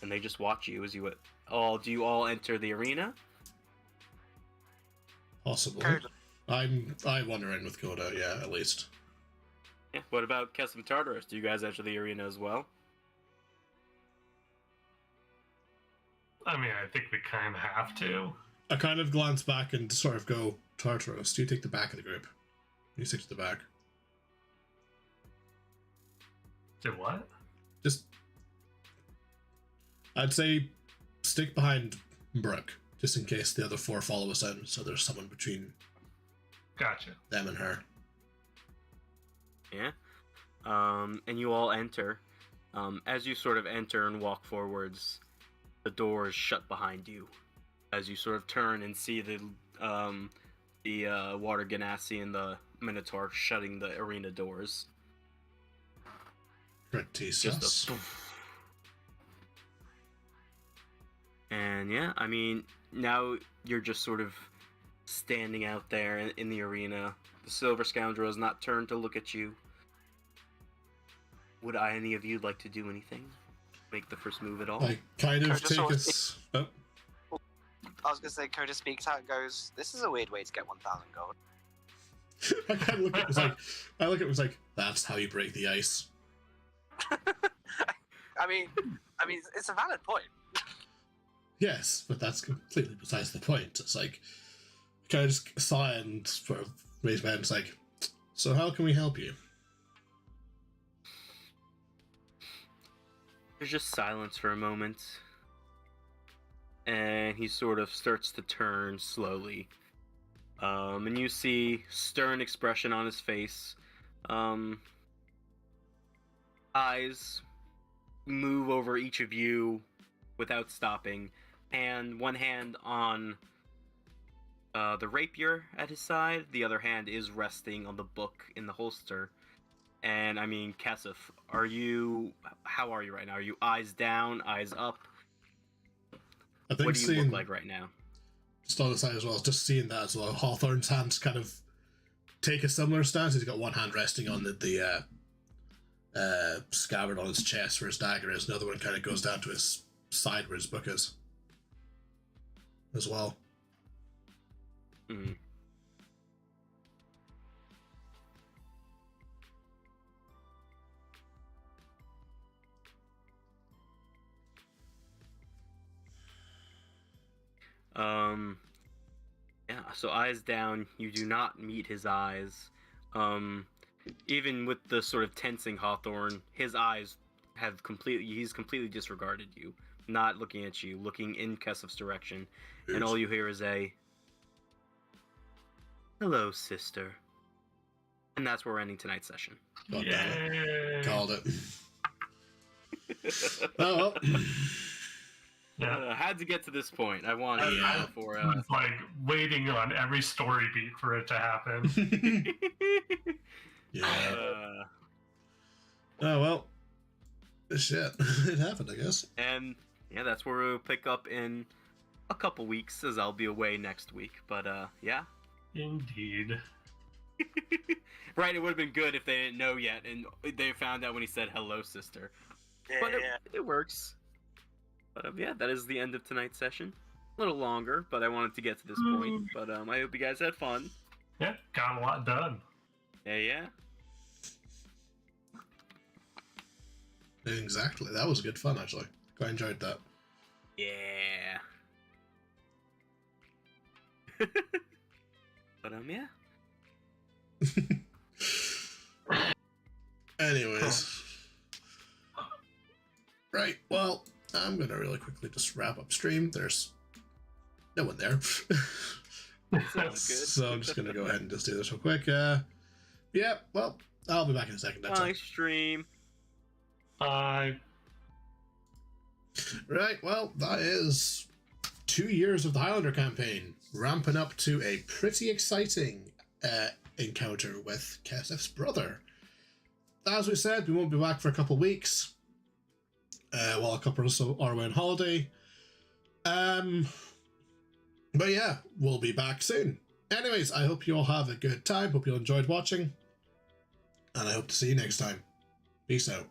And they just watch you as you do you all enter the arena? Possibly. I wander in with Coda, yeah, at least. Yeah. What about Kesef and Tartarus? Do you guys enter the arena as well? I mean, I think we kind of have to. I kind of glance back and sort of go, Tartarus, do you take the back of the group? You stick to the back. Do what? Just, I'd say stick behind Brooke, just in case the other 4 follow us in, so there's someone between Gotcha. them and her. Yeah. And you all enter. As you sort of enter and walk forwards, the door is shut behind you. As you sort of turn and see the the Water Ganassi and the Minotaur shutting the arena doors. Pretty Just sus. And yeah, I mean, now you're just sort of standing out there in the arena. The Silver Scoundrel has not turned to look at you. Would any of you like to do anything? Make the first move at all? I kind of Just take sort of- us. Oh, I was gonna say, Coda speaks out and goes, "This is a weird way to get 1,000 gold." I kind of look at it, it was like, that's how you break the ice. I mean, it's a valid point. Yes, but that's completely besides the point. It's like, kind of just sigh and sort of raise my hand. It's like, so how can we help you? There's just silence for a moment. And he sort of starts to turn slowly. And you see stern expression on his face. Eyes move over each of you without stopping. And one hand on the rapier at his side. The other hand is resting on the book in the holster. And I mean, Kasif, how are you right now? Are you eyes down, eyes up? I think What do you seeing, look like right now? just on the side as well, just seeing that as well. Hawthorne's hands kind of take a similar stance. He's got one hand resting on the scabbard on his chest where his dagger is. Another one kind of goes down to his side where his book is as well. Mm. Yeah, so eyes down, you do not meet his eyes. Even with the sort of tensing Hawthorne, his eyes he's completely disregarded you, not looking at you, looking in Kesef's direction, and all you hear is a, "Hello, sister." And that's where we're ending tonight's session. God damn it. Yay. Called it. Oh, well. Yeah. Had to get to this point. I wanted Yeah. it before. It's like waiting on every story beat for it to happen. Yeah. Oh, well. Shit. It happened, I guess. And yeah, that's where we'll pick up in a couple weeks, as I'll be away next week. But yeah. Indeed. Right, it would have been good if they didn't know yet, and they found out when he said "hello, sister." Yeah, But it works. But yeah, that is the end of tonight's session. A little longer, but I wanted to get to this point. But I hope you guys had fun. Yeah, got a lot done. Yeah. Exactly. That was good fun, actually. Quite enjoyed that. Yeah. But yeah. Anyways. Right, well, I'm going to really quickly just wrap up stream. There's no one there. Sounds good. So I'm just going to go ahead and just do this real quick. Yeah, well, I'll be back in a second. That's all. Nice stream. Bye. Right, well, that is 2 years of the Highlander campaign, ramping up to a pretty exciting encounter with Kesef's brother. As we said, we won't be back for a couple of weeks, while a couple of us are away on holiday. But yeah, we'll be back soon. Anyways, I hope you all have a good time, hope you all enjoyed watching, and I hope to see you next time. Peace out.